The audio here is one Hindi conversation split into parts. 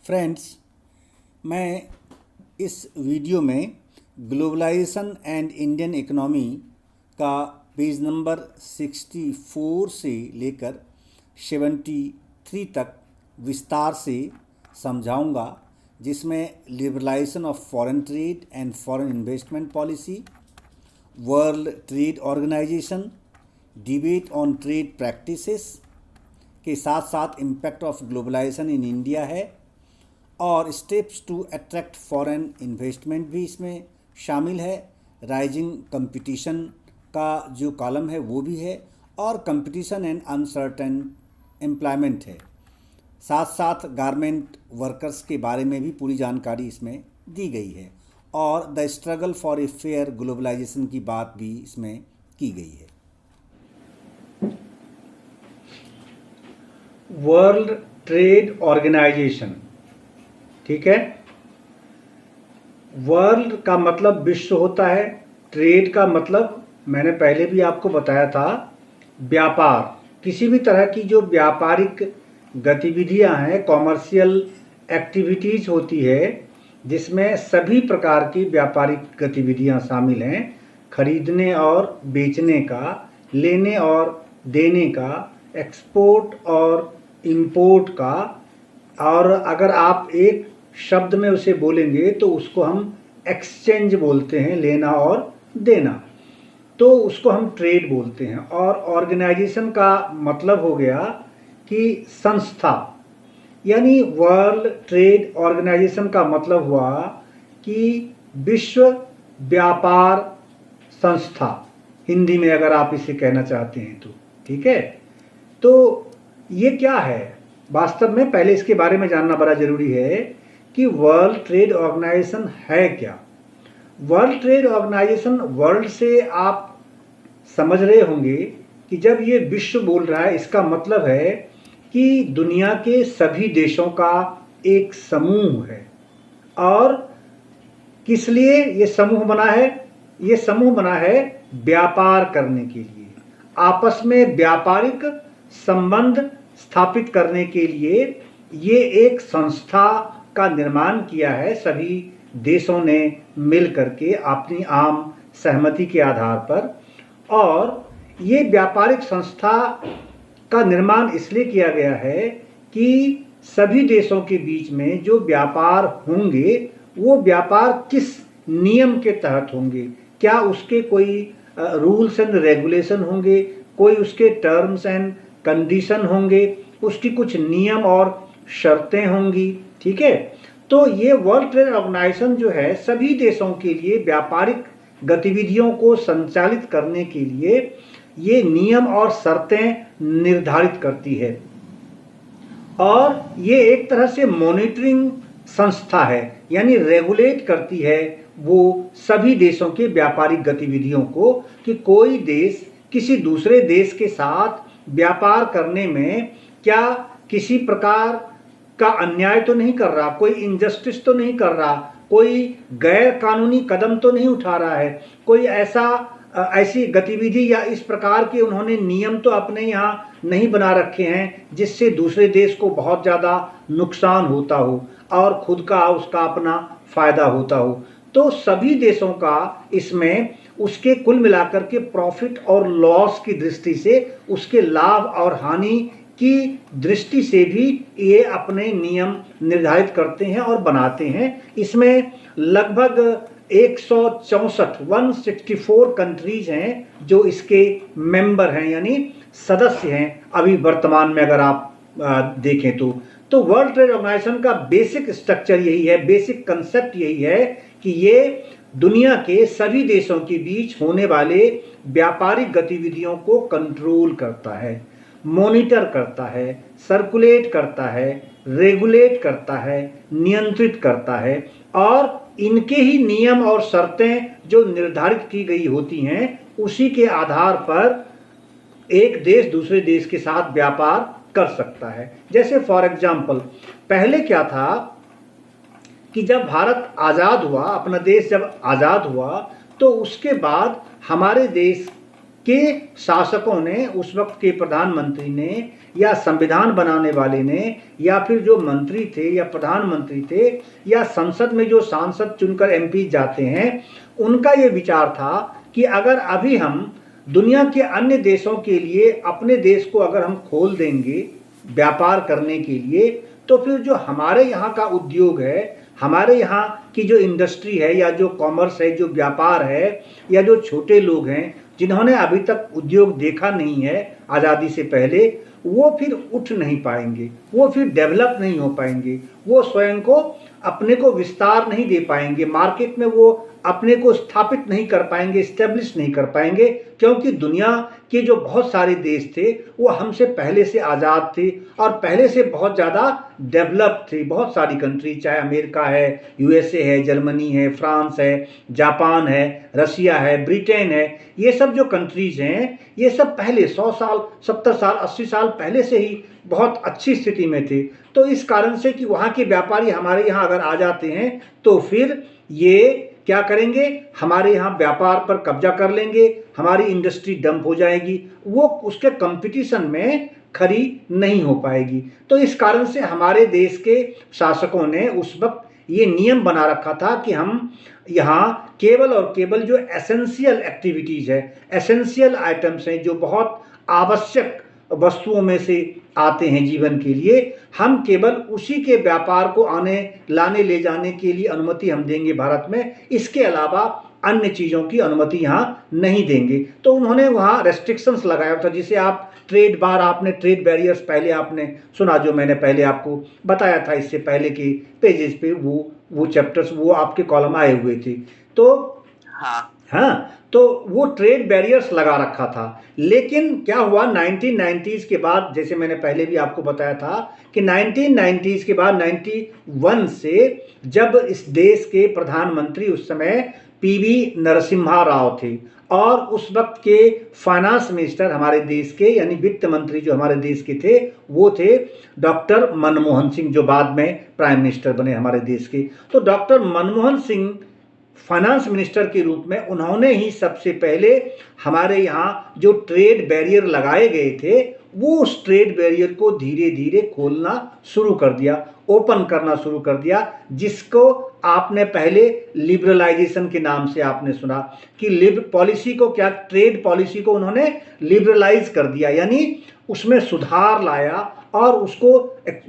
फ्रेंड्स, मैं इस वीडियो में ग्लोबलाइजेशन एंड इंडियन इकोनॉमी का पेज नंबर 64 से लेकर 73 तक विस्तार से समझाऊंगा, जिसमें liberalisation of foreign trade and foreign investment policy, world trade organisation, debate on trade practices के साथ साथ impact of globalisation in India है और steps to attract foreign investment भी इसमें शामिल है। राइजिंग कंपटीशन का जो कॉलम है वो भी है और कंपटीशन एंड अनसर्टेन एम्प्लॉयमेंट है। साथ साथ गारमेंट वर्कर्स के बारे में भी पूरी जानकारी इसमें दी गई है और the struggle for a fair globalisation की बात भी इसमें की गई है। वर्ल्ड ट्रेड ऑर्गेनाइजेशन, ठीक है। वर्ल्ड का मतलब विश्व होता है, ट्रेड का मतलब मैंने पहले भी आपको बताया था व्यापार। किसी भी तरह की जो व्यापारिक गतिविधियां हैं, कॉमर्शियल एक्टिविटीज़ होती है, जिसमें सभी प्रकार की व्यापारिक गतिविधियां शामिल हैं, खरीदने और बेचने का, लेने और देने का, एक्सपोर्ट और इंपोर्ट का, और अगर आप एक शब्द में उसे बोलेंगे तो उसको हम एक्सचेंज बोलते हैं, लेना और देना, तो उसको हम ट्रेड बोलते हैं। और ऑर्गेनाइजेशन का मतलब हो गया कि संस्था, यानी वर्ल्ड ट्रेड ऑर्गेनाइजेशन का मतलब हुआ कि विश्व व्यापार संस्था, हिंदी में अगर आप इसे कहना चाहते हैं तो, ठीक है। तो ये क्या है वास्तव में, पहले इसके बारे में जानना बड़ा ज़रूरी है कि वर्ल्ड ट्रेड ऑर्गेनाइजेशन है क्या। वर्ल्ड ट्रेड ऑर्गेनाइजेशन, वर्ल्ड से आप समझ रहे होंगे कि जब ये विश्व बोल रहा है, इसका मतलब है कि दुनिया के सभी देशों का एक समूह है। और किस लिए ये समूह बना है? ये समूह बना है व्यापार करने के लिए, आपस में व्यापारिक संबंध स्थापित करने के लिए ये एक संस्था का निर्माण किया है। सभी देशों ने मिल करके अपनी आम सहमति के आधार पर, और ये व्यापारिक संस्था का निर्माण इसलिए किया गया है कि सभी देशों के बीच में जो व्यापार होंगे वो व्यापार किस नियम के तहत होंगे, क्या उसके कोई रूल्स एंड रेगुलेशन होंगे, कोई उसके टर्म्स एंड कंडीशन होंगे, उसकी कुछ नियम और शर्तें होंगी, ठीक है। तो ये वर्ल्ड ट्रेड ऑर्गेनाइजेशन जो है सभी देशों के लिए व्यापारिक गतिविधियों को संचालित करने के लिए ये नियम और शर्तें निर्धारित करती है। और ये एक तरह से मॉनिटरिंग संस्था है, यानी रेगुलेट करती है वो सभी देशों के व्यापारिक गतिविधियों को कि कोई देश किसी दूसरे देश के साथ व्यापार करने में क्या किसी प्रकार का अन्याय तो नहीं कर रहा, कोई इनजस्टिस तो नहीं कर रहा, कोई गैर कानूनी कदम तो नहीं उठा रहा है, कोई ऐसी गतिविधि या इस प्रकार के उन्होंने नियम तो अपने यहाँ नहीं बना रखे हैं जिससे दूसरे देश को बहुत ज़्यादा नुकसान होता हो और खुद का उसका अपना फायदा होता हो। तो सभी देशों का इसमें उसके कुल मिलाकर के प्रॉफिट और लॉस की दृष्टि से, उसके लाभ और हानि की दृष्टि से भी ये अपने नियम निर्धारित करते हैं और बनाते हैं। इसमें लगभग 164 कंट्रीज हैं जो इसके मेंबर हैं, यानी सदस्य हैं अभी वर्तमान में अगर आप देखें तो वर्ल्ड ट्रेड ऑर्गेनाइजेशन का बेसिक स्ट्रक्चर यही है, बेसिक कंसेप्ट यही है कि ये दुनिया के सभी देशों के बीच होने वाले व्यापारिक गतिविधियों को कंट्रोल करता है, मॉनिटर करता है, सर्कुलेट करता है, रेगुलेट करता है, नियंत्रित करता है, और इनके ही नियम और शर्तें जो निर्धारित की गई होती हैं उसी के आधार पर एक देश दूसरे देश के साथ व्यापार कर सकता है। जैसे फॉर एग्जाम्पल, पहले क्या था कि जब भारत आज़ाद हुआ, अपना देश जब आज़ाद हुआ, तो उसके बाद हमारे देश के शासकों ने, उस वक्त के प्रधानमंत्री ने या संविधान बनाने वाले ने या फिर जो मंत्री थे या प्रधानमंत्री थे या संसद में जो सांसद चुनकर एमपी जाते हैं, उनका ये विचार था कि अगर अभी हम दुनिया के अन्य देशों के लिए अपने देश को अगर हम खोल देंगे व्यापार करने के लिए, तो फिर जो हमारे यहाँ का उद्योग है, हमारे यहाँ की जो इंडस्ट्री है या जो कॉमर्स है, जो व्यापार है, या जो छोटे लोग हैं जिन्होंने अभी तक उद्योग देखा नहीं है आज़ादी से पहले, वो फिर उठ नहीं पाएंगे, वो फिर डेवलप नहीं हो पाएंगे, वो स्वयं को अपने को विस्तार नहीं दे पाएंगे, मार्केट में वो अपने को स्थापित नहीं कर पाएंगे, स्टेब्लिश नहीं कर पाएंगे, क्योंकि दुनिया के जो बहुत सारे देश थे वो हमसे पहले से आज़ाद थे और पहले से बहुत ज़्यादा डेवलप थे। बहुत सारी कंट्री, चाहे अमेरिका है, यूएसए है, जर्मनी है, फ्रांस है, जापान है, रसिया है, ब्रिटेन है, ये सब जो कंट्रीज हैं ये सब पहले 100 साल, 70 साल, 80 साल पहले से ही बहुत अच्छी स्थिति में थे। तो इस कारण से कि वहाँ के व्यापारी हमारे यहाँ अगर आ जाते हैं तो फिर ये क्या करेंगे, हमारे यहाँ व्यापार पर कब्जा कर लेंगे, हमारी इंडस्ट्री डंप हो जाएगी, वो उसके कंपटीशन में खड़ी नहीं हो पाएगी। तो इस कारण से हमारे देश के शासकों ने उस वक्त ये नियम बना रखा था कि हम यहाँ केवल और केवल जो एसेंशियल एक्टिविटीज़ है, एसेंशियल आइटम्स हैं, जो बहुत आवश्यक वस्तुओं में से आते हैं जीवन के लिए, हम केवल उसी के व्यापार को आने लाने ले जाने के लिए अनुमति हम देंगे भारत में, इसके अलावा अन्य चीज़ों की अनुमति यहाँ नहीं देंगे। तो उन्होंने वहाँ रेस्ट्रिक्शंस लगाया था, जिसे आप ट्रेड बार, आपने ट्रेड बैरियर्स पहले आपने सुना, जो मैंने पहले आपको बताया था इससे पहले के पेजेस पे, वो चैप्टर्स, वो आपके कॉलम आए हुए थे। तो हाँ, तो वो ट्रेड बैरियर्स लगा रखा था। लेकिन क्या हुआ 1990s के बाद, जैसे मैंने पहले भी आपको बताया था कि 1990s के बाद 91 से जब इस देश के प्रधानमंत्री उस समय पीवी नरसिम्हा राव थे और उस वक्त के फाइनेंस मिनिस्टर हमारे देश के, यानी वित्त मंत्री जो हमारे देश के थे, वो थे डॉक्टर मनमोहन सिंह, जो बाद में प्राइम मिनिस्टर बने हमारे देश के। तो doctor Manmohan Singh finance minister के रूप में उन्होंने ही सबसे पहले हमारे यहाँ जो ट्रेड बैरियर लगाए गए थे, वो उस ट्रेड बैरियर को धीरे धीरे खोलना शुरू कर दिया, ओपन करना शुरू कर दिया, जिसको आपने पहले लिबरलाइजेशन के नाम से आपने सुना कि पॉलिसी को, क्या ट्रेड पॉलिसी को उन्होंने लिबरलाइज कर दिया, यानी उसमें सुधार लाया और उसको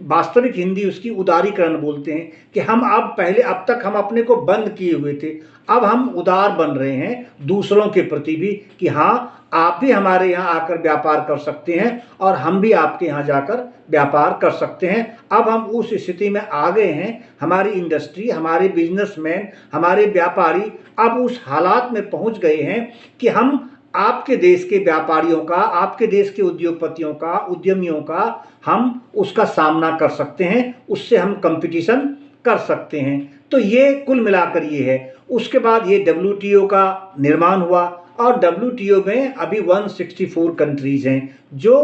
वास्तविक हिंदी उसकी उदारीकरण बोलते हैं कि हम अब तक हम अपने को बंद किए हुए थे, अब हम उदार बन रहे हैं दूसरों के प्रति भी कि हाँ, आप भी हमारे यहाँ आकर व्यापार कर सकते हैं और हम भी आपके यहाँ जाकर व्यापार कर सकते हैं। अब हम उस स्थिति में आ गए हैं, हमारी इंडस्ट्री, हमारे बिजनेसमैन, हमारे व्यापारी अब उस हालात में पहुँच गए हैं कि हम आपके देश के व्यापारियों का, आपके देश के उद्योगपतियों का, उद्यमियों का हम उसका सामना कर सकते हैं, उससे हम कंपटीशन कर सकते हैं। तो ये कुल मिलाकर ये है। उसके बाद ये WTO का निर्माण हुआ और WTO में अभी 164 कंट्रीज हैं जो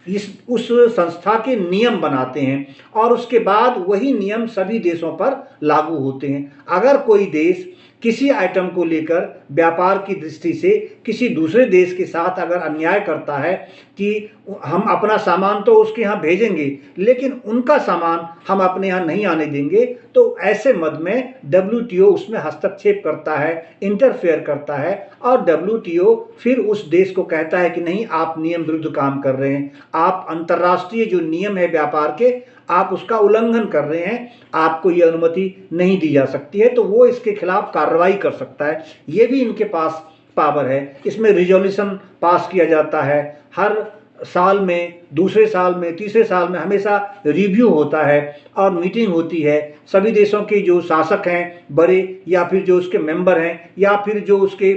उस संस्था के नियम बनाते हैं और उसके बाद वही नियम सभी देशों पर लागू होते हैं। अगर कोई देश किसी आइटम को लेकर व्यापार की दृष्टि से किसी दूसरे देश के साथ अगर अन्याय करता है कि हम अपना सामान तो उसके यहाँ भेजेंगे लेकिन उनका सामान हम अपने यहाँ नहीं आने देंगे, तो ऐसे मद में WTO उसमें हस्तक्षेप करता है, इंटरफेयर करता है और WTO फिर उस देश को कहता है कि नहीं, आप नियम विरुद्ध काम कर रहे हैं, आप अंतर्राष्ट्रीय जो नियम है व्यापार के, आप उसका उल्लंघन कर रहे हैं, आपको ये अनुमति नहीं दी जा सकती है। तो वो इसके खिलाफ कार्रवाई कर सकता है, ये भी इनके पास पावर है। इसमें रिजोल्यूशन पास किया जाता है, हर साल में, दूसरे साल में, तीसरे साल में हमेशा रिव्यू होता है और मीटिंग होती है। सभी देशों के जो शासक हैं बड़े, या फिर जो उसके मेंबर हैं, या फिर जो उसके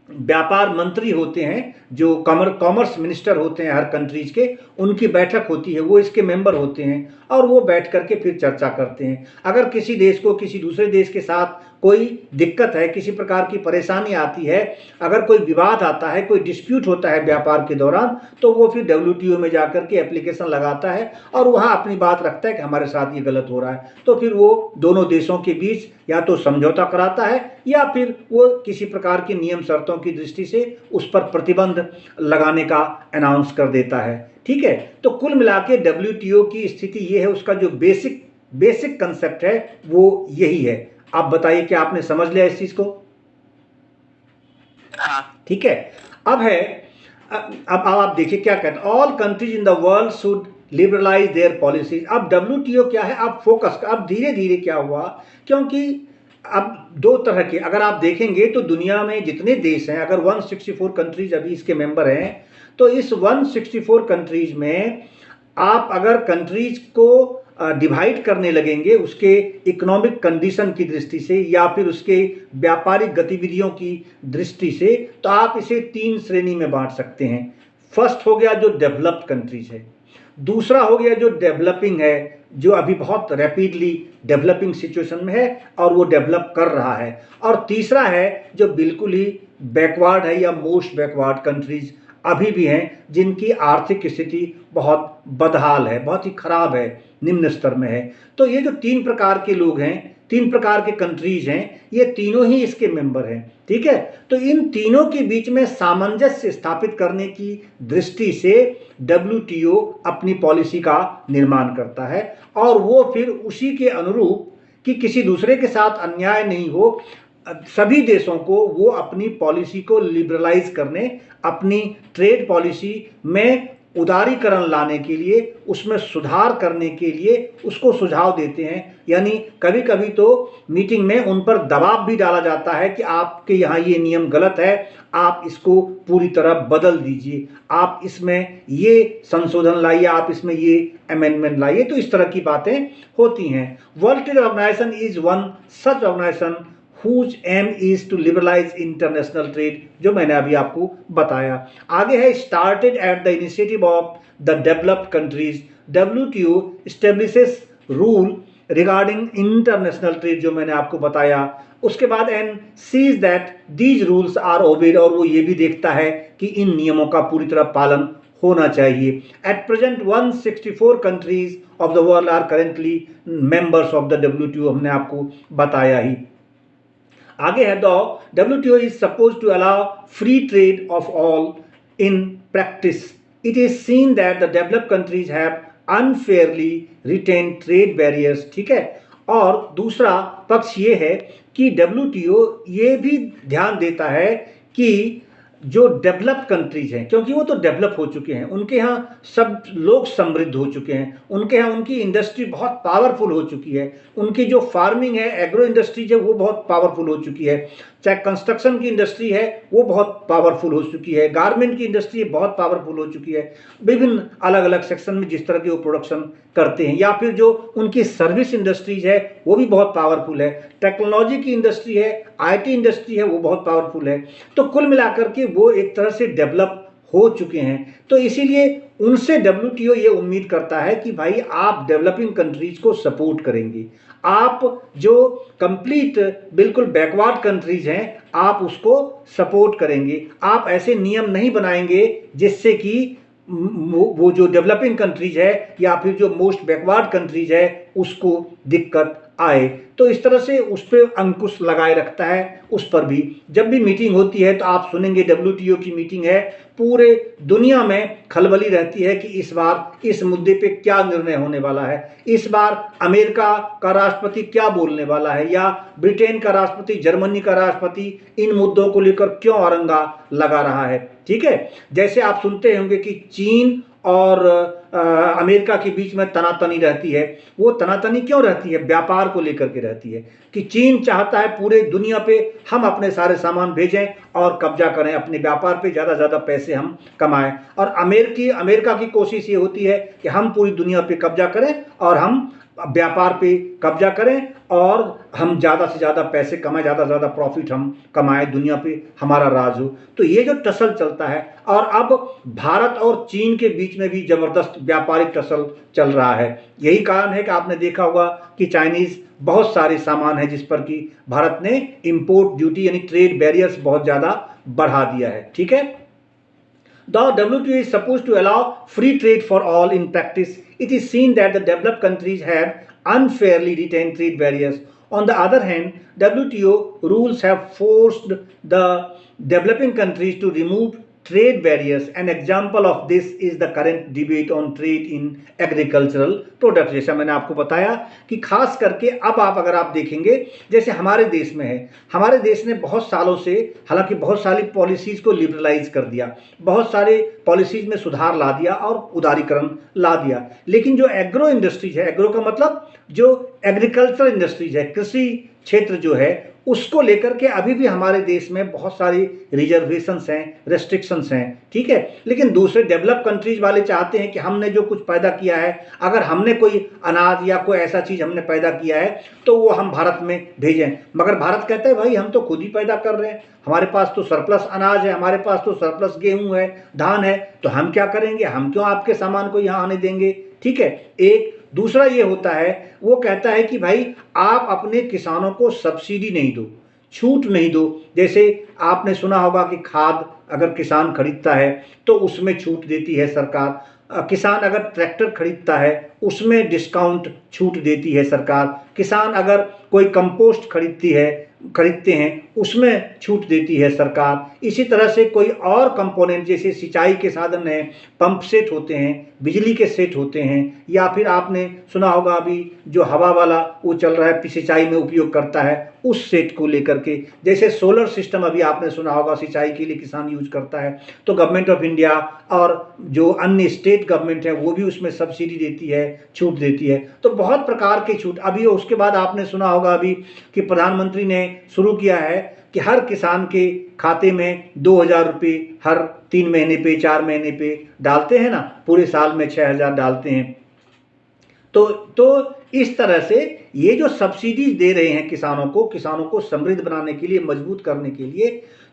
व्यापार मंत्री होते हैं, जो कॉमर्स मिनिस्टर होते हैं हर कंट्रीज के, उनकी बैठक होती है, वो इसके मेंबर होते हैं और वो बैठ करके फिर चर्चा करते हैं। अगर किसी देश को किसी दूसरे देश के साथ कोई दिक्कत है, किसी प्रकार की परेशानी आती है, अगर कोई विवाद आता है, कोई डिस्प्यूट होता है व्यापार के दौरान, तो वो फिर WTO में जाकर के एप्लीकेशन लगाता है और वहाँ अपनी बात रखता है कि हमारे साथ ये गलत हो रहा है। तो फिर वो दोनों देशों के बीच या तो समझौता कराता है या फिर वो किसी प्रकार की नियम शर्तों की दृष्टि से उस पर प्रतिबंध लगाने का अनाउंस कर देता है। ठीक है, तो कुल मिला के WTO की स्थिति ये है, उसका जो बेसिक कंसेप्ट है वो यही है। आप बताइए क्या आपने समझ लिया इस चीज को? हाँ। ठीक है, अब आप देखिए क्या कहते हैं, all countries in the world should liberalise there policies. अब WTO क्या है, अब फोकस, अब धीरे धीरे क्या हुआ, क्योंकि अब दो तरह के अगर आप देखेंगे तो दुनिया में जितने देश हैं, अगर 164 कंट्रीज अभी इसके मेंबर हैं, तो इस 164 कंट्रीज में आप अगर कंट्रीज को डिवाइड करने लगेंगे उसके इकोनॉमिक कंडीशन की दृष्टि से या फिर उसके व्यापारिक गतिविधियों की दृष्टि से, तो आप इसे 3 श्रेणी में बांट सकते हैं। फर्स्ट हो गया जो डेवलप्ड कंट्रीज है, दूसरा हो गया जो डेवलपिंग है, जो अभी बहुत रैपिडली डेवलपिंग सिचुएशन में है और वो डेवलप कर रहा है, और तीसरा है जो बिल्कुल ही बैकवर्ड है या मोस्ट बैकवर्ड कंट्रीज अभी भी हैं, जिनकी आर्थिक स्थिति बहुत बदहाल है, बहुत ही खराब है, निम्न स्तर में है। तो ये जो 3 प्रकार के लोग हैं, 3 प्रकार के कंट्रीज हैं, ये तीनों ही इसके मेंबर हैं। ठीक है, तो इन तीनों के बीच में सामंजस्य स्थापित करने की दृष्टि से WTO अपनी पॉलिसी का निर्माण करता है और वो फिर उसी के अनुरूप कि किसी दूसरे के साथ अन्याय नहीं हो, सभी देशों को वो अपनी पॉलिसी को लिबरलाइज करने, अपनी ट्रेड पॉलिसी में उदारीकरण लाने के लिए, उसमें सुधार करने के लिए उसको सुझाव देते हैं। यानी कभी कभी तो मीटिंग में उन पर दबाव भी डाला जाता है कि आपके यहाँ ये नियम गलत है, आप इसको पूरी तरह बदल दीजिए, आप इसमें ये संशोधन लाइए, आप इसमें ये अमेंडमेंट लाइए। तो इस तरह की बातें होती हैं। World trade organisation is one such organisation whose aim is to liberalize international trade, जो मैंने अभी आपको बताया। आगे है started at the initiative of the developed countries, WTO establishes rule regarding international trade, जो मैंने आपको बताया। उसके बाद and sees that these rules are obeyed, और वो ये भी देखता है कि इन नियमों का पूरी तरह पालन होना चाहिए। At present 164 countries of the world are currently members of the WTO, हमने आपको बताया ही। आगे है दो, WTO is supposed to allow free trade of all. In practice, it is seen that the developed countries have unfairly retained trade barriers. ठीक है, और दूसरा पक्ष ये है कि WTO ये भी ध्यान देता है कि जो डेवलप्ड कंट्रीज हैं, क्योंकि वो तो डेवलप हो चुके हैं, उनके यहाँ सब लोग समृद्ध हो चुके हैं, उनके यहाँ उनकी इंडस्ट्री बहुत पावरफुल हो चुकी है, उनकी जो फार्मिंग है, एग्रो इंडस्ट्रीज है, वो बहुत पावरफुल हो चुकी है, चाहे कंस्ट्रक्शन की इंडस्ट्री है वो बहुत पावरफुल हो चुकी है, गारमेंट की इंडस्ट्री बहुत पावरफुल हो चुकी है, विभिन्न अलग अलग सेक्शन में जिस तरह की वो प्रोडक्शन करते हैं, या फिर जो उनकी सर्विस इंडस्ट्रीज है वो भी बहुत पावरफुल है, टेक्नोलॉजी की इंडस्ट्री है, IT इंडस्ट्री है, वो बहुत पावरफुल है। तो कुल मिलाकर के वो एक तरह से डेवलप हो चुके हैं। तो इसीलिए उनसे WTO ये उम्मीद करता है कि भाई आप डेवलपिंग कंट्रीज को सपोर्ट करेंगे, आप जो कंप्लीट बिल्कुल बैकवर्ड कंट्रीज हैं आप उसको सपोर्ट करेंगे, आप ऐसे नियम नहीं बनाएंगे जिससे कि वो जो डेवलपिंग कंट्रीज है या फिर जो मोस्ट बैकवर्ड कंट्रीज है उसको दिक्कत आए। तो इस तरह से उस पर अंकुश लगाए रखता है। उस पर भी जब भी मीटिंग होती है तो आप सुनेंगे WTO की मीटिंग है, पूरे दुनिया में खलबली रहती है कि इस बार इस मुद्दे पे क्या निर्णय होने वाला है, इस बार अमेरिका का राष्ट्रपति क्या बोलने वाला है, या ब्रिटेन का राष्ट्रपति, जर्मनी का राष्ट्रपति इन मुद्दों को लेकर क्यों अरंगा लगा रहा है। ठीक है, जैसे आप सुनते होंगे कि चीन और अमेरिका के बीच में तनातनी रहती है। वो तनातनी क्यों रहती है? व्यापार को लेकर के रहती है कि चीन चाहता है पूरे दुनिया पे हम अपने सारे सामान भेजें और कब्जा करें, अपने व्यापार पे ज़्यादा ज़्यादा पैसे हम कमाएं, और अमेरिका की कोशिश ये होती है कि हम पूरी दुनिया पे कब्जा करें और हम व्यापार पे कब्जा करें और हम ज़्यादा से ज़्यादा पैसे कमाएं, ज़्यादा से ज़्यादा प्रॉफिट हम कमाएं, दुनिया पे हमारा राज हो। तो ये जो टसल चलता है, और अब भारत और चीन के बीच में भी ज़बरदस्त व्यापारिक टसल चल रहा है। यही कारण है कि आपने देखा होगा कि चाइनीज़ बहुत सारे सामान है जिस पर कि भारत ने इंपोर्ट ड्यूटी यानी ट्रेड बैरियर्स बहुत ज़्यादा बढ़ा दिया है। ठीक है, The WTO is supposed to allow free trade for all. In practice, it is seen that the developed countries have unfairly retained trade barriers. On the other hand, WTO rules have forced the developing countries to remove trade barriers. An example of this is the current debate on trade in agricultural products. जैसा मैंने आपको बताया कि खास करके अब आप अगर आप देखेंगे, जैसे हमारे देश में है, हमारे देश ने बहुत सालों से हालांकि बहुत सारी पॉलिसीज़ को लिबरलाइज कर दिया, बहुत सारे पॉलिसीज़ में सुधार ला दिया और उदारीकरण ला दिया, लेकिन जो एग्रो इंडस्ट्रीज है, एग्रो का मतलब जो एग्रीकल्चर इंडस्ट्रीज है, कृषि क्षेत्र जो है, उसको लेकर के अभी भी हमारे देश में बहुत सारी रिजर्वेशंस हैं, रेस्ट्रिक्शंस हैं। ठीक है, लेकिन दूसरे डेवलप कंट्रीज वाले चाहते हैं कि हमने जो कुछ पैदा किया है, अगर हमने कोई अनाज या कोई ऐसा चीज़ हमने पैदा किया है तो वो हम भारत में भेजें, मगर भारत कहता है भाई हम तो खुद ही पैदा कर रहे हैं, हमारे पास तो सरप्लस अनाज है, हमारे पास तो सरप्लस गेहूं है, धान है, तो हम क्या करेंगे, हम क्यों आपके सामान को यहाँ आने देंगे। ठीक है, एक दूसरा ये होता है, वो कहता है कि भाई आप अपने किसानों को सब्सिडी नहीं दो, छूट नहीं दो। जैसे आपने सुना होगा कि खाद अगर किसान खरीदता है तो उसमें छूट देती है सरकार, किसान अगर ट्रैक्टर खरीदता है उसमें डिस्काउंट छूट देती है सरकार, किसान अगर कोई कंपोस्ट खरीदते हैं उसमें छूट देती है सरकार। इसी तरह से कोई और कंपोनेंट जैसे सिंचाई के साधन हैं, पंप सेट होते हैं, बिजली के सेट होते हैं, या फिर आपने सुना होगा अभी जो हवा वाला वो चल रहा है सिंचाई में उपयोग करता है, उस सेट को लेकर के, जैसे सोलर सिस्टम अभी आपने सुना होगा सिंचाई के लिए किसान यूज करता है, तो गवर्नमेंट ऑफ इंडिया और जो अन्य स्टेट गवर्नमेंट है वो भी उसमें सब्सिडी देती है, छूट देती है। तो बहुत प्रकार की छूट अभी, उसके बाद आपने सुना होगा अभी कि प्रधानमंत्री ने शुरू किया है कि हर किसान के खाते में 2,000 रुपये हर 3 महीने पे 4 महीने पे डालते हैं ना, पूरे साल में 6,000 डालते हैं। तो इस तरह से ये जो सब्सिडीज दे रहे हैं किसानों को समृद्ध बनाने के लिए, मजबूत करने के लिए,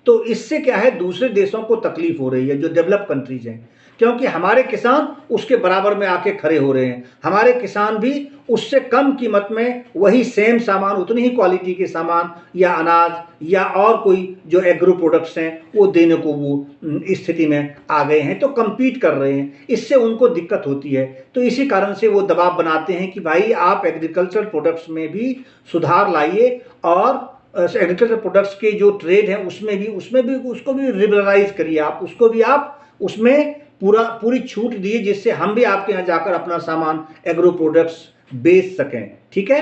तो इससे क्या है दूसरे देशों को तकलीफ हो रही है जो डेवलप कंट्रीज हैं, क्योंकि हमारे किसान उसके बराबर में आके खड़े हो रहे हैं, हमारे किसान भी उससे कम कीमत में वही सेम सामान, उतनी ही क्वालिटी के सामान या अनाज या और कोई जो एग्रो प्रोडक्ट्स हैं वो देने को वो स्थिति में आ गए हैं, तो कम्पीट कर रहे हैं, इससे उनको दिक्कत होती है। तो इसी कारण से वो दबाव बनाते हैं कि भाई आप एग्रीकल्चर प्रोडक्ट्स में भी सुधार लाइए और एग्रीकल्चर प्रोडक्ट्स के जो ट्रेड है उसमें भी उसको भी लिबरलाइज करिए, आप उसमें पूरी छूट दिए, जिससे हम भी आपके यहाँ जाकर अपना सामान एग्रो प्रोडक्ट्स बेच सकें। ठीक है,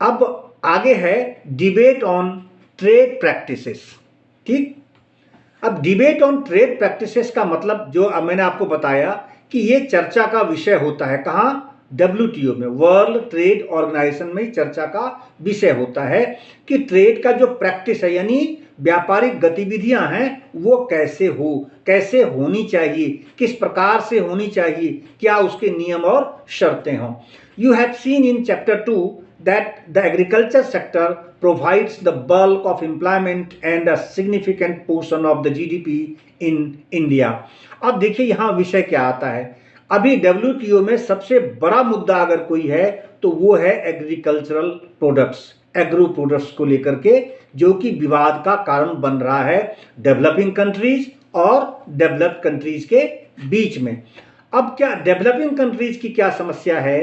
अब आगे है डिबेट ऑन ट्रेड प्रैक्टिसेस। ठीक, अब डिबेट ऑन ट्रेड प्रैक्टिसेस का मतलब जो मैंने आपको बताया कि ये चर्चा का विषय होता है, कहाँ, WTO में, वर्ल्ड ट्रेड ऑर्गेनाइजेशन में चर्चा का विषय होता है कि ट्रेड का जो प्रैक्टिस है यानी व्यापारिक गतिविधियां हैं वो कैसे होनी चाहिए, किस प्रकार से होनी चाहिए, क्या उसके नियम और शर्तें हों। You have seen in chapter 2 that the agriculture sector provides the bulk of employment and a significant portion of the GDP in India। अब देखिए यहाँ विषय क्या आता है, अभी WTO में सबसे बड़ा मुद्दा अगर कोई है तो वो है एग्रीकल्चरल प्रोडक्ट्स, एग्रो प्रोडक्ट्स को लेकर के, जो कि विवाद का कारण बन रहा है डेवलपिंग कंट्रीज और डेवलप्ड कंट्रीज के बीच में। अब क्या डेवलपिंग कंट्रीज की क्या समस्या है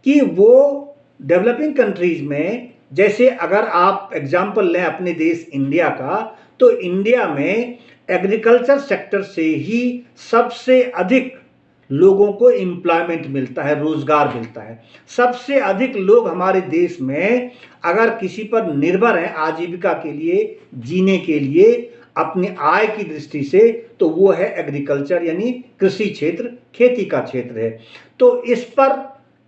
कि वो डेवलपिंग कंट्रीज में, जैसे अगर आप एग्जाम्पल लें अपने देश इंडिया का, तो इंडिया में एग्रीकल्चर सेक्टर से ही सबसे अधिक लोगों को एम्प्लॉयमेंट मिलता है, रोजगार मिलता है। सबसे अधिक लोग हमारे देश में अगर किसी पर निर्भर हैं आजीविका के लिए, जीने के लिए, अपनी आय की दृष्टि से, तो वो है एग्रीकल्चर यानी कृषि क्षेत्र, खेती का क्षेत्र है। तो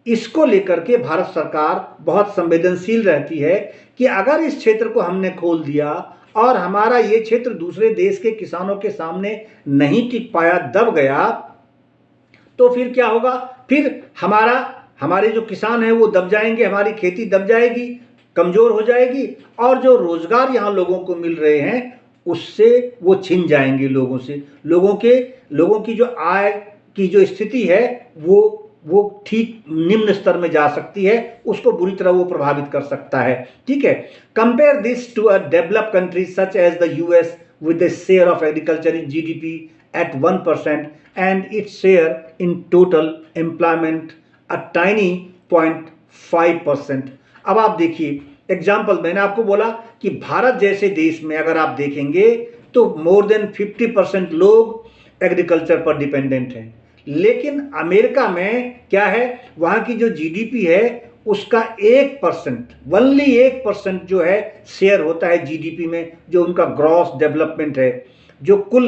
इसको लेकर के भारत सरकार बहुत संवेदनशील रहती है कि अगर इस क्षेत्र को हमने खोल दिया और हमारा ये क्षेत्र दूसरे देश के किसानों के सामने नहीं टिक पाया, दब गया, तो फिर क्या होगा, फिर हमारे जो किसान हैं वो दब जाएंगे, हमारी खेती दब जाएगी, कमजोर हो जाएगी, और जो रोजगार यहाँ लोगों को मिल रहे हैं उससे वो छिन जाएंगे लोगों से। लोगों की जो आय की जो स्थिति है वो ठीक निम्न स्तर में जा सकती है, उसको बुरी तरह वो प्रभावित कर सकता है। ठीक है, compare this to a developed country such as the US with a share of agriculture in GDP at 1% and its share in total employment a tiny 0.5%। अब आप देखिए एग्जाम्पल, मैंने आपको बोला कि भारत जैसे देश में अगर आप देखेंगे तो मोर देन 50% लोग एग्रीकल्चर पर डिपेंडेंट हैं, लेकिन अमेरिका में क्या है, वहां की जो जीडीपी है उसका 1%, ओनली 1% जो है शेयर होता है जीडीपी में, जो उनका ग्रॉस डेवलपमेंट है, जो कुल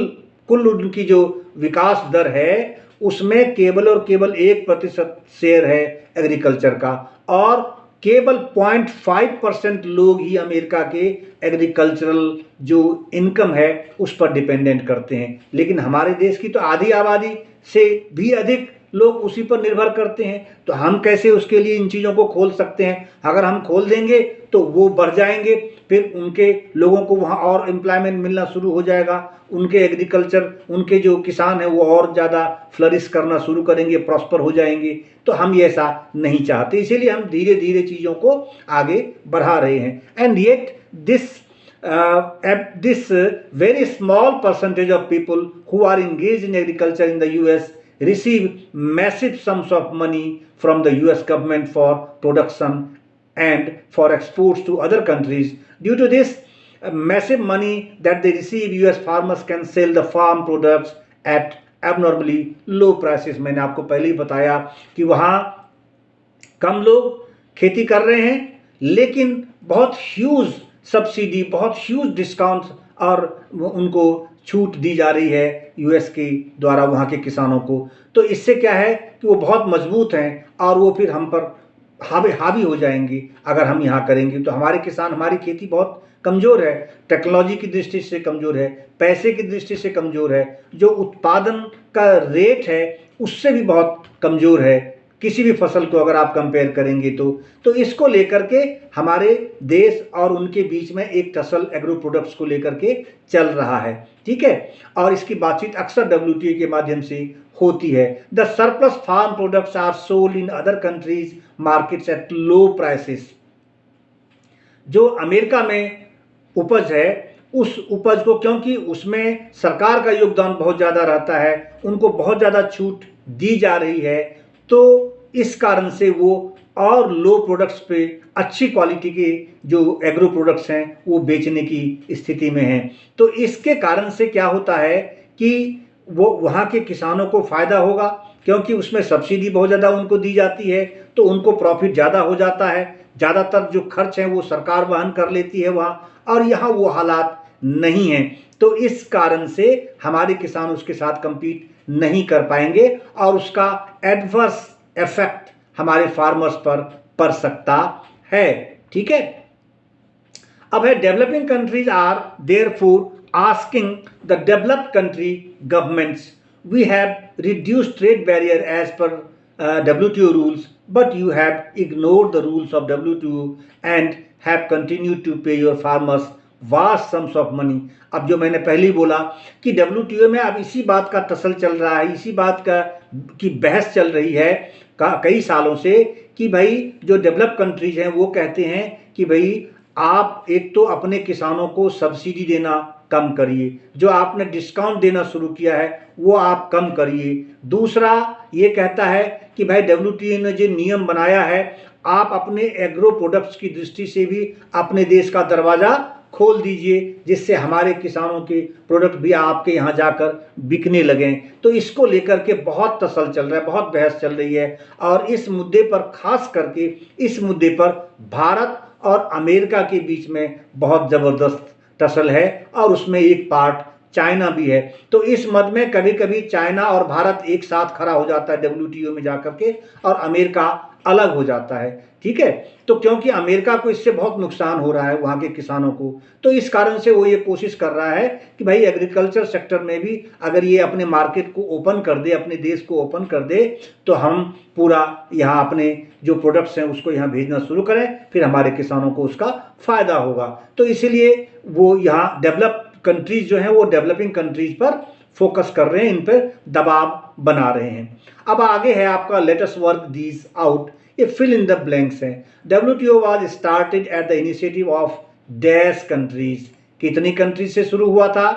उनकी जो विकास दर है उसमें केवल और केवल 1% शेयर है एग्रीकल्चर का, और केवल 0.5% लोग ही अमेरिका के एग्रीकल्चरल जो इनकम है उस पर डिपेंडेंट करते हैं। लेकिन हमारे देश की तो आधी आबादी से भी अधिक लोग उसी पर निर्भर करते हैं, तो हम कैसे उसके लिए इन चीज़ों को खोल सकते हैं? अगर हम खोल देंगे तो वो बढ़ जाएंगे, फिर उनके लोगों को वहाँ और एम्प्लॉयमेंट मिलना शुरू हो जाएगा, उनके एग्रीकल्चर, उनके जो किसान हैं वो और ज़्यादा फ्लरिश करना शुरू करेंगे, प्रॉस्पर हो जाएंगे। तो हम ये ऐसा नहीं चाहते, इसीलिए हम धीरे धीरे चीज़ों को आगे बढ़ा रहे हैं। And yet this very small percentage of people who are engaged in agriculture in the US receive massive sums of money from the US government for production and for exports to other countries. Due to this massive money that they receive, US farmers can sell the farm products at abnormally low prices। मैंने आपको पहले ही बताया कि वहाँ कम लोग खेती कर रहे हैं, लेकिन बहुत ह्यूज सब्सिडी, बहुत ह्यूज डिस्काउंट और उनको छूट दी जा रही है यूएस के द्वारा वहाँ के किसानों को। तो इससे क्या है कि वो बहुत मजबूत हैं और वो फिर हम पर हावी हो जाएंगे अगर हम यहाँ करेंगे। तो हमारे किसान, हमारी खेती बहुत कमज़ोर है, टेक्नोलॉजी की दृष्टि से कमज़ोर है, पैसे की दृष्टि से कमज़ोर है, जो उत्पादन का रेट है उससे भी बहुत कमज़ोर है किसी भी फसल को अगर आप कंपेयर करेंगे तो इसको लेकर के हमारे देश और उनके बीच में एक टसल एग्रो प्रोडक्ट्स को लेकर के चल रहा है। ठीक है, और इसकी बातचीत अक्सर WTO के माध्यम से होती है। The surplus farm products are sold in other countries markets at low prices. जो अमेरिका में उपज है उस उपज को, क्योंकि उसमें सरकार का योगदान बहुत ज़्यादा रहता है, उनको बहुत ज़्यादा छूट दी जा रही है, तो इस कारण से वो और लो प्रोडक्ट्स पे अच्छी क्वालिटी के जो एग्रो प्रोडक्ट्स हैं वो बेचने की स्थिति में हैं। तो इसके कारण से क्या होता है कि वो वहाँ के किसानों को फ़ायदा होगा, क्योंकि उसमें सब्सिडी बहुत ज़्यादा उनको दी जाती है, तो उनको प्रॉफिट ज़्यादा हो जाता है, ज़्यादातर जो खर्च हैं वो सरकार वहन कर लेती है वहाँ, और यहाँ वो हालात नहीं हैं। तो इस कारण से हमारे किसान उसके साथ compete नहीं कर पाएंगे और उसका एडवर्स इफेक्ट हमारे फार्मर्स पर पड़ सकता है। ठीक है, अब है developing countries are therefore asking the developed country governments, we have reduced trade barrier as per WTO rules, but you have ignored the rules of WTO and have continued to pay your farmers vast sums of money. अब जो मैंने पहले ही बोला कि WTO में अब इसी बात का टसल चल रहा है, इसी बात की बहस चल रही है कई सालों से कि भाई जो डेवलप कंट्रीज हैं वो कहते हैं कि भाई आप एक तो अपने किसानों को सब्सिडी देना कम करिए, जो आपने डिस्काउंट देना शुरू किया है वो आप कम करिए। दूसरा ये कहता है कि भाई WTO ने जो नियम बनाया है आप अपने एग्रो प्रोडक्ट्स की दृष्टि से भी अपने देश का दरवाज़ा खोल दीजिए, जिससे हमारे किसानों के प्रोडक्ट भी आपके यहाँ जाकर बिकने लगें। तो इसको लेकर के बहुत तसल चल रहा है, बहुत बहस चल रही है, और इस मुद्दे पर खास करके इस मुद्दे पर भारत और अमेरिका के बीच में बहुत ज़बरदस्त टसल है, और उसमें एक पार्ट चाइना भी है। तो इस मद में कभी कभी चाइना और भारत एक साथ खड़ा हो जाता है WTO में जाकर के, और अमेरिका अलग हो जाता है। ठीक है, तो क्योंकि अमेरिका को इससे बहुत नुकसान हो रहा है वहाँ के किसानों को, तो इस कारण से वो ये कोशिश कर रहा है कि भाई एग्रीकल्चर सेक्टर में भी अगर ये अपने मार्केट को ओपन कर दे, अपने देश को ओपन कर दे, तो हम पूरा यहाँ अपने जो प्रोडक्ट्स हैं उसको यहाँ भेजना शुरू करें, फिर हमारे किसानों को उसका फायदा होगा। तो इसीलिए वो यहाँ डेवलप कंट्रीज जो हैं वो डेवलपिंग कंट्रीज पर फोकस कर रहे हैं, इन पर दबाव बना रहे हैं। अब आगे है आपका let us work these out, ये फिल इन द ब्लैंक्स हैं। WTO was started at the initiative of dash countries, कितनी कंट्रीज से शुरू हुआ था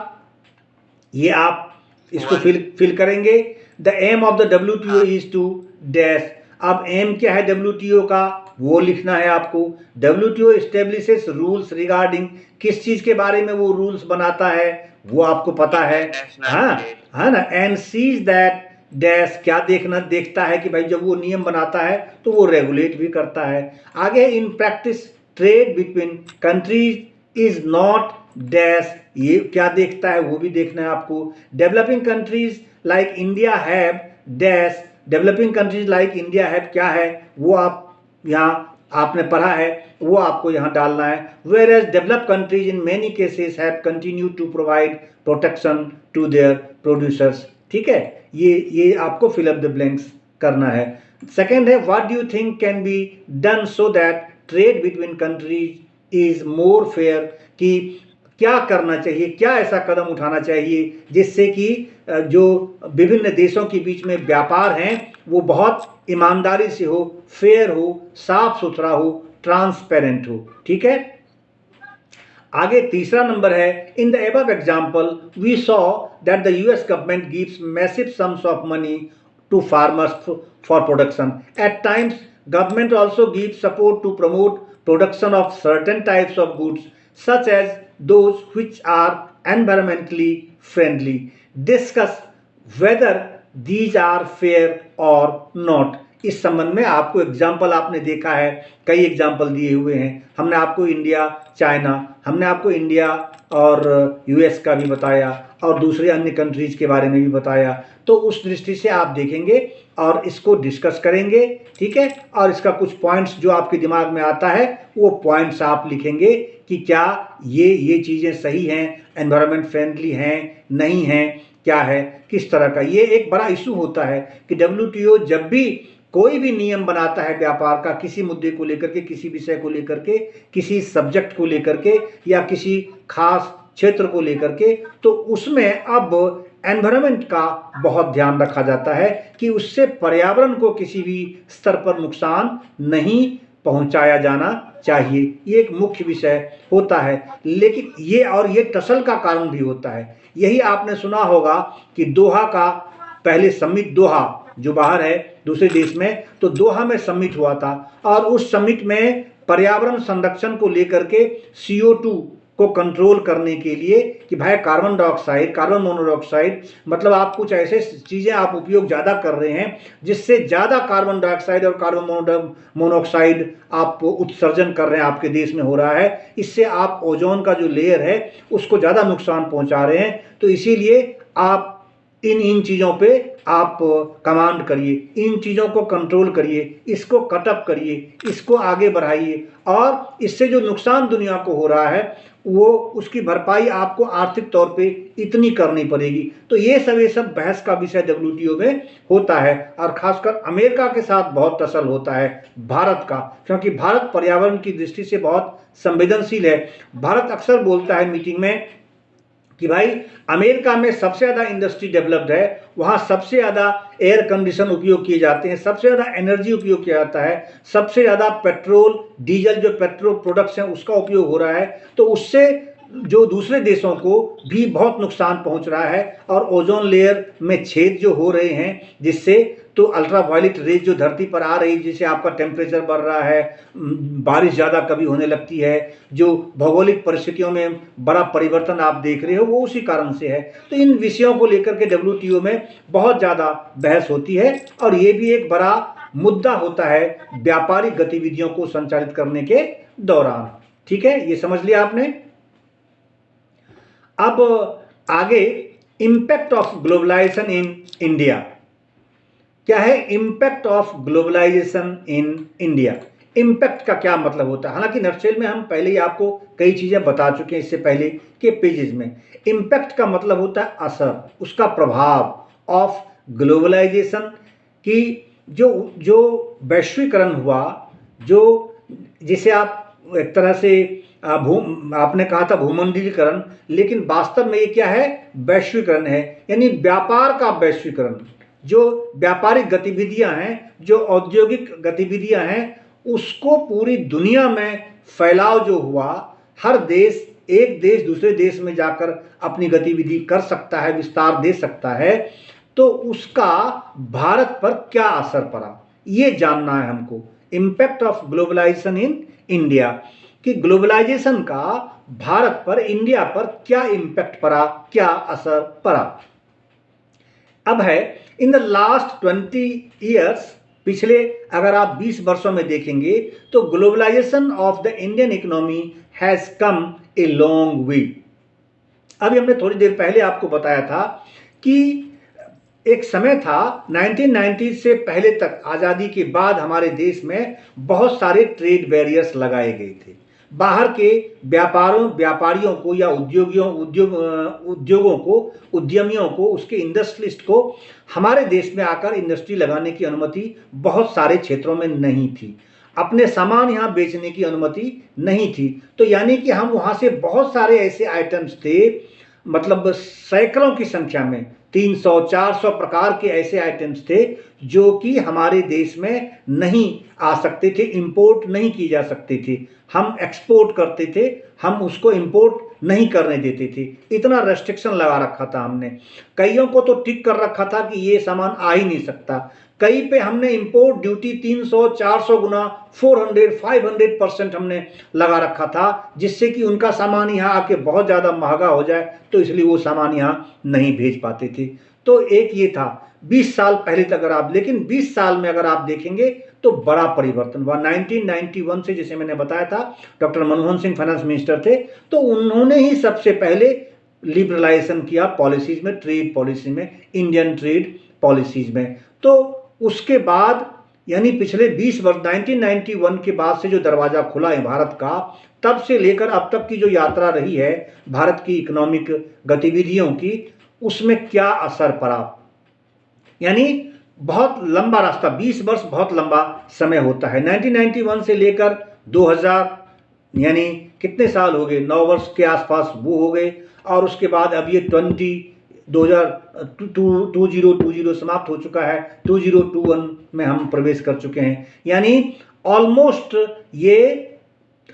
ये आप इसको फिल करेंगे। The aim of the WTO is to dash, अब एम क्या है WTO का वो लिखना है आपको। WTO एस्टेब्लिशेस रूल्स रिगार्डिंग, किस चीज के बारे में वो रूल्स बनाता है वो आपको पता है, हाँ है ना। एंड सीज दैट डैश, क्या देखता है कि भाई जब वो नियम बनाता है तो वो रेगुलेट भी करता है। आगे in practice trade between countries is not dash, ये क्या देखता है वो भी देखना है आपको। Developing countries like India have dash, developing countries like India have क्या है वो आप यहाँ आपने पढ़ा है वो आपको यहाँ डालना है। Whereas develop countries in many cases have continue to provide protection to their producers. ठीक है, ये आपको फिल अप द ब्लैंक्स करना है। सेकेंड है what do you think can be done so that trade between countries is more fair, कि क्या करना चाहिए, क्या ऐसा कदम उठाना चाहिए जिससे कि जो विभिन्न देशों के बीच में व्यापार हैं वो बहुत ईमानदारी से हो, फेयर हो, साफ सुथरा हो, ट्रांसपेरेंट हो। ठीक है, आगे तीसरा नंबर है in the above example we saw that the US government gives massive sums of money to farmers for production, at times government also gives support to promote production of certain types of goods such as those which are environmentally friendly. Discuss whether these are fair or not. इस संबंध में आपको एग्जाम्पल आपने देखा है, कई एग्जाम्पल दिए हुए हैं। हमने आपको इंडिया चाइना, हमने आपको इंडिया और US का भी बताया और दूसरे अन्य कंट्रीज के बारे में भी बताया। तो उस दृष्टि से आप देखेंगे और इसको डिस्कस करेंगे। ठीक है, और इसका कुछ पॉइंट्स जो आपके दिमाग में आता है वो पॉइंट्स आप लिखेंगे कि क्या ये चीज़ें सही हैं, एनवायरनमेंट फ्रेंडली हैं, नहीं हैं, क्या है, किस तरह का। ये एक बड़ा इशू होता है कि WTO जब भी कोई भी नियम बनाता है व्यापार का, किसी मुद्दे को लेकर के, किसी विषय को लेकर के, किसी सब्जेक्ट को लेकर के या किसी खास क्षेत्र को लेकर के, तो उसमें अब एनवायरनमेंट का बहुत ध्यान रखा जाता है कि उससे पर्यावरण को किसी भी स्तर पर नुकसान नहीं पहुंचाया जाना चाहिए। ये एक मुख्य विषय होता है, लेकिन ये टसल का कारण भी होता है। यही आपने सुना होगा कि दोहा का पहले समिट, दोहा जो बाहर है दूसरे देश में, तो दोहा में समिट हुआ था और उस समिट में पर्यावरण संरक्षण को लेकर के CO2 को कंट्रोल करने के लिए कि भाई कार्बन डाइऑक्साइड, कार्बन मोनोऑक्साइड, मतलब आप कुछ ऐसे चीज़ें आप उपयोग ज़्यादा कर रहे हैं जिससे ज़्यादा कार्बन डाइऑक्साइड और कार्बन मोनोऑक्साइड आप उत्सर्जन कर रहे हैं, आपके देश में हो रहा है। इससे आप ओजोन का जो लेयर है उसको ज़्यादा नुकसान पहुंचा रहे हैं। तो इसीलिए आप इन चीज़ों पे आप कमांड करिए, इन चीज़ों को कंट्रोल करिए, इसको कटअप करिए, इसको आगे बढ़ाइए, और इससे जो नुकसान दुनिया को हो रहा है वो उसकी भरपाई आपको आर्थिक तौर पे इतनी करनी पड़ेगी। तो ये सब बहस का विषय WTO में होता है और खासकर अमेरिका के साथ बहुत टसल होता है भारत का, क्योंकि भारत पर्यावरण की दृष्टि से बहुत संवेदनशील है। भारत अक्सर बोलता है मीटिंग में कि भाई अमेरिका में सबसे ज़्यादा इंडस्ट्री डेवलप्ड है, वहाँ सबसे ज़्यादा एयर कंडीशन उपयोग किए जाते हैं, सबसे ज़्यादा एनर्जी उपयोग किया जाता है, सबसे ज़्यादा पेट्रोल डीजल जो पेट्रोल प्रोडक्ट्स हैं उसका उपयोग हो रहा है। तो उससे जो दूसरे देशों को भी बहुत नुकसान पहुंच रहा है और ओजोन लेयर में छेद जो हो रहे हैं, जिससे तो अल्ट्रावायलेट रेज जो धरती पर आ रही, जिससे आपका टेम्परेचर बढ़ रहा है, बारिश ज़्यादा कभी होने लगती है, जो भौगोलिक परिस्थितियों में बड़ा परिवर्तन आप देख रहे हो वो उसी कारण से है। तो इन विषयों को लेकर के WTO में बहुत ज़्यादा बहस होती है और ये भी एक बड़ा मुद्दा होता है व्यापारिक गतिविधियों को संचालित करने के दौरान। ठीक है, ये समझ लिया आपने। अब आगे impact of globalisation in India. क्या है impact of globalisation in India. Impact का क्या मतलब होता है, हालांकि नक्शेल में हम पहले ही आपको कई चीज़ें बता चुके हैं इससे पहले के पेजेस में। इम्पैक्ट का मतलब होता है असर, उसका प्रभाव ऑफ ग्लोबलाइजेशन की, जो जो वैश्वीकरण हुआ, जो जिसे आप एक तरह से आपने कहा था भूमंडलीकरण, लेकिन वास्तव में ये क्या है, वैश्वीकरण है, यानी व्यापार का वैश्वीकरण। जो व्यापारिक गतिविधियां हैं, जो औद्योगिक गतिविधियां हैं, उसको पूरी दुनिया में फैलाव जो हुआ, हर देश, एक देश दूसरे देश में जाकर अपनी गतिविधि कर सकता है, विस्तार दे सकता है, तो उसका भारत पर क्या असर पड़ा, ये जानना है हमको। Impact of globalisation in India, कि ग्लोबलाइजेशन का भारत पर, इंडिया पर क्या इम्पैक्ट पड़ा, क्या असर पड़ा। अब है इन द लास्ट 20 ईयर्स, पिछले अगर आप 20 वर्षों में देखेंगे तो globalisation of the Indian economy has come a long way. अभी हमने थोड़ी देर पहले आपको बताया था कि एक समय था 1990 से पहले तक, आज़ादी के बाद हमारे देश में बहुत सारे ट्रेड बैरियर्स लगाए गए थे। बाहर के व्यापारियों को या उद्योगों को, उद्यमियों को, उसके इंडस्ट्रियलिस्ट को हमारे देश में आकर इंडस्ट्री लगाने की अनुमति बहुत सारे क्षेत्रों में नहीं थी। अपने सामान यहाँ बेचने की अनुमति नहीं थी। तो यानी कि हम वहाँ से बहुत सारे ऐसे आइटम्स थे, मतलब सैकड़ों की संख्या में, 300-400 प्रकार के ऐसे आइटम्स थे जो कि हमारे देश में नहीं आ सकते थे, इंपोर्ट नहीं की जा सकते थे। हम एक्सपोर्ट करते थे, हम उसको इंपोर्ट नहीं करने देते थे। इतना रेस्ट्रिक्शन लगा रखा था हमने। कईयों को तो टिक कर रखा था कि ये सामान आ ही नहीं सकता। कई पे हमने इंपोर्ट ड्यूटी 300-400 गुना, 400-500% हमने लगा रखा था, जिससे कि उनका सामान यहाँ आके बहुत ज़्यादा महंगा हो जाए, तो इसलिए वो सामान यहाँ नहीं भेज पाते थे। तो एक ये था 20 साल पहले तक अगर आप, लेकिन 20 साल में अगर आप देखेंगे तो बड़ा परिवर्तन हुआ। 1991 से, जैसे मैंने बताया था, doctor Manmohan Singh finance minister थे, तो उन्होंने ही सबसे पहले लिबरलाइजेशन किया पॉलिसीज में, ट्रेड पॉलिसी में, इंडियन ट्रेड पॉलिसीज में। तो उसके बाद, यानी पिछले 20 वर्ष, 1991 के बाद से जो दरवाजा खुला है भारत का, तब से लेकर अब तक की जो यात्रा रही है भारत की इकोनॉमिक गतिविधियों की, उसमें क्या असर पड़ा, यानी बहुत लंबा रास्ता। 20 वर्ष बहुत लंबा समय होता है। 1991 से लेकर 2000, यानी कितने साल हो गए, 9 वर्ष के आसपास वो हो गए। और उसके बाद अब ये 2020 समाप्त हो चुका है, 2021 में हम प्रवेश कर चुके हैं। यानी ऑलमोस्ट ये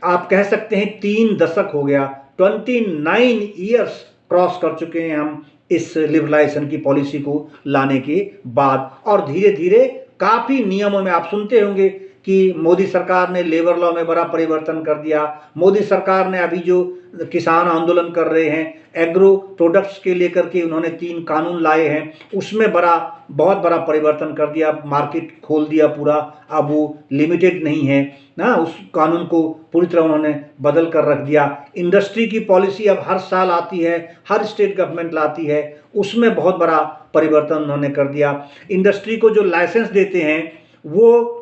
आप कह सकते हैं 3 दशक हो गया, 29 ईयर्स क्रॉस कर चुके हैं हम इस लिबरलाइजेशन की पॉलिसी को लाने के बाद। और धीरे धीरे काफ़ी नियमों में आप सुनते होंगे कि मोदी सरकार ने लेबर लॉ में बड़ा परिवर्तन कर दिया। मोदी सरकार ने अभी जो किसान आंदोलन कर रहे हैं, एग्रो प्रोडक्ट्स के लेकर के उन्होंने 3 कानून लाए हैं, उसमें बहुत बड़ा परिवर्तन कर दिया, मार्केट खोल दिया पूरा। अब वो लिमिटेड नहीं है ना, उस कानून को पूरी तरह उन्होंने बदल कर रख दिया। इंडस्ट्री की पॉलिसी अब हर साल आती है, हर स्टेट गवर्नमेंट लाती है, उसमें बहुत बड़ा परिवर्तन उन्होंने कर दिया। इंडस्ट्री को जो लाइसेंस देते हैं वो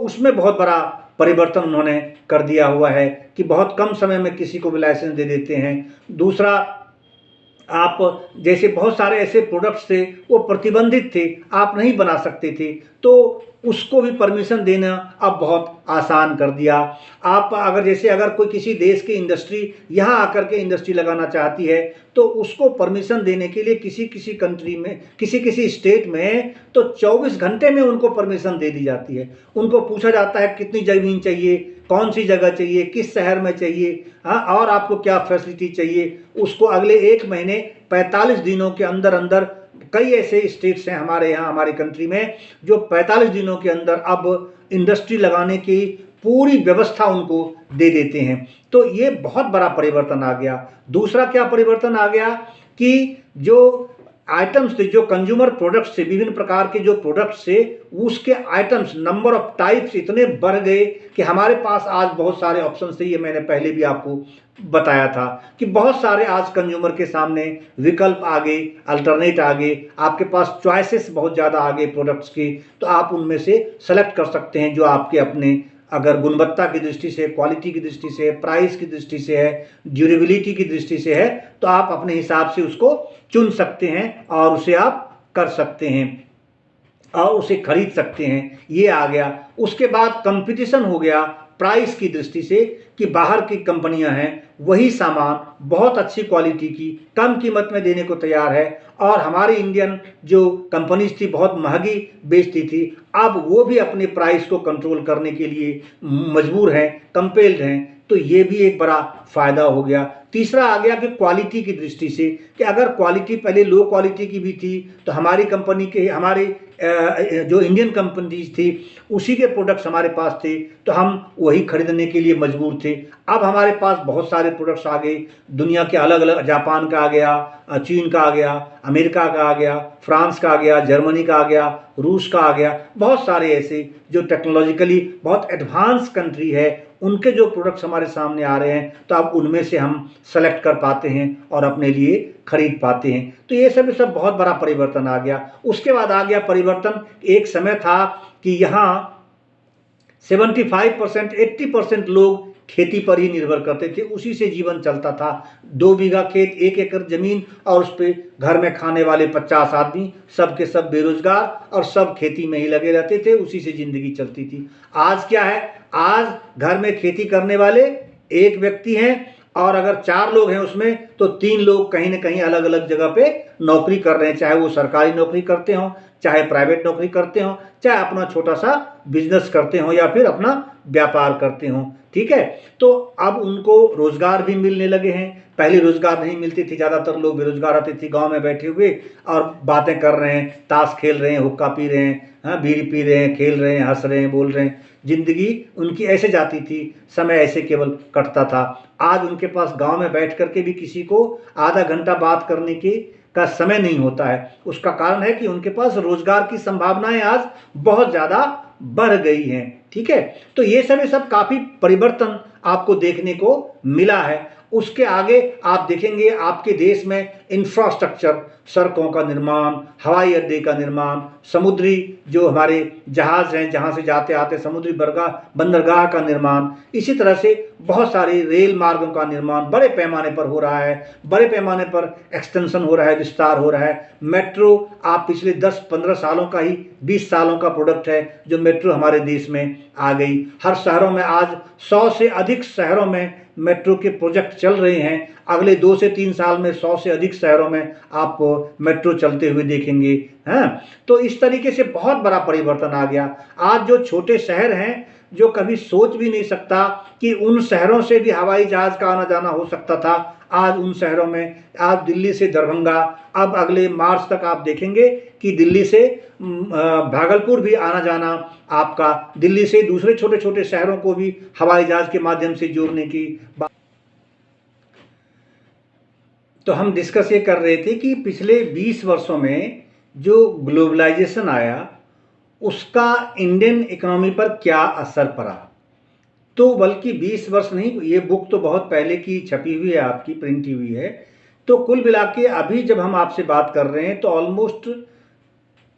उसमें बहुत बड़ा परिवर्तन उन्होंने कर दिया हुआ है कि बहुत कम समय में किसी को भी लाइसेंस दे देते हैं। दूसरा, आप जैसे बहुत सारे ऐसे प्रोडक्ट्स थे वो प्रतिबंधित थे, आप नहीं बना सकते थे, तो उसको भी परमिशन देना अब बहुत आसान कर दिया। आप अगर कोई किसी देश की इंडस्ट्री यहाँ आकर के इंडस्ट्री लगाना चाहती है, तो उसको परमिशन देने के लिए किसी कंट्री में, किसी स्टेट में, तो 24 घंटे में उनको परमिशन दे दी जाती है। उनको पूछा जाता है कितनी ज़मीन चाहिए, कौन सी जगह चाहिए, किस शहर में चाहिए, हाँ, और आपको क्या फैसिलिटी चाहिए। उसको अगले 1 महीने 45 दिनों के अंदर अंदर, कई ऐसे स्टेट्स हैं हमारे यहाँ, हमारी कंट्री में, जो 45 दिनों के अंदर अब इंडस्ट्री लगाने की पूरी व्यवस्था उनको दे देते हैं। तो ये बहुत बड़ा परिवर्तन आ गया। दूसरा क्या परिवर्तन आ गया कि जो आइटम्स थे, जो कंज्यूमर प्रोडक्ट्स थे, विभिन्न प्रकार के जो प्रोडक्ट्स थे, उसके आइटम्स, नंबर ऑफ टाइप्स इतने बढ़ गए कि हमारे पास आज बहुत सारे ऑप्शंस थे। ये मैंने पहले भी आपको बताया था कि बहुत सारे आज कंज्यूमर के सामने विकल्प आ गए, अल्टरनेट आ गए, आपके पास चॉइसेस बहुत ज़्यादा आ गए प्रोडक्ट्स की, तो आप उनमें से सेलेक्ट कर सकते हैं जो आपके अपने, अगर गुणवत्ता की दृष्टि से, क्वालिटी की दृष्टि से, प्राइस की दृष्टि से है, ड्यूरेबिलिटी की दृष्टि से है, तो आप अपने हिसाब से उसको चुन सकते हैं और उसे आप कर सकते हैं और उसे खरीद सकते हैं। ये आ गया। उसके बाद कंपटीशन हो गया प्राइस की दृष्टि से कि बाहर की कंपनियां हैं, वही सामान बहुत अच्छी क्वालिटी की कम कीमत में देने को तैयार है, और हमारी इंडियन जो कंपनीज थी बहुत महंगी बेचती थी, अब वो भी अपने प्राइस को कंट्रोल करने के लिए मजबूर हैं, कंपेल्ड हैं। तो ये भी एक बड़ा फायदा हो गया। तीसरा आ गया कि क्वालिटी की दृष्टि से, कि अगर क्वालिटी पहले लो क्वालिटी की भी थी तो हमारी कंपनी के, हमारी जो इंडियन कंपनीज थी उसी के प्रोडक्ट्स हमारे पास थे, तो हम वही खरीदने के लिए मजबूर थे। अब हमारे पास बहुत सारे प्रोडक्ट्स आ गए, दुनिया के अलग अलग, जापान का आ गया, चीन का आ गया, अमेरिका का आ गया, फ्रांस का आ गया, जर्मनी का आ गया, रूस का आ गया, बहुत सारे ऐसे जो टेक्नोलॉजिकली बहुत एडवांस कंट्री है, उनके जो प्रोडक्ट्स हमारे सामने आ रहे हैं, तो अब उनमें से हम सेलेक्ट कर पाते हैं और अपने लिए खरीद पाते हैं। तो ये सब बहुत बड़ा परिवर्तन आ गया। उसके बाद आ गया परिवर्तन, एक समय था कि यहाँ 75% 80% लोग खेती पर ही निर्भर करते थे, उसी से जीवन चलता था। 2 बीघा खेत, 1 एकड़ जमीन, और उस पर घर में खाने वाले 50 आदमी, सब के सब बेरोजगार और सब खेती में ही लगे रहते थे, उसी से जिंदगी चलती थी। आज क्या है, आज घर में खेती करने वाले 1 व्यक्ति हैं, और अगर 4 लोग हैं उसमें, तो 3 लोग कहीं ना कहीं अलग अलग जगह पे नौकरी कर रहे हैं, चाहे वो सरकारी नौकरी करते हों, चाहे प्राइवेट नौकरी करते हों, चाहे अपना छोटा सा बिजनेस करते हों, या फिर अपना व्यापार करते हों। ठीक है, तो अब उनको रोजगार भी मिलने लगे हैं। पहले रोजगार नहीं मिलती थी, ज़्यादातर लोग बेरोजगार आते थे, गांव में बैठे हुए और बातें कर रहे हैं, ताश खेल रहे हैं, हुक्का पी रहे हैं, हाँ, बीड़ी पी रहे हैं, खेल रहे हैं, हंस रहे हैं, बोल रहे हैं। जिंदगी उनकी ऐसे जाती थी, समय ऐसे केवल कटता था। आज उनके पास गांव में बैठ करके भी किसी को आधा घंटा बात करने की का समय नहीं होता है। उसका कारण है कि उनके पास रोजगार की संभावनाएं आज बहुत ज़्यादा बढ़ गई हैं। ठीक है, तो ये सब काफ़ी परिवर्तन आपको देखने को मिला है। उसके आगे आप देखेंगे आपके देश में इंफ्रास्ट्रक्चर, सड़कों का निर्माण, हवाई अड्डे का निर्माण, समुद्री जो हमारे जहाज़ हैं जहाँ से जाते आते समुद्री बंदरगाह का निर्माण, इसी तरह से बहुत सारे रेल मार्गों का निर्माण बड़े पैमाने पर हो रहा है, बड़े पैमाने पर एक्सटेंशन हो रहा है, विस्तार हो रहा है। मेट्रो आप पिछले 10-15 सालों का ही, 20 सालों का प्रोडक्ट है जो मेट्रो हमारे देश में आ गई। हर शहरों में आज 100 से अधिक शहरों में मेट्रो के प्रोजेक्ट चल रहे हैं। अगले 2 से 3 साल में 100 से अधिक शहरों में आप मेट्रो चलते हुए देखेंगे। हैं, तो इस तरीके से बहुत बड़ा परिवर्तन आ गया। आज जो छोटे शहर हैं, जो कभी सोच भी नहीं सकता कि उन शहरों से भी हवाई जहाज का आना जाना हो सकता था, आज उन शहरों में, आज दिल्ली से दरभंगा, अब अगले मार्च तक आप देखेंगे कि दिल्ली से भागलपुर भी आना जाना, आपका दिल्ली से दूसरे छोटे छोटे शहरों को भी हवाई जहाज के माध्यम से जोड़ने की बात। तो हम डिस्कस ये कर रहे थे कि पिछले 20 वर्षों में जो ग्लोबलाइजेशन आया, उसका इंडियन इकोनॉमी पर क्या असर पड़ा। तो बल्कि 20 वर्ष नहीं, ये बुक तो बहुत पहले की छपी हुई है, आपकी प्रिंट हुई है। तो कुल मिला के अभी जब हम आपसे बात कर रहे हैं तो ऑलमोस्ट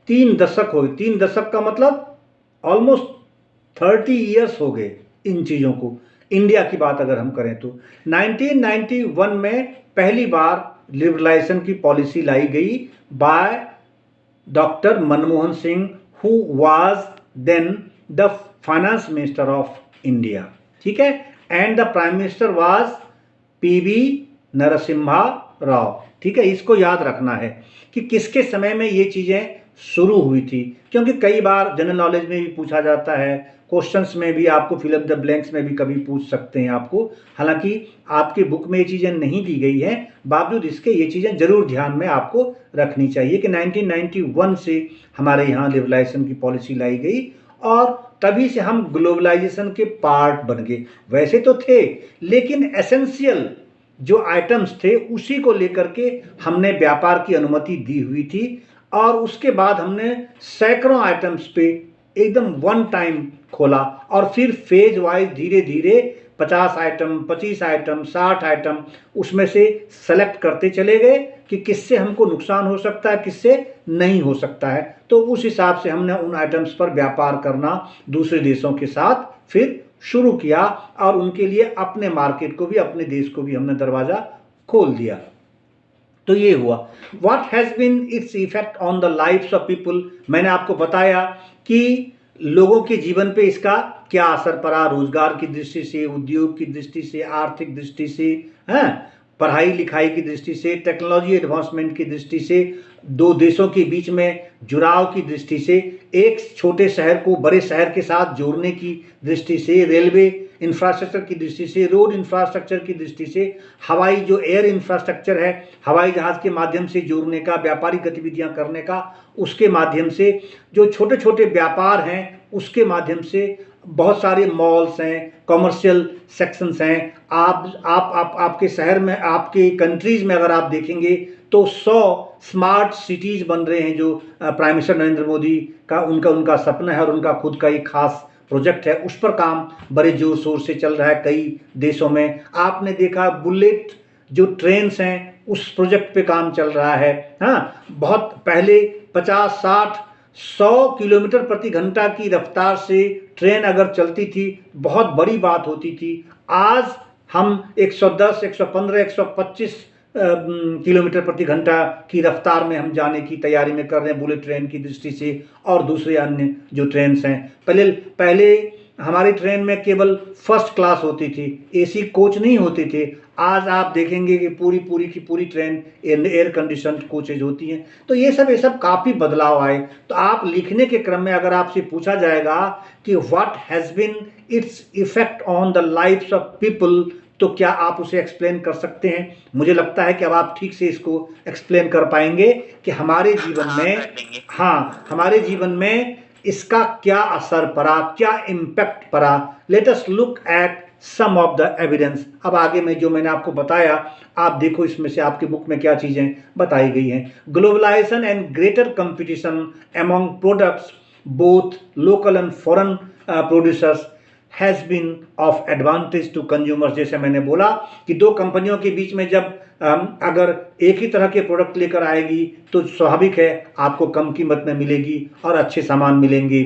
3 दशक हो गए। 3 दशक का मतलब ऑलमोस्ट 30 ईयर्स हो गए इन चीज़ों को। इंडिया की बात अगर हम करें तो 1991 में पहली बार लिबरलाइजेशन की पॉलिसी लाई गई by doctor Manmohan Singh, who was then the finance minister of India. ठीक है, and the prime minister was PV Narasimha Rao. ठीक है, इसको याद रखना है कि किसके समय में ये चीज़ें शुरू हुई थी, क्योंकि कई बार जनरल नॉलेज में भी पूछा जाता है, क्वेश्चंस में भी आपको फिल अप द ब्लैंक्स में भी कभी पूछ सकते हैं आपको। हालांकि आपकी बुक में ये चीज़ें नहीं दी गई हैं, बावजूद इसके ये चीज़ें जरूर ध्यान में आपको रखनी चाहिए कि 1991 से हमारे यहाँ लिबरलाइजेशन की पॉलिसी लाई गई और तभी से हम ग्लोबलाइजेशन के पार्ट बन गए। वैसे तो थे, लेकिन एसेंशियल जो आइटम्स थे उसी को लेकर के हमने व्यापार की अनुमति दी हुई थी, और उसके बाद हमने सैकड़ों आइटम्स पे एकदम वन टाइम खोला, और फिर फेज वाइज धीरे धीरे 50 आइटम, 25 आइटम, 60 आइटम उसमें से सेलेक्ट करते चले गए कि किससे हमको नुकसान हो सकता है, किससे नहीं हो सकता है। तो उस हिसाब से हमने उन आइटम्स पर व्यापार करना दूसरे देशों के साथ फिर शुरू किया, और उनके लिए अपने मार्केट को भी, अपने देश को भी हमने दरवाज़ा खोल दिया। तो ये हुआ। What has been its effect on the lifes of people, मैंने आपको बताया कि लोगों के जीवन पे इसका क्या असर पड़ा, रोजगार की दृष्टि से, उद्योग की दृष्टि से, आर्थिक दृष्टि से, हैं, पढ़ाई लिखाई की दृष्टि से, टेक्नोलॉजी एडवांसमेंट की दृष्टि से, दो देशों के बीच में जुड़ाव की दृष्टि से, एक छोटे शहर को बड़े शहर के साथ जोड़ने की दृष्टि से, रेलवे इंफ्रास्ट्रक्चर की दृष्टि से, रोड इंफ्रास्ट्रक्चर की दृष्टि से, हवाई जो एयर इंफ्रास्ट्रक्चर है, हवाई जहाज़ के माध्यम से जोड़ने का, व्यापारिक गतिविधियां करने का, उसके माध्यम से, जो छोटे छोटे व्यापार हैं उसके माध्यम से, बहुत सारे मॉल्स हैं, कमर्शियल सेक्शंस हैं। आपके शहर में, आपके कंट्रीज़ में अगर आप देखेंगे तो 100 स्मार्ट सिटीज़ बन रहे हैं, जो प्राइम मिनिस्टर नरेंद्र मोदी का उनका सपना है, और उनका खुद का एक खास प्रोजेक्ट है, उस पर काम बड़े जोर शोर से चल रहा है कई देशों में। आपने देखा बुलेट जो ट्रेन्स हैं उस प्रोजेक्ट पे काम चल रहा है। हाँ, बहुत पहले 50, 60, 100 किलोमीटर प्रति घंटा की रफ्तार से ट्रेन अगर चलती थी बहुत बड़ी बात होती थी। आज हम 110, 115, 125 किलोमीटर प्रति घंटा की रफ्तार में हम जाने की तैयारी में कर रहे हैं, बुलेट ट्रेन की दृष्टि से, और दूसरे अन्य जो ट्रेन्स हैं। पहले हमारी ट्रेन में केवल फर्स्ट क्लास होती थी, एसी कोच नहीं होते थे। आज आप देखेंगे कि पूरी की पूरी ट्रेन एयर कंडीशन कोचेज होती हैं। तो ये सब काफ़ी बदलाव आए। तो आप लिखने के क्रम में अगर आपसे पूछा जाएगा कि what has been its effect on the lifes of people, तो क्या आप उसे एक्सप्लेन कर सकते हैं? मुझे लगता है कि अब आप ठीक से इसको एक्सप्लेन कर पाएंगे कि हमारे जीवन में, हाँ, हमारे जीवन में इसका क्या असर पड़ा, क्या इम्पैक्ट पड़ा। Let us look at some of the evidence. अब आगे में जो मैंने आपको बताया, आप देखो इसमें से आपकी बुक में क्या चीज़ें बताई गई हैं। Globalisation and greater competition among products both local and foreign producers has been of advantage to consumers. जैसे मैंने बोला कि दो कंपनियों के बीच में जब अगर एक ही तरह के प्रोडक्ट लेकर आएगी तो स्वाभाविक है आपको कम कीमत में मिलेगी और अच्छे सामान मिलेंगे।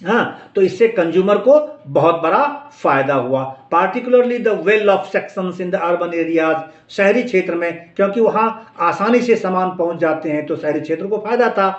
हाँ, तो इससे कंज्यूमर को बहुत बड़ा फायदा हुआ। Particularly the well of sections in the urban areas, शहरी क्षेत्र में, क्योंकि वहाँ आसानी से सामान पहुँच जाते हैं तो शहरी क्षेत्र को फायदा था।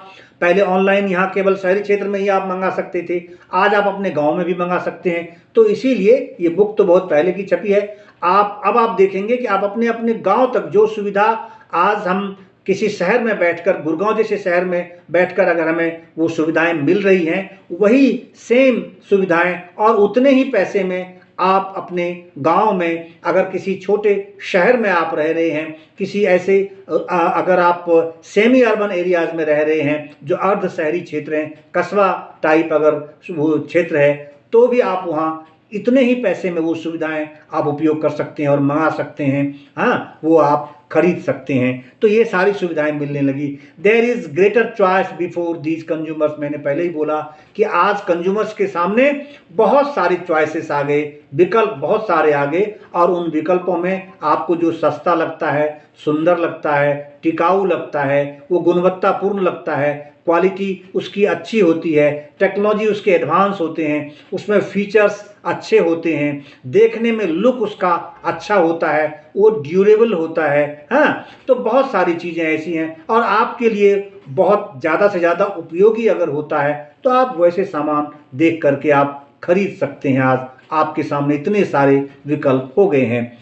पहले ऑनलाइन यहाँ केवल शहरी क्षेत्र में ही आप मंगा सकते थे, आज आप अपने गांव में भी मंगा सकते हैं। तो इसीलिए ये बुक तो बहुत पहले की छपी है। अब आप देखेंगे कि आप अपने अपने गांव तक जो सुविधा आज हम किसी शहर में बैठकर, गुड़गांव जैसे शहर में बैठकर अगर हमें वो सुविधाएं मिल रही हैं, वही सेम सुविधाएं और उतने ही पैसे में आप अपने गांव में, अगर किसी छोटे शहर में आप रह रहे हैं, किसी ऐसे अगर आप सेमी अर्बन एरियाज में रह रहे हैं जो अर्ध शहरी क्षेत्र हैं, कस्बा टाइप अगर वो क्षेत्र है, तो भी आप वहाँ इतने ही पैसे में वो सुविधाएं आप उपयोग कर सकते हैं और मंगा सकते हैं। हाँ, वो आप खरीद सकते हैं। तो ये सारी सुविधाएं मिलने लगी। There is greater choice before these consumers. मैंने पहले ही बोला कि आज कंज्यूमर्स के सामने बहुत सारी चॉइसेस आ गए, विकल्प बहुत सारे आ गए, और उन विकल्पों में आपको जो सस्ता लगता है, सुंदर लगता है, टिकाऊ लगता है, वो गुणवत्तापूर्ण लगता है, क्वालिटी उसकी अच्छी होती है, टेक्नोलॉजी उसके एडवांस होते हैं, उसमें फीचर्स अच्छे होते हैं, देखने में लुक उसका अच्छा होता है, वो ड्यूरेबल होता है। हाँ, तो बहुत सारी चीज़ें ऐसी हैं, और आपके लिए बहुत ज़्यादा से ज़्यादा उपयोगी अगर होता है तो आप वैसे सामान देख करके आप खरीद सकते हैं। आज आपके सामने इतने सारे विकल्प हो गए हैं।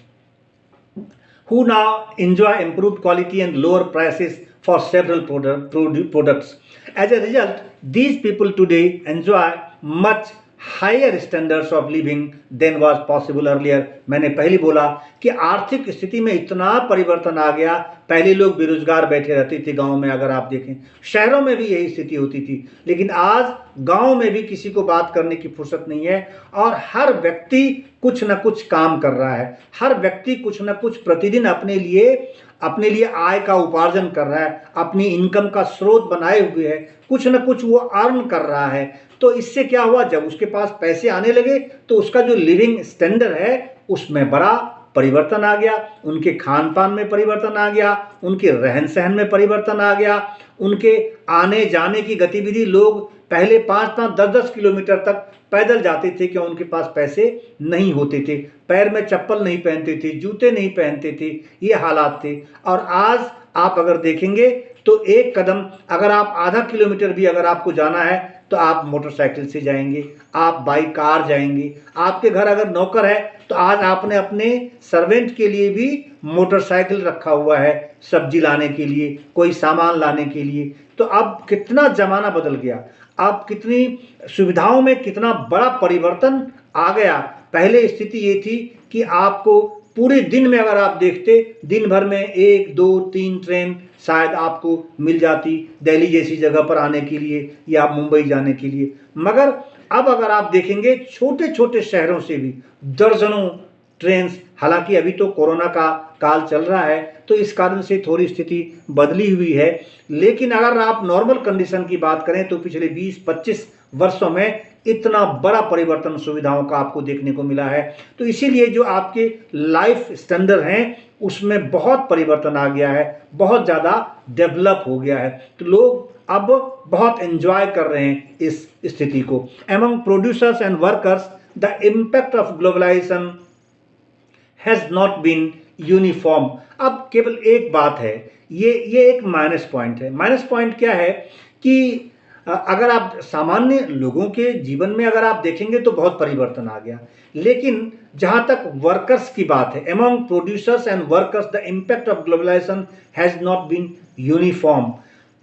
Who now enjoy improved quality and lower prices for several products. As a result, these people today enjoy much higher standards of living than was possible earlier. मैंने पहले बोला कि आर्थिक स्थिति में इतना परिवर्तन आ गया। पहले लोग बेरोजगार बैठे रहते थे गांव में, अगर आप देखें शहरों में भी यही स्थिति होती थी, लेकिन आज गांव में भी किसी को बात करने की फुर्सत नहीं है, और हर व्यक्ति कुछ न कुछ काम कर रहा है, हर व्यक्ति कुछ न कुछ प्रतिदिन अपने लिए आय का उपार्जन कर रहा है, अपनी इनकम का स्रोत बनाए हुए है, कुछ न कुछ वो अर्न कर रहा है। तो इससे क्या हुआ, जब उसके पास पैसे आने लगे तो उसका जो लिविंग स्टैंडर्ड है उसमें बड़ा परिवर्तन आ गया, उनके खान पान में परिवर्तन आ गया, उनके रहन सहन में परिवर्तन आ गया, उनके आने जाने की गतिविधि, लोग पहले 5-5 10-10 किलोमीटर तक पैदल जाते थे क्यों, उनके पास पैसे नहीं होते थे, पैर में चप्पल नहीं पहनते थे, जूते नहीं पहनते थे, ये हालात थे। और आज आप अगर देखेंगे तो एक कदम अगर आप आधा किलोमीटर भी अगर आपको जाना है तो आप मोटरसाइकिल से जाएंगे, आप बाइक कार जाएंगे। आपके घर अगर नौकर है तो आज आपने अपने सर्वेंट के लिए भी मोटरसाइकिल रखा हुआ है, सब्जी लाने के लिए, कोई सामान लाने के लिए। तो अब कितना ज़माना बदल गया, अब कितनी सुविधाओं में कितना बड़ा परिवर्तन आ गया। पहले स्थिति ये थी कि आपको पूरे दिन में अगर आप देखते, दिन भर में 1, 2, 3 ट्रेन शायद आपको मिल जाती दिल्ली जैसी जगह पर आने के लिए या मुंबई जाने के लिए। मगर अब अगर आप देखेंगे छोटे छोटे शहरों से भी दर्जनों ट्रेन, हालांकि अभी तो कोरोना का काल चल रहा है तो इस कारण से थोड़ी स्थिति बदली हुई है, लेकिन अगर आप नॉर्मल कंडीशन की बात करें तो पिछले 20-25 वर्षों में इतना बड़ा परिवर्तन सुविधाओं का आपको देखने को मिला है। तो इसीलिए जो आपके लाइफ स्टैंडर्ड हैं उसमें बहुत परिवर्तन आ गया है, बहुत ज़्यादा डेवलप हो गया है। तो लोग अब बहुत एंजॉय कर रहे हैं इस स्थिति को। Among producers and workers the impact of globalisation has not been uniform. अब केवल एक बात है, ये एक माइनस पॉइंट है। माइनस पॉइंट क्या है कि अगर आप सामान्य लोगों के जीवन में अगर आप देखेंगे तो बहुत परिवर्तन आ गया, लेकिन जहां तक वर्कर्स की बात है, among producers and workers the impact of globalisation has not been uniform.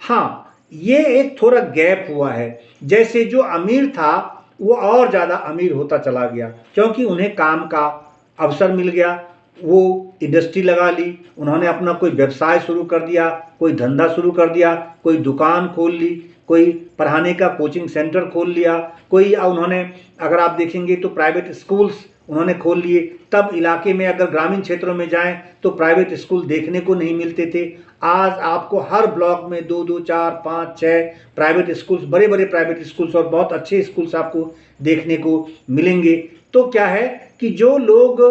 हाँ, ये एक थोड़ा गैप हुआ है। जैसे जो अमीर था वो और ज़्यादा अमीर होता चला गया क्योंकि उन्हें काम का अवसर मिल गया, वो इंडस्ट्री लगा ली, उन्होंने अपना कोई व्यवसाय शुरू कर दिया, कोई धंधा शुरू कर दिया, कोई दुकान खोल ली, कोई पढ़ाने का कोचिंग सेंटर खोल लिया, कोई उन्होंने अगर आप देखेंगे तो प्राइवेट स्कूल्स उन्होंने खोल लिए। तब इलाके में अगर ग्रामीण क्षेत्रों में जाएं तो प्राइवेट स्कूल देखने को नहीं मिलते थे। आज आपको हर ब्लॉक में 2-2, 4, 5, 6 प्राइवेट स्कूल्स, बड़े बड़े प्राइवेट स्कूल्स और बहुत अच्छे स्कूल्स आपको देखने को मिलेंगे। तो क्या है कि जो लोग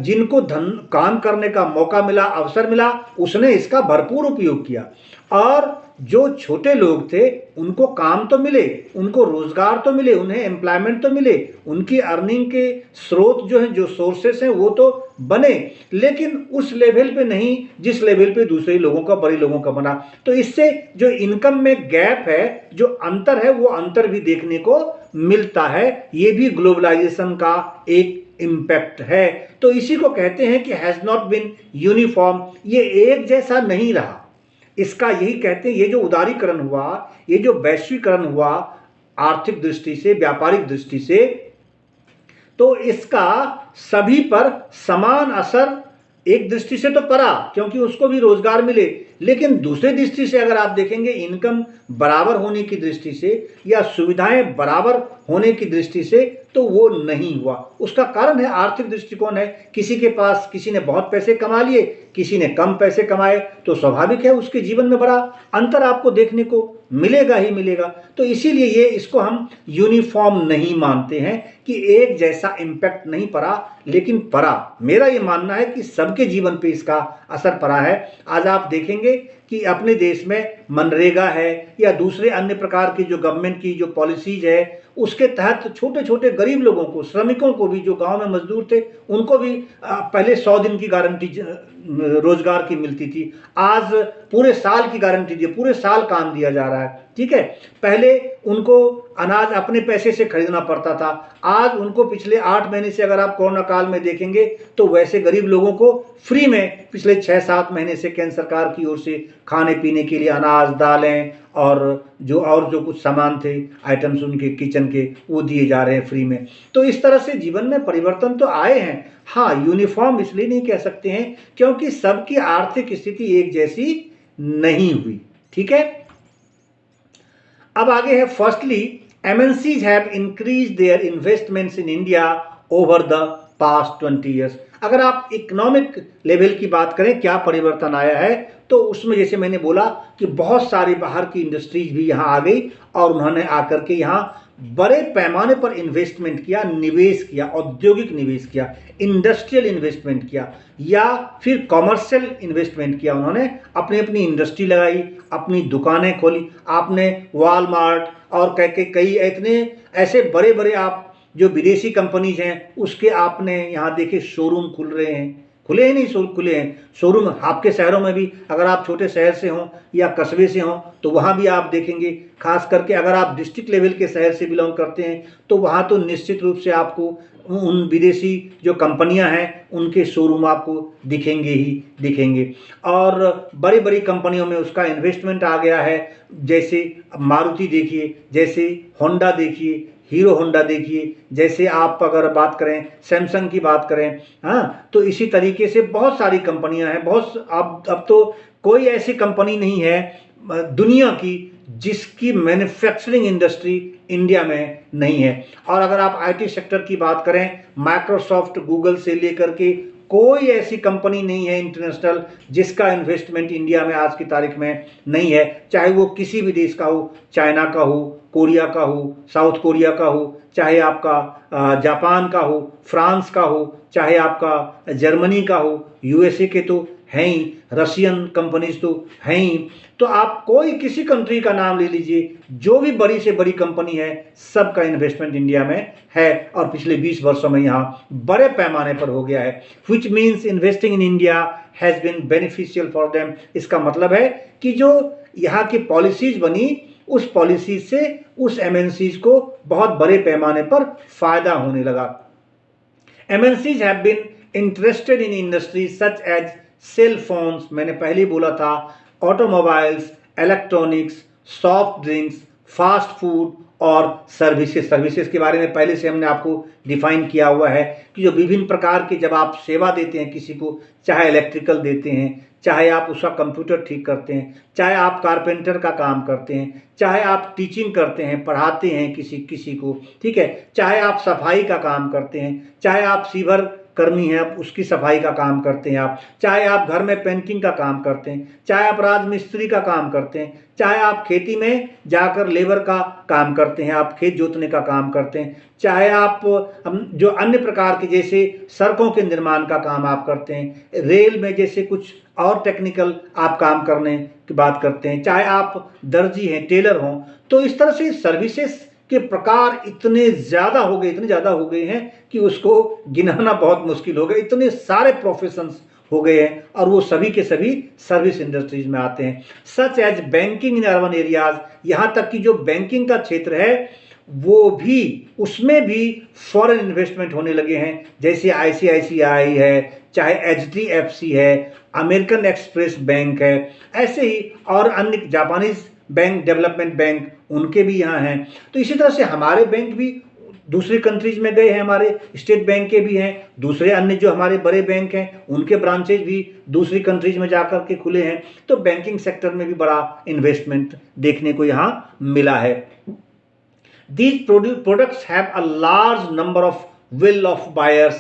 जिनको काम करने का मौका मिला, अवसर मिला, उसने इसका भरपूर उपयोग किया। और जो छोटे लोग थे उनको काम तो मिले, उनको रोजगार तो मिले, उन्हें एम्प्लॉयमेंट तो मिले, उनकी अर्निंग के स्रोत जो हैं, जो सोर्सेस हैं वो तो बने, लेकिन उस लेवल पे नहीं जिस लेवल पे दूसरे लोगों का, बड़े लोगों का बना। तो इससे जो इनकम में गैप है, जो अंतर है, वो अंतर भी देखने को मिलता है। ये भी ग्लोबलाइजेशन का एक इम्पैक्ट है। तो इसी को कहते हैं कि हैज नॉट बीन यूनिफॉर्म, ये एक जैसा नहीं रहा। इसका यही कहते हैं, ये जो उदारीकरण हुआ, ये जो वैश्वीकरण हुआ आर्थिक दृष्टि से, व्यापारिक दृष्टि से, तो इसका सभी पर समान असर एक दृष्टि से तो पड़ा क्योंकि उसको भी रोजगार मिले, लेकिन दूसरे दृष्टि से अगर आप देखेंगे इनकम बराबर होने की दृष्टि से या सुविधाएं बराबर होने की दृष्टि से तो वो नहीं हुआ। उसका कारण है आर्थिक दृष्टिकोण है। किसी के पास, किसी ने बहुत पैसे कमा लिए, किसी ने कम पैसे कमाए, तो स्वाभाविक है उसके जीवन में बड़ा अंतर आपको देखने को मिलेगा ही मिलेगा। तो इसीलिए ये इसको हम यूनिफॉर्म नहीं मानते हैं कि एक जैसा इम्पैक्ट नहीं पड़ा, लेकिन पड़ा। मेरा ये मानना है कि सबके जीवन पे इसका असर पड़ा है। आज आप देखेंगे कि अपने देश में मनरेगा है या दूसरे अन्य प्रकार की जो गवर्नमेंट की जो पॉलिसीज है, उसके तहत छोटे छोटे गरीब लोगों को, श्रमिकों को भी, जो गांव में मजदूर थे, उनको भी पहले 100 दिन की गारंटी रोजगार की मिलती थी। आज पूरे साल की गारंटी दी, पूरे साल काम दिया जा रहा है। ठीक है, पहले उनको अनाज अपने पैसे से खरीदना पड़ता था, आज उनको पिछले 8 महीने से अगर आप कोरोना काल में देखेंगे तो वैसे गरीब लोगों को फ्री में पिछले 6-7 महीने से केंद्र सरकार की ओर से खाने पीने के लिए अनाज, दालें और जो कुछ सामान थे, आइटम्स उनके किचन के, वो दिए जा रहे हैं फ्री में। तो इस तरह से जीवन में परिवर्तन तो आए हैं। हाँ, यूनिफॉर्म इसलिए नहीं कह सकते हैं क्योंकि सबकी आर्थिक स्थिति एक जैसी नहीं हुई। ठीक है, अब आगे है, firstly MNCs have increased their investments in India over the past 20 years. अगर आप इकोनॉमिक लेवल की बात करें क्या परिवर्तन आया है, तो उसमें जैसे मैंने बोला कि बहुत सारी बाहर की इंडस्ट्रीज भी यहाँ आ गई और उन्होंने आकर के यहाँ बड़े पैमाने पर इन्वेस्टमेंट किया, निवेश किया, औद्योगिक निवेश किया, इंडस्ट्रियल इन्वेस्टमेंट किया या फिर कॉमर्शियल इन्वेस्टमेंट किया। उन्होंने अपनी अपनी इंडस्ट्री लगाई, अपनी दुकानें खोली। आपने वॉलमार्ट और कई इतने ऐसे बड़े बड़े आप जो विदेशी कंपनीज हैं उसके आपने यहाँ देखे शोरूम खुल रहे हैं, खुले ही नहीं शोरूम खुले हैं। शोरूम आपके शहरों में भी, अगर आप छोटे शहर से हों या कस्बे से हों तो वहाँ भी आप देखेंगे। खास करके अगर आप डिस्ट्रिक्ट लेवल के शहर से बिलोंग करते हैं तो वहाँ तो निश्चित रूप से आपको उन विदेशी जो कंपनियां हैं उनके शोरूम आपको दिखेंगे ही दिखेंगे। और बड़ी बड़ी कंपनियों में उसका इन्वेस्टमेंट आ गया है। जैसे मारुति देखिए, जैसे होंडा देखिए, हीरो होंडा देखिए, जैसे आप अगर बात करें सैमसंग की बात करें, हाँ, तो इसी तरीके से बहुत सारी कंपनियां हैं। बहुत अब तो कोई ऐसी कंपनी नहीं है दुनिया की जिसकी मैन्युफैक्चरिंग इंडस्ट्री इंडिया में नहीं है। और अगर आप आईटी सेक्टर की बात करें, माइक्रोसॉफ्ट, गूगल से लेकर के कोई ऐसी कंपनी नहीं है इंटरनेशनल जिसका इन्वेस्टमेंट इंडिया में आज की तारीख में नहीं है। चाहे वो किसी भी देश का हो, चाइना का हो, कोरिया का हो, साउथ कोरिया का हो, चाहे आपका जापान का हो, फ्रांस का हो, चाहे आपका जर्मनी का हो, यूएसए के तो हैं ही, रशियन कंपनीज तो हैं ही। तो आप कोई किसी कंट्री का नाम ले लीजिए, जो भी बड़ी से बड़ी कंपनी है सबका इन्वेस्टमेंट इंडिया में है और पिछले 20 वर्षों में यहाँ बड़े पैमाने पर हो गया है। Which means investing in India has been beneficial for them. इसका मतलब है कि जो यहाँ की पॉलिसीज बनी उस पॉलिसी से उस एमएनसीज को बहुत बड़े पैमाने पर फायदा होने लगा। MNCs have been interested in industries such as cell phones, मैंने पहले ही बोला था, automobiles, electronics, soft drinks, fast food और सर्विसेज के बारे में पहले से हमने आपको डिफाइन किया हुआ है कि जो विभिन्न प्रकार के जब आप सेवा देते हैं किसी को, चाहे इलेक्ट्रिकल देते हैं, चाहे आप उसका कंप्यूटर ठीक करते हैं, चाहे आप कारपेंटर का काम करते हैं, चाहे आप टीचिंग करते हैं, पढ़ाते हैं किसी को, ठीक है, चाहे आप सफाई का काम करते हैं, चाहे आप सीवर कर्मी हैं आप उसकी सफाई का काम करते हैं, आप चाहे आप घर में पेंटिंग का काम करते हैं, चाहे आप राजमिस्त्री का काम करते हैं, चाहे आप खेती में जाकर लेबर का काम करते हैं, आप खेत जोतने का काम करते हैं, चाहे आप जो अन्य प्रकार के जैसे सड़कों के निर्माण का काम आप करते हैं, रेल में जैसे कुछ और टेक्निकल आप काम करने की बात करते हैं, चाहे आप दर्जी हैं, टेलर हों। तो इस तरह से सर्विसेज के प्रकार इतने ज़्यादा हो गए हैं कि उसको गिनाना बहुत मुश्किल हो गया। इतने सारे प्रोफेशंस हो गए हैं और वो सभी के सभी सर्विस इंडस्ट्रीज में आते हैं। Such as banking in urban areas, यहाँ तक कि जो बैंकिंग का क्षेत्र है वो भी, उसमें भी फॉरेन इन्वेस्टमेंट होने लगे हैं। जैसे आईसीआईसीआई है, चाहे एचडीएफसी है, अमेरिकन एक्सप्रेस बैंक है, ऐसे ही और अन्य जापानीज बैंक, डेवलपमेंट बैंक, उनके भी यहाँ हैं। तो इसी तरह से हमारे बैंक भी दूसरी कंट्रीज में गए हैं, हमारे स्टेट बैंक के भी हैं, दूसरे अन्य जो हमारे बड़े बैंक हैं उनके ब्रांचेज भी दूसरी कंट्रीज में जाकर के खुले हैं। तो बैंकिंग सेक्टर में भी बड़ा इन्वेस्टमेंट देखने को यहाँ मिला है। These products have a large number of will of buyers.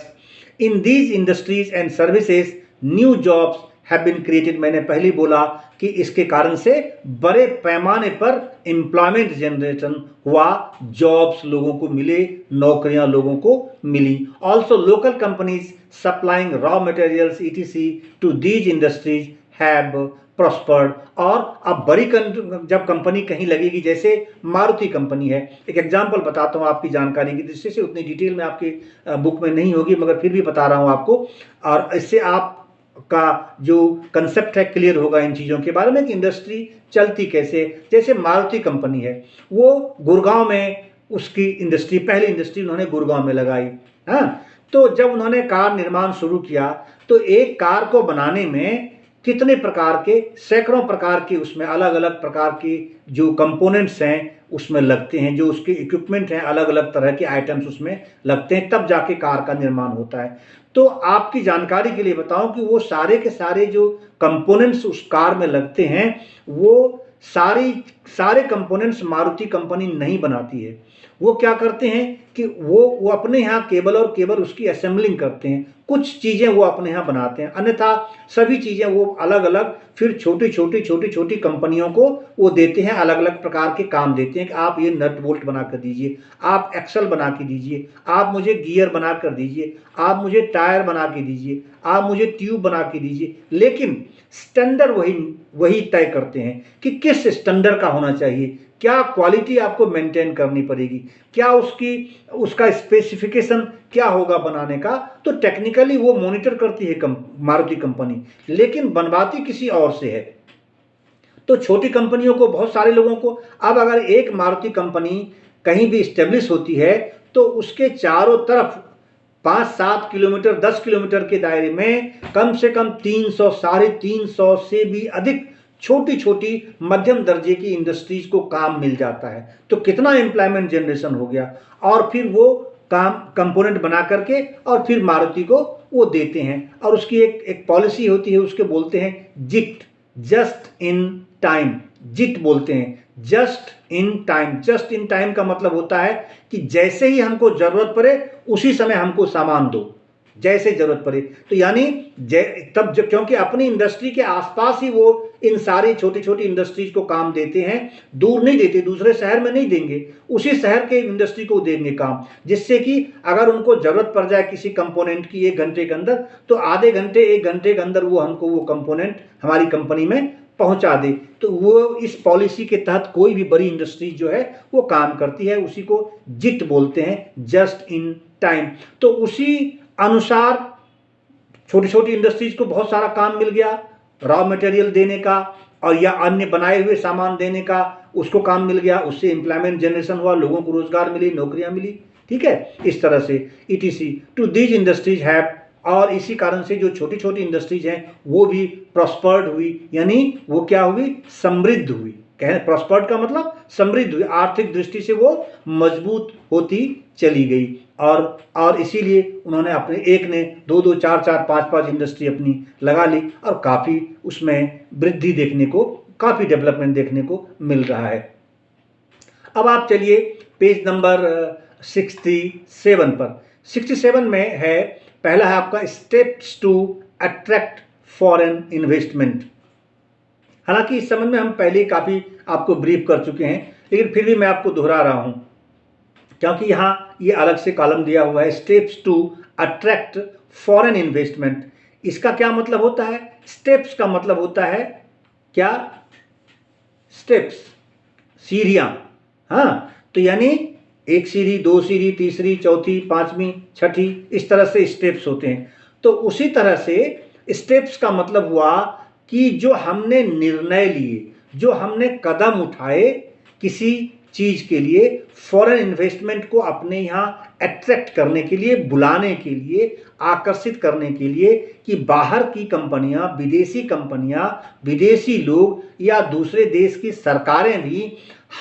In these industries and services, new jobs have been created. मैंने पहले बोला कि इसके कारण से बड़े पैमाने पर एम्प्लॉयमेंट जनरेशन हुआ, जॉब्स लोगों को मिले, नौकरियां लोगों को मिली। Also local companies supplying raw materials etc to these industries have prospered. और अब बड़ी जब कंपनी कहीं लगेगी, जैसे मारुति कंपनी है, एक एग्जांपल बताता हूँ आपकी जानकारी की दृष्टि से, उतनी डिटेल में आपकी बुक में नहीं होगी मगर फिर भी बता रहा हूँ आपको, और इससे आपका जो कंसेप्ट है क्लियर होगा इन चीज़ों के बारे में कि इंडस्ट्री चलती कैसे। जैसे मारुति कंपनी है, वो गुड़गांव में उसकी इंडस्ट्री, पहली इंडस्ट्री उन्होंने गुड़गांव में लगाई। हाँ, तो जब उन्होंने कार निर्माण शुरू किया तो एक कार को बनाने में कितने प्रकार के, सैकड़ों प्रकार के उसमें अलग अलग प्रकार के जो कंपोनेंट्स हैं उसमें लगते हैं, जो उसके इक्विपमेंट हैं, अलग अलग तरह के आइटम्स उसमें लगते हैं, तब जाके कार का निर्माण होता है। तो आपकी जानकारी के लिए बताऊं कि वो सारे के सारे जो कंपोनेंट्स उस कार में लगते हैं वो सारे कंपोनेंट्स मारुति कंपनी नहीं बनाती है। वो क्या करते हैं कि वो अपने यहाँ केबल और केबल उसकी असेंबलिंग करते हैं, कुछ चीज़ें वो अपने यहाँ बनाते हैं, अन्यथा सभी चीज़ें वो अलग अलग फिर छोटी छोटी कंपनियों को वो देते हैं, अलग अलग प्रकार के काम देते हैं कि आप ये नट बोल्ट बना कर दीजिए, आप एक्सल बना के दीजिए, आप मुझे गियर बना कर दीजिए, आप मुझे टायर बना के दीजिए, आप मुझे ट्यूब बना के दीजिए। लेकिन स्टैंडर्ड वही तय करते हैं कि किस स्टैंडर्ड का होना चाहिए, क्या क्वालिटी आपको मेंटेन करनी पड़ेगी, क्या उसका स्पेसिफिकेशन क्या होगा बनाने का। तो टेक्निकली वो मॉनिटर करती है मारुति कंपनी, लेकिन बनवाती किसी और से है। तो छोटी कंपनियों को, बहुत सारे लोगों को, अब अगर एक मारुति कंपनी कहीं भी स्टेब्लिश होती है तो उसके चारों तरफ 5-7 किलोमीटर 10 किलोमीटर के दायरे में कम से कम 300 350 से भी अधिक छोटी छोटी मध्यम दर्जे की इंडस्ट्रीज को काम मिल जाता है। तो कितना एम्प्लॉयमेंट जनरेशन हो गया। और फिर वो काम कंपोनेंट बना करके और फिर मारुति को वो देते हैं, और उसकी एक पॉलिसी होती है, उसके बोलते हैं जिट, जस्ट इन टाइम। जिट बोलते हैं, just in time. Just in time का मतलब होता है कि जैसे ही हमको जरूरत पड़े उसी समय हमको सामान दो, जैसे जरूरत पड़े। तो यानी तब जब, क्योंकि अपनी इंडस्ट्री के आसपास ही वो इन सारी छोटी छोटी इंडस्ट्रीज को काम देते हैं, दूर नहीं देते, दूसरे शहर में नहीं देंगे, उसी शहर के इंडस्ट्री को देंगे काम, जिससे कि अगर उनको जरूरत पड़ जाए किसी कंपोनेंट की 1 घंटे के अंदर, तो आधे घंटे 1 घंटे के अंदर वो हमको वो कंपोनेंट हमारी कंपनी में पहुंचा दे। तो वो इस पॉलिसी के तहत कोई भी बड़ी इंडस्ट्री जो है वो काम करती है, उसी को जिट बोलते हैं, जस्ट इन टाइम। तो उसी अनुसार छोटी छोटी इंडस्ट्रीज को बहुत सारा काम मिल गया, रॉ मटेरियल देने का और या अन्य बनाए हुए सामान देने का उसको काम मिल गया, उससे एम्प्लॉयमेंट जनरेशन हुआ, लोगों को रोजगार मिली, नौकरियां मिली। ठीक है, इस तरह से etc to these industries have, और इसी कारण से जो छोटी छोटी इंडस्ट्रीज हैं वो भी प्रॉस्पर्ड हुई, यानी वो क्या हुई, समृद्ध हुई। कहें प्रॉस्पर्ड का मतलब समृद्ध हुई, आर्थिक दृष्टि से वो मजबूत होती चली गई। और इसीलिए उन्होंने अपने एक ने 2-2 4-4 5-5 इंडस्ट्री अपनी लगा ली और काफ़ी उसमें वृद्धि देखने को, काफ़ी डेवलपमेंट देखने को मिल रहा है। अब आप चलिए पेज नंबर 67 पर। 67 में है, पहला है आपका steps to attract foreign investment. हालांकि इस संबंध में हम पहले काफ़ी आपको ब्रीफ कर चुके हैं, लेकिन फिर भी मैं आपको दोहरा रहा हूं, क्योंकि यहाँ ये अलग से कॉलम दिया हुआ है, steps to attract foreign investment. इसका क्या मतलब होता है? स्टेप्स का मतलब होता है क्या? स्टेप्स, सीढ़ियाँ। हाँ, तो यानी 1 सीढ़ी, 2 सीढ़ी, तीसरी, चौथी, 5वीं, 6ठी, इस तरह से स्टेप्स होते हैं। तो उसी तरह से स्टेप्स का मतलब हुआ कि जो हमने निर्णय लिए, जो हमने कदम उठाए किसी चीज के लिए, फॉरेन इन्वेस्टमेंट को अपने यहाँ अट्रैक्ट करने के लिए, बुलाने के लिए, आकर्षित करने के लिए, कि बाहर की कंपनियां, विदेशी कंपनियां, विदेशी लोग या दूसरे देश की सरकारें भी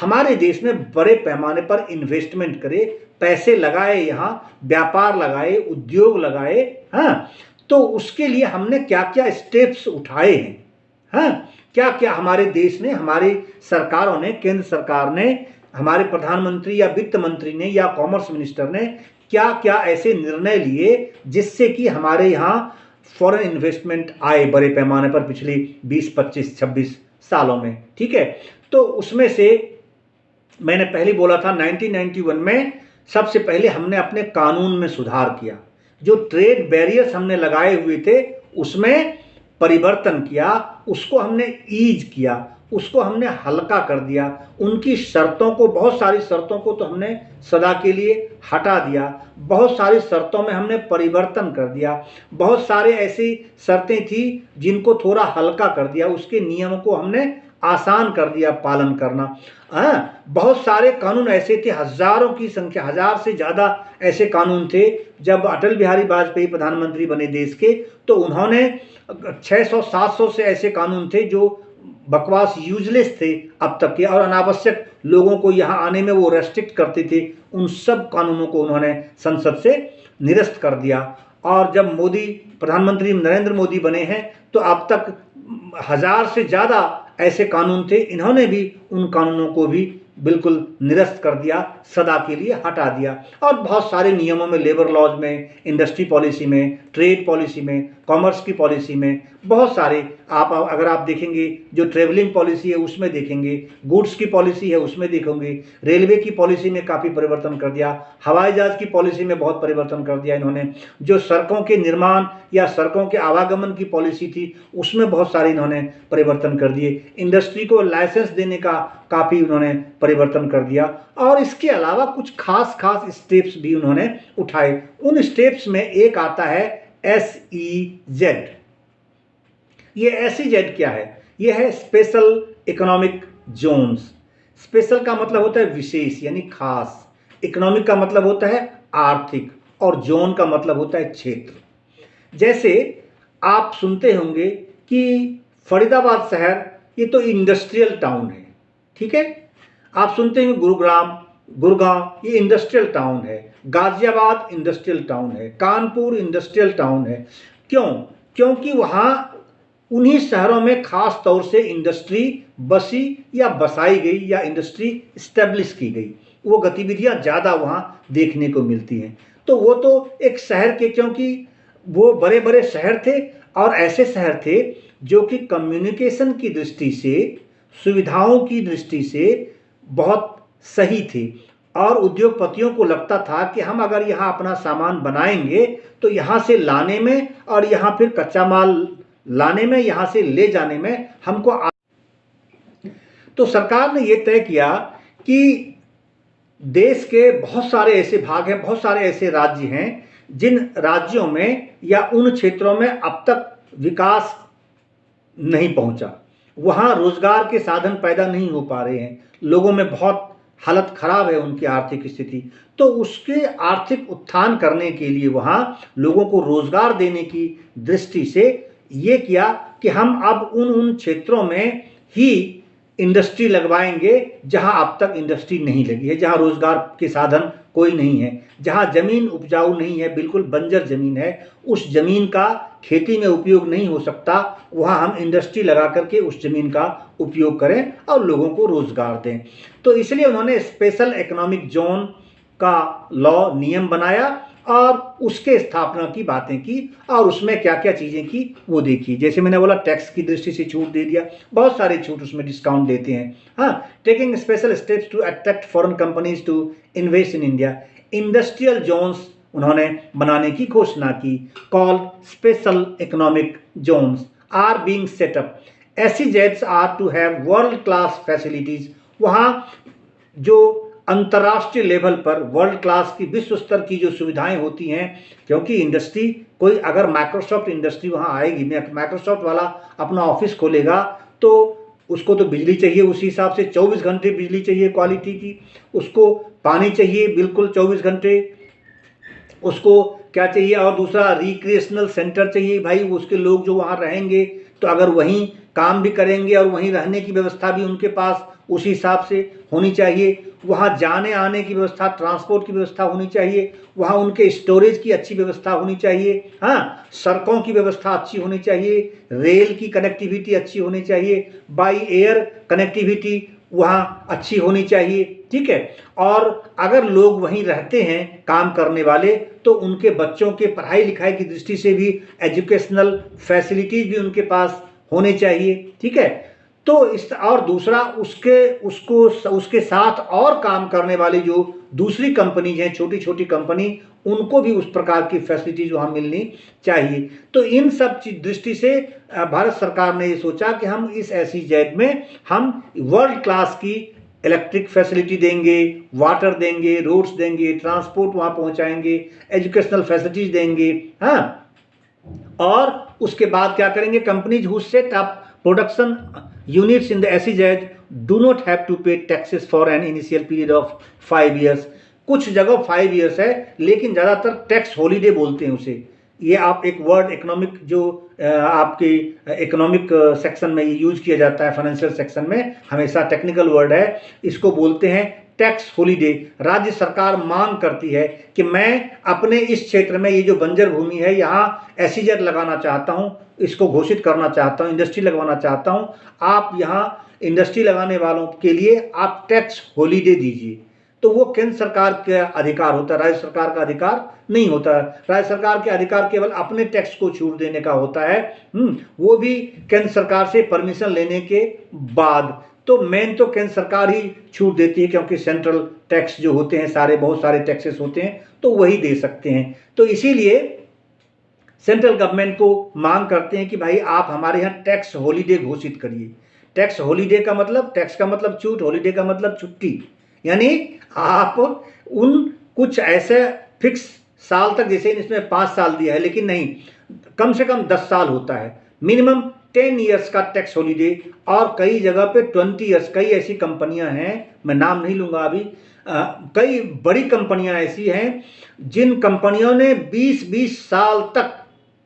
हमारे देश में बड़े पैमाने पर इन्वेस्टमेंट करे, पैसे लगाए, यहाँ व्यापार लगाए, उद्योग लगाए। हाँ, तो उसके लिए हमने क्या क्या स्टेप्स उठाए हैं, हाँ, क्या क्या हमारे देश ने, हमारी सरकारों ने, केंद्र सरकार ने, हमारे प्रधानमंत्री या वित्त मंत्री ने या कॉमर्स मिनिस्टर ने क्या क्या ऐसे निर्णय लिए जिससे कि हमारे यहाँ फॉरेन इन्वेस्टमेंट आए बड़े पैमाने पर पिछले 20, 25, 26 सालों में। ठीक है, तो उसमें से मैंने पहले बोला था 1991 में सबसे पहले हमने अपने कानून में सुधार किया, जो ट्रेड बैरियर्स हमने लगाए हुए थे उसमें परिवर्तन किया, उसको हमने ईज किया, उसको हमने हल्का कर दिया, उनकी शर्तों को, बहुत सारी शर्तों को तो हमने सदा के लिए हटा दिया, बहुत सारी शर्तों में हमने परिवर्तन कर दिया, बहुत सारे ऐसी शर्तें थी जिनको थोड़ा हल्का कर दिया, उसके नियमों को हमने आसान कर दिया पालन करना। बहुत सारे कानून ऐसे थे, हजारों की संख्या, 1000 से ज़्यादा ऐसे कानून थे। जब अटल बिहारी वाजपेयी प्रधानमंत्री बने देश के, तो उन्होंने 600-700 से ऐसे कानून थे जो बकवास, यूजलेस थे अब तक के, और अनावश्यक लोगों को यहाँ आने में वो रेस्ट्रिक्ट करते थे। उन सब कानूनों को उन्होंने संसद से निरस्त कर दिया। और जब मोदी, प्रधानमंत्री नरेंद्र मोदी बने हैं, तो अब तक 1000 से ज़्यादा ऐसे कानून थे, इन्होंने भी उन कानूनों को भी बिल्कुल निरस्त कर दिया, सदा के लिए हटा दिया। और बहुत सारे नियमों में, लेबर लॉज में, इंडस्ट्री पॉलिसी में, ट्रेड पॉलिसी में, कॉमर्स की पॉलिसी में, बहुत सारे अगर आप देखेंगे, जो ट्रेवलिंग पॉलिसी है उसमें देखेंगे, गुड्स की पॉलिसी है उसमें देखेंगे, रेलवे की पॉलिसी में काफ़ी परिवर्तन कर दिया, हवाई जहाज की पॉलिसी में बहुत परिवर्तन कर दिया इन्होंने, जो सड़कों के निर्माण या सड़कों के आवागमन की पॉलिसी थी उसमें बहुत सारे इन्होंने परिवर्तन कर दिए, इंडस्ट्री को लाइसेंस देने का काफ़ी उन्होंने परिवर्तन कर दिया। और इसके अलावा कुछ खास स्टेप्स भी उन्होंने उठाए। उन स्टेप्स में एक आता है SEZ। ये SEZ क्या है? ये है स्पेशल इकोनॉमिक जोन्स। स्पेशल का मतलब होता है विशेष यानी खास, इकोनॉमिक का मतलब होता है आर्थिक, और जोन का मतलब होता है क्षेत्र। जैसे आप सुनते होंगे कि फरीदाबाद शहर ये तो इंडस्ट्रियल टाउन है, ठीक है। आप सुनते हैं गुड़गांव ये इंडस्ट्रियल टाउन है, गाजियाबाद इंडस्ट्रियल टाउन है, कानपुर इंडस्ट्रियल टाउन है। क्यों? क्योंकि वहाँ उन्हीं शहरों में खास तौर से इंडस्ट्री बसी या बसाई गई या इंडस्ट्री इस्टेब्लिश की गई, वो गतिविधियां ज़्यादा वहाँ देखने को मिलती हैं। तो वो तो एक शहर के, क्योंकि वो बड़े बड़े शहर थे और ऐसे शहर थे जो कि कम्युनिकेशन की दृष्टि से, सुविधाओं की दृष्टि से बहुत सही थे, और उद्योगपतियों को लगता था कि हम अगर यहाँ अपना सामान बनाएंगे तो यहाँ से लाने में और यहाँ फिर कच्चा माल लाने में, यहाँ से ले जाने में हमको तो सरकार ने ये तय किया कि देश के बहुत सारे ऐसे भाग हैं, बहुत सारे ऐसे राज्य हैं जिन राज्यों में या उन क्षेत्रों में अब तक विकास नहीं पहुंचा, वहाँ रोजगार के साधन पैदा नहीं हो पा रहे हैं, लोगों में बहुत हालत खराब है उनकी आर्थिक स्थिति। तो उसके आर्थिक उत्थान करने के लिए वहाँ लोगों को रोजगार देने की दृष्टि से ये किया कि हम अब उन क्षेत्रों में ही इंडस्ट्री लगवाएंगे जहां अब तक इंडस्ट्री नहीं लगी है, जहां रोजगार के साधन कोई नहीं है, जहां जमीन उपजाऊ नहीं है, बिल्कुल बंजर जमीन है, उस जमीन का खेती में उपयोग नहीं हो सकता, वहां हम इंडस्ट्री लगा करके उस जमीन का उपयोग करें और लोगों को रोजगार दें। तो इसलिए उन्होंने स्पेशल इकोनॉमिक जोन का लॉ, नियम बनाया और उसके स्थापना की बातें की, और उसमें क्या क्या चीज़ें की वो देखी। जैसे मैंने बोला, टैक्स की दृष्टि से छूट दे दिया, बहुत सारे छूट उसमें डिस्काउंट देते हैं। हाँ, taking special steps to attract foreign companies to invest in India. Industrial zones उन्होंने बनाने की घोषणा की, called special economic zones are being set up. SEZs are to have world class facilities. वहाँ जो अंतर्राष्ट्रीय लेवल पर वर्ल्ड क्लास की, विश्व स्तर की जो सुविधाएं होती हैं, क्योंकि इंडस्ट्री, कोई अगर माइक्रोसॉफ्ट इंडस्ट्री वहाँ आएगी, माइक्रोसॉफ्ट वाला अपना ऑफिस खोलेगा तो उसको तो बिजली चाहिए, उसी हिसाब से 24 घंटे बिजली चाहिए क्वालिटी की, उसको पानी चाहिए बिल्कुल 24 घंटे, उसको क्या चाहिए, और दूसरा रिक्रिएशनल सेंटर चाहिए भाई, उसके लोग जो वहाँ रहेंगे तो अगर वहीं काम भी करेंगे और वहीं रहने की व्यवस्था भी उनके पास उसी हिसाब से होनी चाहिए, वहाँ जाने आने की व्यवस्था, ट्रांसपोर्ट की व्यवस्था होनी चाहिए, वहाँ उनके स्टोरेज की अच्छी व्यवस्था होनी चाहिए, हाँ, सड़कों की व्यवस्था अच्छी होनी चाहिए, रेल की कनेक्टिविटी अच्छी होनी चाहिए, बाई एयर कनेक्टिविटी वहाँ अच्छी होनी चाहिए, ठीक है। और अगर लोग वहीं रहते हैं काम करने वाले, तो उनके बच्चों के पढ़ाई लिखाई की दृष्टि से भी एजुकेशनल फैसिलिटीज भी उनके पास होने चाहिए, ठीक है। तो इस, और दूसरा उसके साथ और काम करने वाली जो दूसरी कंपनीज हैं, छोटी छोटी कंपनी, उनको भी उस प्रकार की फैसिलिटीज वहाँ मिलनी चाहिए। तो इन सब दृष्टि से भारत सरकार ने ये सोचा कि हम इस SEZ में हम वर्ल्ड क्लास की इलेक्ट्रिक फैसिलिटी देंगे, वाटर देंगे, रोड्स देंगे, ट्रांसपोर्ट वहाँ पहुँचाएंगे, एजुकेशनल फैसिलिटीज देंगे, हाँ। और उसके बाद क्या करेंगे, companies who set up production units in the SEZ do not have to pay taxes for an initial period of 5 years। कुछ जगह 5 years है, लेकिन ज़्यादातर टैक्स हॉलीडे बोलते हैं उसे। ये आप एक वर्ड इकोनॉमिक जो आपके इकोनॉमिक सेक्शन में ये यूज किया जाता है, फाइनेंशियल सेक्शन में हमेशा टेक्निकल वर्ड है, इसको बोलते हैं टैक्स हॉलीडे। राज्य सरकार मांग करती है कि मैं अपने इस क्षेत्र में ये जो बंजर भूमि है यहाँ एसईजेड लगाना चाहता हूँ, इसको घोषित करना चाहता हूँ, इंडस्ट्री लगवाना चाहता हूँ। आप यहाँ इंडस्ट्री लगाने वालों के लिए आप टैक्स हॉलीडे दीजिए। तो वो केंद्र सरकार का अधिकार होता है, राज्य सरकार का अधिकार नहीं होता है। राज्य सरकार के अधिकार केवल अपने टैक्स को छूट देने का होता है, वो भी केंद्र सरकार से परमिशन लेने के बाद। तो मेन तो केंद्र सरकार ही छूट देती है, क्योंकि सेंट्रल टैक्स जो होते हैं सारे, बहुत सारे टैक्सेस होते हैं, तो वही दे सकते हैं। तो इसीलिए सेंट्रल गवर्नमेंट को मांग करते हैं कि भाई आप हमारे यहाँ टैक्स हॉलीडे घोषित करिए। टैक्स हॉलीडे का मतलब, टैक्स का मतलब छूट, हॉलीडे का मतलब छुट्टी। यानी आप उन कुछ ऐसे फिक्स साल तक, जैसे इसमें 5 साल दिया है, लेकिन नहीं, कम से कम 10 साल होता है, मिनिमम 10 ईयर्स का टैक्स हॉलीडे। और कई जगह पे 20 ईयर्स। कई ऐसी कंपनियां हैं, मैं नाम नहीं लूंगा अभी, कई बड़ी कंपनियां ऐसी हैं जिन कंपनियों ने 20-20 साल तक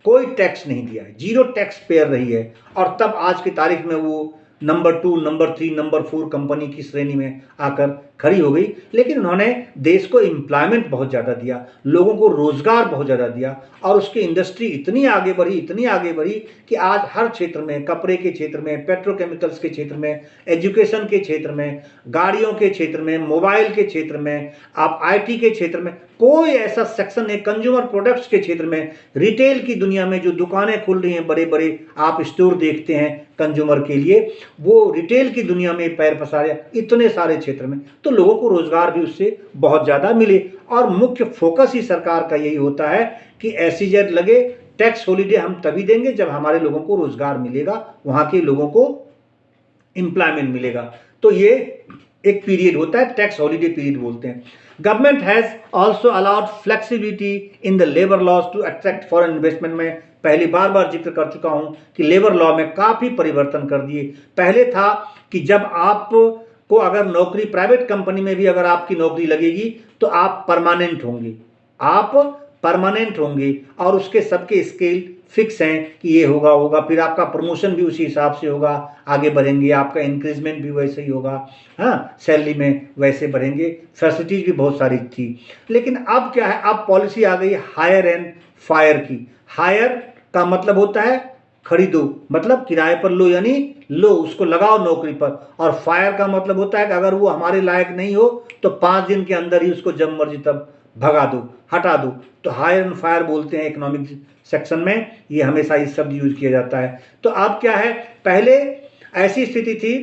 कोई टैक्स नहीं दिया है, जीरो टैक्स पेयर रही है, और तब आज की तारीख में वो नंबर 2, नंबर 3, नंबर 4 कंपनी की श्रेणी में आकर खड़ी हो गई। लेकिन उन्होंने देश को एम्प्लॉयमेंट बहुत ज़्यादा दिया, लोगों को रोजगार बहुत ज़्यादा दिया, और उसकी इंडस्ट्री इतनी आगे बढ़ी, इतनी आगे बढ़ी कि आज हर क्षेत्र में, कपड़े के क्षेत्र में, पेट्रोकेमिकल्स के क्षेत्र में, एजुकेशन के क्षेत्र में, गाड़ियों के क्षेत्र में, मोबाइल के क्षेत्र में, आप आईटी के क्षेत्र में, कोई ऐसा सेक्शन नहीं, कंज्यूमर प्रोडक्ट्स के क्षेत्र में, रिटेल की दुनिया में जो दुकानें खुल रही हैं, बड़े बड़े आप स्टोर देखते हैं कंज्यूमर के लिए, वो रिटेल की दुनिया में पैर पसारे, इतने सारे क्षेत्र में, तो लोगों को रोजगार भी उससे बहुत ज़्यादा मिले। और मुख्य फोकस ही सरकार का यही होता है कि एसईजेड लगे, टैक्स हॉलीडे हम तभी देंगे जब हमारे लोगों को रोजगार मिलेगा, वहाँ के लोगों को एम्प्लॉयमेंट मिलेगा। तो ये एक पीरियड होता है, टैक्स हॉलीडे पीरियड बोलते हैं। Government has also allowed flexibility in the labour laws to attract foreign investment. में पहले बार जिक्र कर चुका हूं कि लेबर लॉ में काफी परिवर्तन कर दिए। पहले था कि जब आप को अगर नौकरी, प्राइवेट कंपनी में भी अगर आपकी नौकरी लगेगी तो आप परमानेंट होंगे, आप परमानेंट होंगे, और उसके सबके स्केल फिक्स हैं कि ये होगा, फिर आपका प्रमोशन भी उसी हिसाब से होगा, आगे बढ़ेंगे, आपका इंक्रीजमेंट भी वैसे ही होगा, हाँ, सैलरी में वैसे बढ़ेंगे, फैसिलिटीज भी बहुत सारी थी। लेकिन अब क्या है, अब पॉलिसी आ गई हायर एंड फायर की। हायर का मतलब होता है खरीदो, मतलब किराए पर लो, यानी लो, उसको लगाओ नौकरी पर। और फायर का मतलब होता है कि अगर वो हमारे लायक नहीं हो तो 5 दिन के अंदर ही उसको जब मर्जी तब भगा दो, हटा दो। तो हायर एंड फायर बोलते हैं इकोनॉमिक सेक्शन में, ये हमेशा इस शब्द यूज किया जाता है। तो अब क्या है, पहले ऐसी स्थिति थी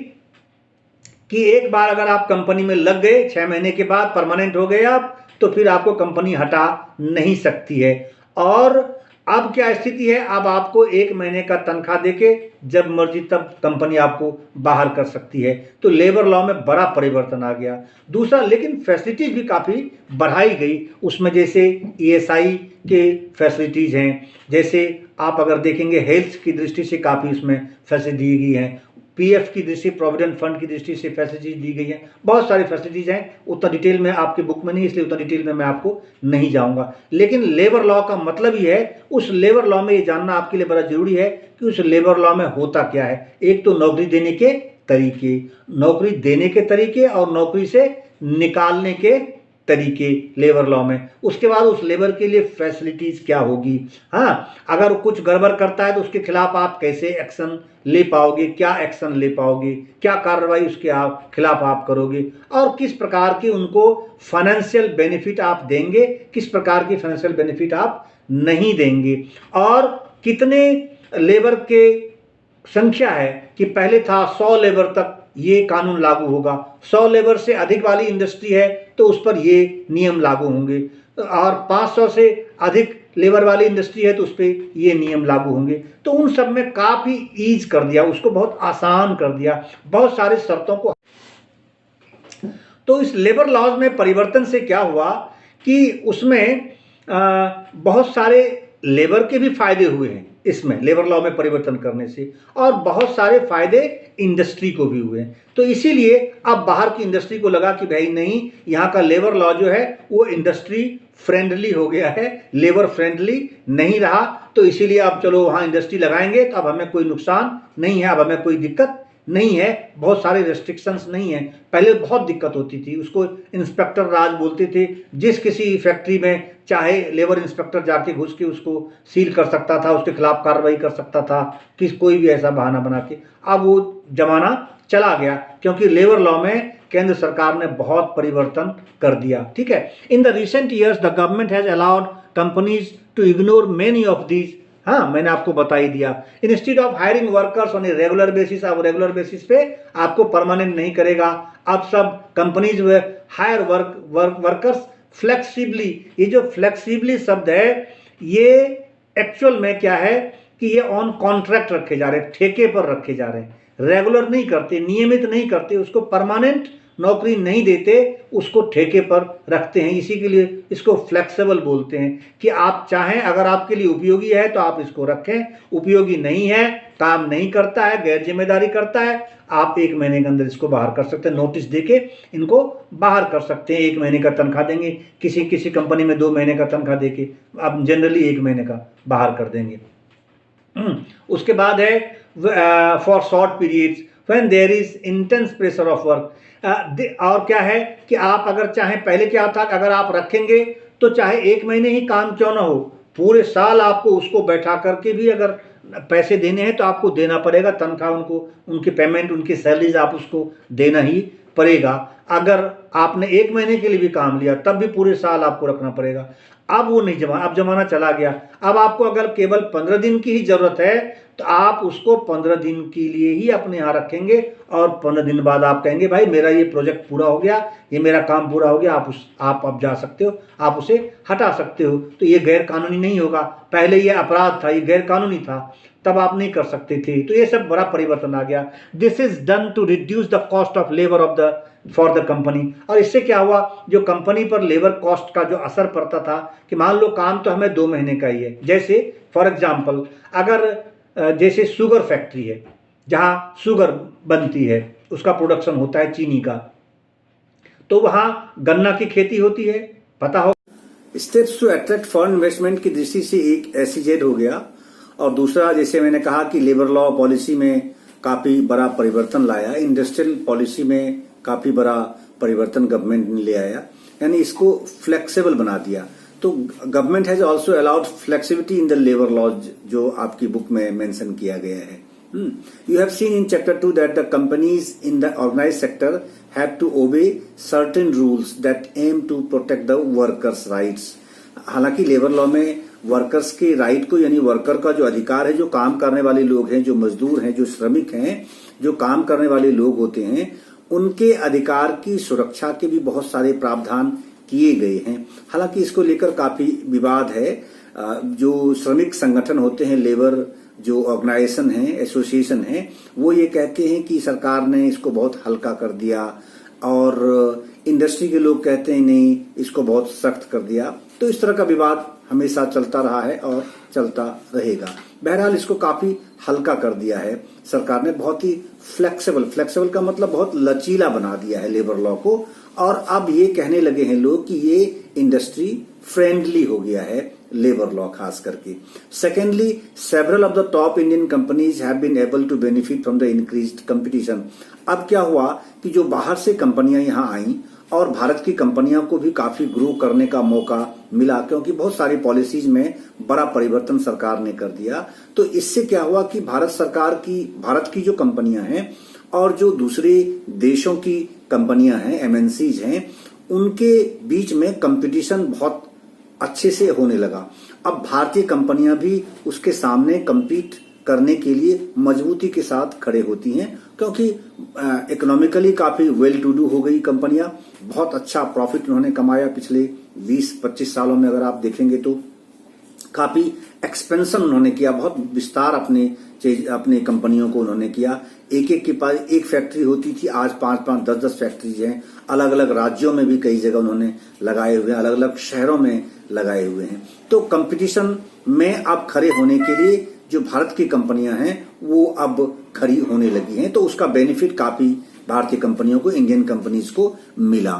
कि एक बार अगर आप कंपनी में लग गए, 6 महीने के बाद परमानेंट हो गए आप, तो फिर आपको कंपनी हटा नहीं सकती है। और अब क्या स्थिति है, अब आपको 1 महीने का तनख्वाह देके जब मर्जी तब कंपनी आपको बाहर कर सकती है। तो लेबर लॉ में बड़ा परिवर्तन आ गया। दूसरा, लेकिन फैसिलिटीज भी काफ़ी बढ़ाई गई उसमें, जैसे ईएसआई के फैसिलिटीज़ हैं, जैसे आप अगर देखेंगे हेल्थ की दृष्टि से काफ़ी उसमें फैसिलिटी दी गई है, पीएफ की दृष्टि, प्रोविडेंट फंड की दृष्टि से फैसिलिटीज दी गई है, बहुत सारी फैसिलिटीज हैं। उतना डिटेल में आपके बुक में नहीं, इसलिए उतना डिटेल में मैं आपको नहीं जाऊंगा। लेकिन लेबर लॉ का मतलब ही है, उस लेबर लॉ में ये जानना आपके लिए बड़ा जरूरी है कि उस लेबर लॉ में होता क्या है। एक तो नौकरी देने के तरीके, नौकरी देने के तरीके और नौकरी से निकालने के तरीके लेबर लॉ में। उसके बाद उस लेबर के लिए फैसिलिटीज क्या होगी, हाँ, अगर कुछ गड़बड़ करता है तो उसके खिलाफ आप कैसे एक्शन ले पाओगे, क्या एक्शन ले पाओगे, क्या कार्रवाई उसके आप खिलाफ आप करोगे, और किस प्रकार की उनको फाइनेंशियल बेनिफिट आप देंगे, किस प्रकार की फाइनेंशियल बेनिफिट आप नहीं देंगे, और कितने लेबर के संख्या है कि पहले था 100 लेबर तक ये कानून लागू होगा, 100 लेबर से अधिक वाली इंडस्ट्री है तो उस पर ये नियम लागू होंगे, और 500 से अधिक लेबर वाली इंडस्ट्री है तो उस पर ये नियम लागू होंगे। तो उन सब में काफ़ी ईज कर दिया, उसको बहुत आसान कर दिया, बहुत सारे शर्तों को। तो इस लेबर लॉज में परिवर्तन से क्या हुआ कि उसमें बहुत सारे लेबर के भी फायदे हुए हैं इसमें, लेबर लॉ में परिवर्तन करने से, और बहुत सारे फायदे इंडस्ट्री को भी हुए हैं। तो इसीलिए अब बाहर की इंडस्ट्री को लगा कि भाई नहीं, यहाँ का लेबर लॉ जो है वो इंडस्ट्री फ्रेंडली हो गया है, लेबर फ्रेंडली नहीं रहा, तो इसीलिए अब चलो वहाँ इंडस्ट्री लगाएंगे तो अब हमें कोई नुकसान नहीं है, अब हमें कोई दिक्कत नहीं है, बहुत सारे रेस्ट्रिक्शंस नहीं है। पहले बहुत दिक्कत होती थी, उसको इंस्पेक्टर राज बोलते थे। जिस किसी फैक्ट्री में चाहे लेबर इंस्पेक्टर जाके घुस के उसको सील कर सकता था, उसके खिलाफ कार्रवाई कर सकता था, कि कोई भी ऐसा बहाना बना के। अब वो जमाना चला गया, क्योंकि लेबर लॉ में केंद्र सरकार ने बहुत परिवर्तन कर दिया। ठीक है, in the recent years the government has allowed companies to ignore many of these. हाँ, मैंने आपको बता ही दिया। Instead of hiring workers on a regular basis, अब रेगुलर बेसिस पे आपको परमानेंट नहीं करेगा। अब सब कंपनीज हायर वर्कर्स फ्लेक्सिबली। ये जो फ्लेक्सिबली शब्द है, ये एक्चुअल में क्या है कि ये ऑन कॉन्ट्रैक्ट रखे जा रहे हैं, ठेके पर रखे जा रहे हैं। रेगुलर नहीं करते, नियमित नहीं करते, उसको परमानेंट नौकरी नहीं देते, उसको ठेके पर रखते हैं। इसी के लिए इसको फ्लेक्सिबल बोलते हैं, कि आप चाहें, अगर आपके लिए उपयोगी है तो आप इसको रखें, उपयोगी नहीं है, काम नहीं करता है, गैर जिम्मेदारी करता है, आप 1 महीने के अंदर इसको बाहर कर सकते हैं। नोटिस देके इनको बाहर कर सकते हैं। 1 महीने का तनख्वाह देंगे, किसी किसी कंपनी में 2 महीने का तनख्वाह देके, अब जनरली 1 महीने का बाहर कर देंगे। उसके बाद है for short periods when there is intense pressure of work. और क्या है कि आप अगर चाहें, पहले क्या था, अगर आप रखेंगे तो चाहे 1 महीने ही काम क्यों ना हो, पूरे साल आपको उसको बैठा करके भी अगर पैसे देने हैं तो आपको देना पड़ेगा। तनख्वाह उनको, उनकी पेमेंट, उनकी सैलरीज आप उसको देना ही पड़ेगा। अगर आपने 1 महीने के लिए भी काम लिया तब भी पूरे साल आपको रखना पड़ेगा। अब वो नहीं, अब जमाना चला गया। अब आपको अगर केवल 15 दिन की ही जरूरत है तो आप उसको 15 दिन के लिए ही अपने यहाँ रखेंगे, और 15 दिन बाद आप कहेंगे भाई मेरा ये प्रोजेक्ट पूरा हो गया, ये मेरा काम पूरा हो गया, आप अब जा सकते हो, आप उसे हटा सकते हो। तो ये गैर कानूनी नहीं होगा। पहले ये अपराध था, ये गैर कानूनी था, तब आप नहीं कर सकते थे। तो ये सब बड़ा परिवर्तन आ गया। This is done to reduce the cost of labour of the for the company. और इससे क्या हुआ, जो कंपनी पर लेबर कॉस्ट का जो असर पड़ता था, कि मान लो काम तो हमें 2 महीने का ही है। जैसे फॉर एग्जाम्पल, अगर जैसे शुगर फैक्ट्री है, जहां शुगर बनती है, उसका प्रोडक्शन होता है चीनी का, तो वहां गन्ना की खेती होती है, पता हो। Steps to attract foreign investment की दृष्टि से एक SEZ हो गया, और दूसरा जैसे मैंने कहा कि लेबर लॉ पॉलिसी में काफी बड़ा परिवर्तन लाया, इंडस्ट्रियल पॉलिसी में काफी बड़ा परिवर्तन गवर्नमेंट ने ले आया, यानी इसको फ्लेक्सिबल बना दिया। तो government has also allowed flexibility in the labour laws, जो आपकी बुक में मेंशन किया गया है। You have seen in chapter 2 that the companies in the organized sector have to obey certain rules that aim to protect the workers' rights. हालांकि लेबर लॉ में वर्कर्स के राइट को, यानी वर्कर का जो अधिकार है, जो काम करने वाले लोग हैं, जो मजदूर हैं, जो श्रमिक हैं, जो काम करने वाले लोग होते हैं, उनके अधिकार की सुरक्षा के भी बहुत सारे प्रावधान किए गए हैं। हालांकि इसको लेकर काफी विवाद है। जो श्रमिक संगठन होते हैं, लेबर जो ऑर्गेनाइजेशन है, एसोसिएशन है, वो ये कहते हैं कि सरकार ने इसको बहुत हल्का कर दिया, और इंडस्ट्री के लोग कहते हैं नहीं, इसको बहुत सख्त कर दिया। तो इस तरह का विवाद हमेशा चलता रहा है और चलता रहेगा। बहरहाल इसको काफी हल्का कर दिया है सरकार ने, बहुत ही फ्लेक्सिबल का मतलब बहुत लचीला बना दिया है लेबर लॉ को। और अब ये कहने लगे हैं लोग कि ये इंडस्ट्री फ्रेंडली हो गया है, लेबर लॉ खास करके। Secondly, several of the top Indian companies have been able to benefit from the increased competition. अब क्या हुआ कि जो बाहर से कंपनियां यहां आई, और भारत की कंपनियों को भी काफी ग्रो करने का मौका मिला, क्योंकि बहुत सारी पॉलिसीज में बड़ा परिवर्तन सरकार ने कर दिया। तो इससे क्या हुआ कि भारत की जो कंपनियां हैं और जो दूसरे देशों की कंपनियां हैं, MNCs हैं, उनके बीच में कंपटीशन बहुत अच्छे से होने लगा। अब भारतीय कंपनियां भी उसके सामने compete करने के लिए मजबूती के साथ खड़े होती हैं, क्योंकि इकोनॉमिकली काफी वेल टू डू हो गई कंपनियां। बहुत अच्छा प्रॉफिट उन्होंने कमाया पिछले 20-25 सालों में। अगर आप देखेंगे तो काफी एक्सपेंशन उन्होंने किया, बहुत विस्तार अपने कंपनियों को उन्होंने किया। एक के पास एक फैक्ट्री होती थी, आज 5-5, 10-10 फैक्ट्रीज हैं। अलग अलग राज्यों में भी कई जगह उन्होंने लगाए हुए हैं, अलग अलग शहरों में लगाए हुए हैं। तो कंपटीशन में अब खड़े होने के लिए जो भारत की कंपनियां हैं वो अब खड़ी होने लगी हैं, तो उसका बेनिफिट काफी भारतीय कंपनियों को, इंडियन कंपनीज को मिला।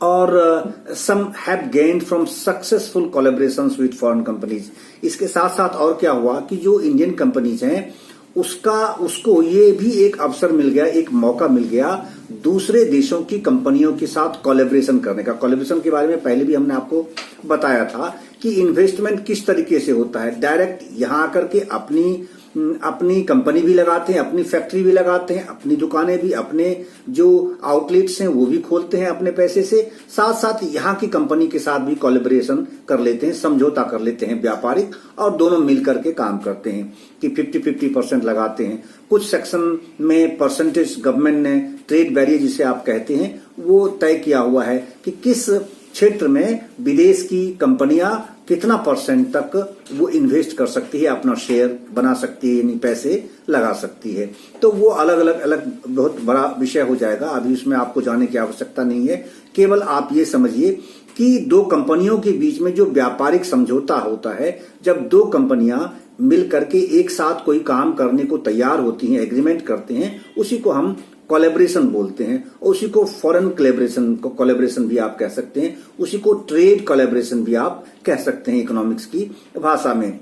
और some have gained from successful collaborations with foreign companies. इसके साथ साथ और क्या हुआ कि जो इंडियन कंपनीज हैं उसको ये भी एक अवसर मिल गया, एक मौका मिल गया दूसरे देशों की कंपनियों के साथ कोलैबोरेशन करने का। कोलैबोरेशन के बारे में पहले भी हमने आपको बताया था कि इन्वेस्टमेंट किस तरीके से होता है। डायरेक्ट यहां आकर के अपनी कंपनी भी लगाते हैं, अपनी फैक्ट्री भी लगाते हैं, अपनी दुकानें भी, अपने जो आउटलेट्स हैं वो भी खोलते हैं अपने पैसे से, साथ साथ यहाँ की कंपनी के साथ भी कोलैबोरेशन कर लेते हैं, समझौता कर लेते हैं व्यापारिक, और दोनों मिलकर के काम करते हैं कि 50-50% लगाते हैं। कुछ सेक्शन में परसेंटेज गवर्नमेंट ने ट्रेड बैरियर जिसे आप कहते हैं वो तय किया हुआ है कि किस क्षेत्र में विदेश की कंपनियां कितना परसेंट तक वो इन्वेस्ट कर सकती है, अपना शेयर बना सकती है, यानी पैसे लगा सकती है। तो वो अलग बहुत बड़ा विषय हो जाएगा, अभी उसमें आपको जाने की आवश्यकता नहीं है। केवल आप ये समझिए कि दो कंपनियों के बीच में जो व्यापारिक समझौता होता है, जब दो कंपनियां मिल करके एक साथ कोई काम करने को तैयार होती हैं, एग्रीमेंट करते हैं, उसी को हम कोलैबोरेशन बोलते हैं। उसी को फॉरेन कोलैबोरेशन भी आप कह सकते हैं, उसी को ट्रेड कोलैबोरेशन भी आप कह सकते हैं इकोनॉमिक्स की भाषा में।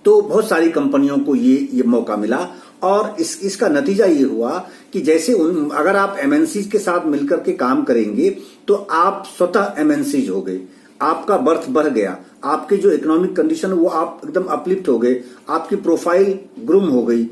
तो बहुत सारी कंपनियों को ये मौका मिला, और इसका नतीजा ये हुआ कि जैसे अगर आप एमएनसीज के साथ मिलकर के काम करेंगे तो आप स्वतः एमएनसीज हो गए, आपका बर्थ बढ़ गया, आपके जो इकोनॉमिक कंडीशन वो आप एकदम अपलिफ्ट हो गए, आपकी प्रोफाइल ग्रूम हो गई,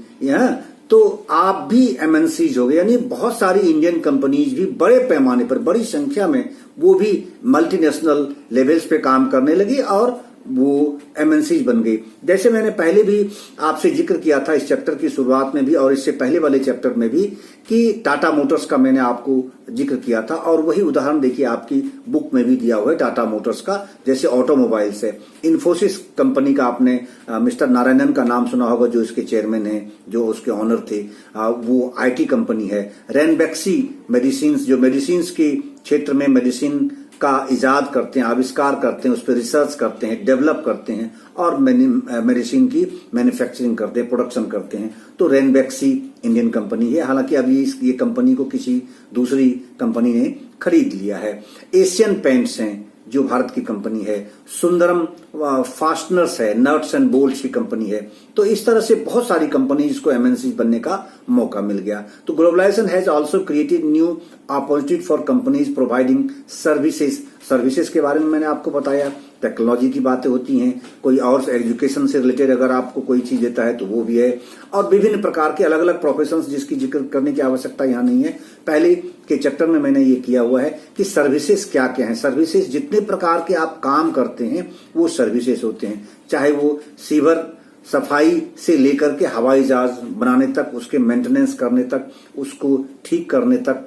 तो आप भी एमएनसीज हो गए। यानी बहुत सारी इंडियन कंपनीज भी बड़े पैमाने पर, बड़ी संख्या में वो भी मल्टीनेशनल लेवल्स पे काम करने लगी और वो एमएनसीज बन गई। जैसे मैंने पहले भी आपसे जिक्र किया था इस चैप्टर की शुरुआत में भी और इससे पहले वाले चैप्टर में भी कि टाटा मोटर्स का मैंने आपको जिक्र किया था, और वही उदाहरण देखिए आपकी बुक में भी दिया हुआ है टाटा मोटर्स का। जैसे ऑटोमोबाइल्स है, इन्फोसिस कंपनी का आपने मिस्टर नारायणन का नाम सुना होगा, जो इसके चेयरमैन है, जो उसके ऑनर थे, वो आईटी कंपनी है। रैनबैक्सी मेडिसिन, जो मेडिसिन के क्षेत्र में मेडिसिन का इजाद करते हैं, आविष्कार करते हैं, उस पर रिसर्च करते हैं, डेवलप करते हैं और मेडिसिन की मैन्युफैक्चरिंग करते हैं, प्रोडक्शन करते हैं। तो रैनबैक्सी इंडियन कंपनी है, हालांकि अभी ये कंपनी को किसी दूसरी कंपनी ने खरीद लिया है। एशियन पेंट्स हैं जो भारत की कंपनी है। सुंदरम फास्टनर्स है, नट्स एंड बोल्ट्स की कंपनी है। तो इस तरह से बहुत सारी कंपनीज को एमएनसी बनने का मौका मिल गया। तो globalisation has also created new opportunity for companies providing services के बारे में मैंने आपको बताया। टेक्नोलॉजी की बातें होती हैं, कोई और एजुकेशन से रिलेटेड अगर आपको कोई चीज देता है तो वो भी है, और विभिन्न प्रकार के अलग अलग प्रोफेशंस जिसकी जिक्र करने की आवश्यकता यहाँ नहीं है। पहले के चैप्टर में मैंने ये किया हुआ है कि सर्विसेज क्या क्या है। सर्विसेज जितने प्रकार के आप काम करते हैं वो सर्विसेज होते हैं, चाहे वो सीवर सफाई से लेकर के हवाई जहाज बनाने तक, उसके मेंटेनेंस करने तक, उसको ठीक करने तक,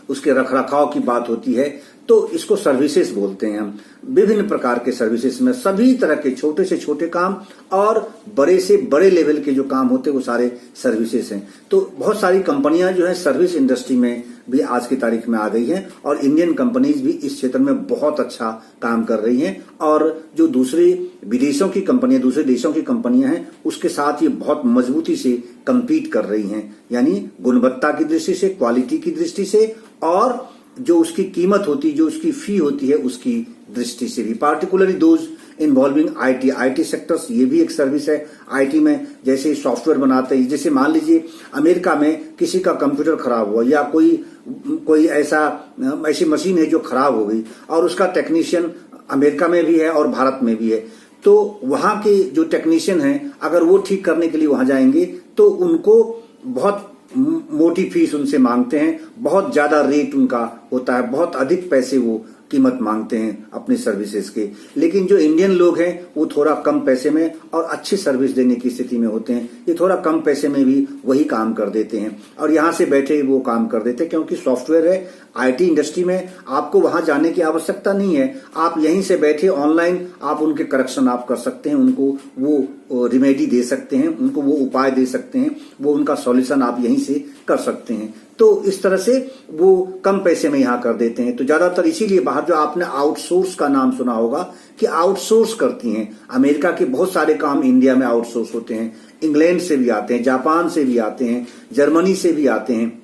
उसके रखरखाव की बात होती है, तो इसको सर्विसेज बोलते हैं हम। विभिन्न प्रकार के सर्विसेज में सभी तरह के छोटे से छोटे काम और बड़े से बड़े लेवल के जो काम होते हैं वो सारे सर्विसेज हैं। तो बहुत सारी कंपनियां जो है सर्विस इंडस्ट्री में भी आज की तारीख में आ गई हैं, और इंडियन कंपनीज भी इस क्षेत्र में बहुत अच्छा काम कर रही हैं, और जो दूसरे विदेशों की कंपनियां, दूसरे देशों की कंपनियां हैं, उसके साथ ये बहुत मजबूती से कम्पीट कर रही हैं, यानी गुणवत्ता की दृष्टि से, क्वालिटी की दृष्टि से, और जो उसकी कीमत होती है, जो उसकी फी होती है, उसकी दृष्टि से भी। Particularly those involving IT sectors, ये भी एक सर्विस है। आईटी में जैसे सॉफ्टवेयर बनाते हैं, जैसे मान लीजिए अमेरिका में किसी का कंप्यूटर खराब हुआ या कोई ऐसी मशीन है जो खराब हो गई, और उसका टेक्नीशियन अमेरिका में भी है और भारत में भी है, तो वहां के जो टेक्नीशियन हैं अगर वो ठीक करने के लिए वहां जाएंगे तो उनको बहुत मोटी फीस उनसे मांगते हैं, बहुत ज्यादा रेट उनका होता है, बहुत अधिक पैसे वो कीमत मांगते हैं अपनी सर्विसेज के। लेकिन जो इंडियन लोग हैं वो थोड़ा कम पैसे में और अच्छी सर्विस देने की स्थिति में होते हैं, ये थोड़ा कम पैसे में भी वही काम कर देते हैं और यहाँ से बैठे ही वो काम कर देते हैं, क्योंकि सॉफ्टवेयर है। आईटी इंडस्ट्री में आपको वहां जाने की आवश्यकता नहीं है, आप यहीं से बैठे ऑनलाइन आप उनके करेक्शन आप कर सकते हैं, उनको वो रिमेडी दे सकते हैं, उनको वो उपाय दे सकते हैं, वो उनका सॉल्यूशन आप यहीं से कर सकते हैं। तो इस तरह से वो कम पैसे में यहाँ कर देते हैं। तो ज्यादातर इसीलिए बाहर जो आपने आउटसोर्स का नाम सुना होगा कि आउटसोर्स करती हैं, अमेरिका के बहुत सारे काम इंडिया में आउटसोर्स होते हैं, इंग्लैंड से भी आते हैं, जापान से भी आते हैं, जर्मनी से भी आते हैं।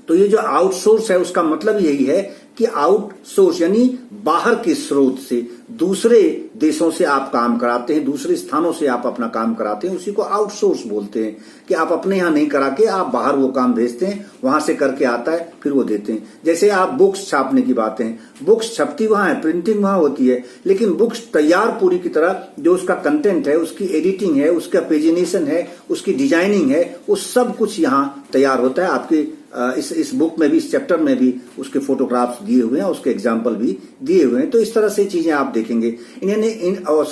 तो ये जो आउटसोर्स है उसका मतलब यही है कि आउटसोर्स यानी बाहर के स्रोत से, दूसरे देशों से आप काम कराते हैं, दूसरे स्थानों से आप अपना काम कराते हैं, उसी को आउटसोर्स बोलते हैं कि आप अपने यहां नहीं करा के आप बाहर वो काम भेजते हैं, वहां से करके आता है फिर वो देते हैं। जैसे आप बुक्स छापने की बातें हैं, बुक्स छपती वहां है, प्रिंटिंग वहां होती है, लेकिन बुक्स तैयार पूरी की तरह जो उसका कंटेंट है, उसकी एडिटिंग है, उसका पेजिनेशन है, उसकी डिजाइनिंग है, वो सब कुछ यहाँ तैयार होता है। आपके इस बुक में भी, इस चैप्टर में भी उसके फोटोग्राफ्स दिए हुए हैं, उसके एग्जाम्पल भी दिए हुए हैं। तो इस तरह से चीजें आप देखेंगे।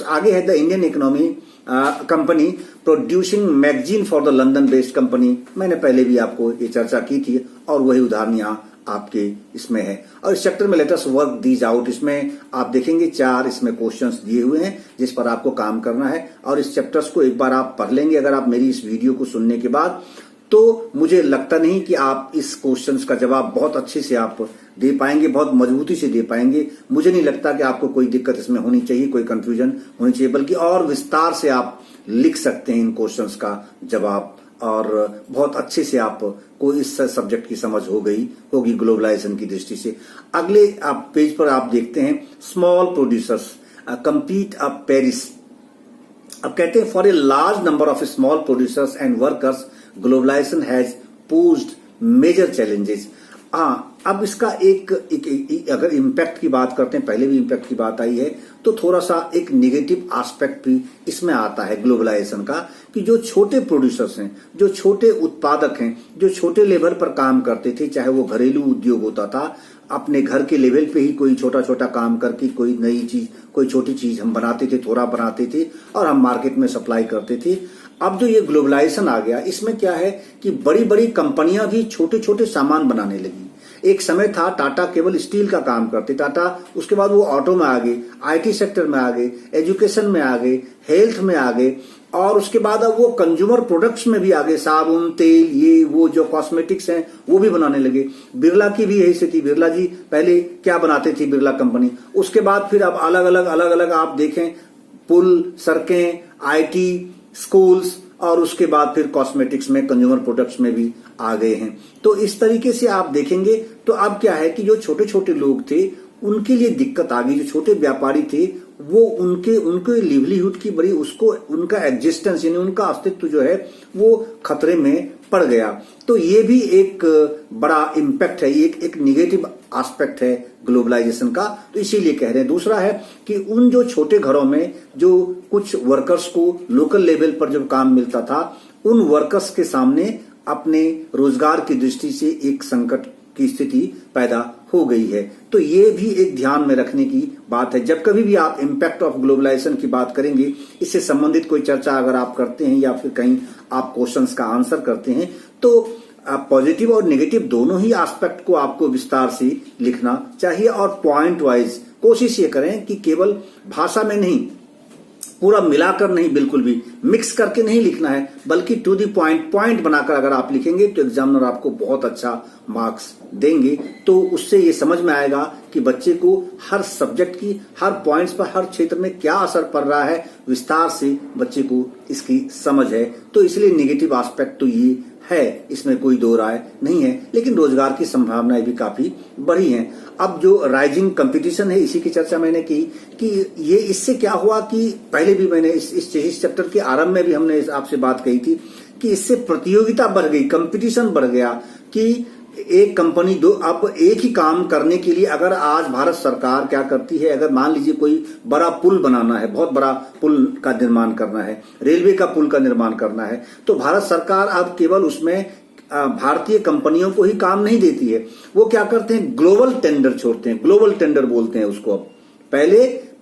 आगे है the Indian economy company producing magazine for the London based company. मैंने पहले भी आपको ये चर्चा की थी और वही उदाहरण यहाँ आपके इसमें है। और इस चैप्टर में late us work these out, इसमें आप देखेंगे 4 इसमें क्वेश्चंस दिए हुए हैं जिस पर आपको काम करना है। और इस चैप्टर्स को एक बार आप पढ़ लेंगे अगर आप मेरी इस वीडियो को सुनने के बाद, तो मुझे लगता नहीं कि आप इस क्वेश्चंस का जवाब बहुत अच्छे से आप दे पाएंगे, बहुत मजबूती से दे पाएंगे। मुझे नहीं लगता कि आपको कोई दिक्कत इसमें होनी चाहिए, कोई कंफ्यूजन होनी चाहिए, बल्कि और विस्तार से आप लिख सकते हैं इन क्वेश्चंस का जवाब और बहुत अच्छे से आपको इस सब्जेक्ट की समझ होगी ग्लोबलाइजेशन की दृष्टि से। अगले आप पेज पर आप देखते हैं small producers compete of Paris। अब कहते हैं for a large number of small producers and workers globalisation has posed major challenges. अब इसका एक अगर इम्पैक्ट की बात करते हैं, पहले भी इम्पैक्ट की बात आई है, तो थोड़ा सा एक नेगेटिव एस्पेक्ट भी इसमें आता है ग्लोबलाइजेशन का, कि जो छोटे प्रोड्यूसर्स हैं, जो छोटे उत्पादक हैं, जो छोटे लेवल पर काम करते थे, चाहे वो घरेलू उद्योग होता था, अपने घर के लेवल पे ही कोई छोटा छोटा काम करके कोई नई चीज, कोई छोटी चीज हम बनाते थे, थोड़ा बनाते थे और हम मार्केट में सप्लाई करते थे। अब जो ये ग्लोबलाइजेशन आ गया, इसमें क्या है कि बड़ी बड़ी कंपनियां भी छोटे छोटे सामान बनाने लगी। एक समय था टाटा केवल स्टील का काम करते, टाटा उसके बाद वो ऑटो में आ गए, आईटी सेक्टर में आ गए, एजुकेशन में आ गए, हेल्थ में आ गए, और उसके बाद अब वो कंज्यूमर प्रोडक्ट्स में भी आ गए, साबुन, तेल, ये वो जो कॉस्मेटिक्स हैं वो भी बनाने लगे। बिरला की भी यही स्थिति, बिरला जी पहले क्या बनाते थी बिरला कंपनी, उसके बाद फिर अब अलग अलग आप देखें, पुल, सड़कें, आईटी, स्कूल्स, और उसके बाद फिर कॉस्मेटिक्स में, कंज्यूमर प्रोडक्ट्स में भी आ गए हैं। तो इस तरीके से आप देखेंगे तो अब क्या है कि जो छोटे छोटे लोग थे उनके लिए दिक्कत आ गई, जो छोटे व्यापारी थे वो उनके लिवलीहुड की बड़ी, उसको उनका एग्जिस्टेंस यानी उनका अस्तित्व जो है वो खतरे में पड़ गया। तो ये भी एक बड़ा इम्पैक्ट है, एक नेगेटिव एस्पेक्ट है ग्लोबलाइजेशन का, तो इसीलिए कह रहे हैं। दूसरा है कि उन जो छोटे घरों में जो कुछ वर्कर्स को लोकल लेवल पर जब काम मिलता था, उन वर्कर्स के सामने अपने रोजगार की दृष्टि से एक संकट की स्थिति पैदा हो गई है। तो ये भी एक ध्यान में रखने की बात है। जब कभी भी आप इम्पैक्ट ऑफ ग्लोबलाइजेशन की बात करेंगे, इससे संबंधित कोई चर्चा अगर आप करते हैं या फिर कहीं आप क्वेश्चंस का आंसर करते हैं, तो पॉजिटिव और नेगेटिव दोनों ही एस्पेक्ट को आपको विस्तार से लिखना चाहिए और पॉइंट वाइज कोशिश ये करें कि केवल भाषा में नहीं, पूरा मिलाकर नहीं, बिल्कुल भी मिक्स करके नहीं लिखना है, बल्कि टू द पॉइंट बनाकर अगर आप लिखेंगे तो एग्जामिनर आपको बहुत अच्छा मार्क्स देंगे। तो उससे ये समझ में आएगा कि बच्चे को हर सब्जेक्ट की, हर पॉइंट्स पर, हर क्षेत्र में क्या असर पड़ रहा है, विस्तार से बच्चे को इसकी समझ है। तो इसलिए नेगेटिव एस्पेक्ट तो ये है, इसमें कोई दो राय नहीं है, लेकिन रोजगार की संभावनाएं भी काफी बढ़ी हैं। अब जो राइजिंग कंपटीशन है, इसी की चर्चा मैंने की कि ये इससे क्या हुआ कि पहले भी मैंने इस चैप्टर के आरंभ में भी हमने आपसे बात कही थी कि इससे प्रतियोगिता बढ़ गई, कंपटीशन बढ़ गया कि एक कंपनी अब एक ही काम करने के लिए, अगर आज भारत सरकार क्या करती है, अगर मान लीजिए कोई बड़ा पुल बनाना है, बहुत बड़ा पुल का निर्माण करना है, रेलवे का पुल का निर्माण करना है, तो भारत सरकार अब केवल उसमें भारतीय कंपनियों को ही काम नहीं देती है, वो क्या करते हैं, ग्लोबल टेंडर छोड़ते हैं, ग्लोबल टेंडर बोलते हैं उसको। अब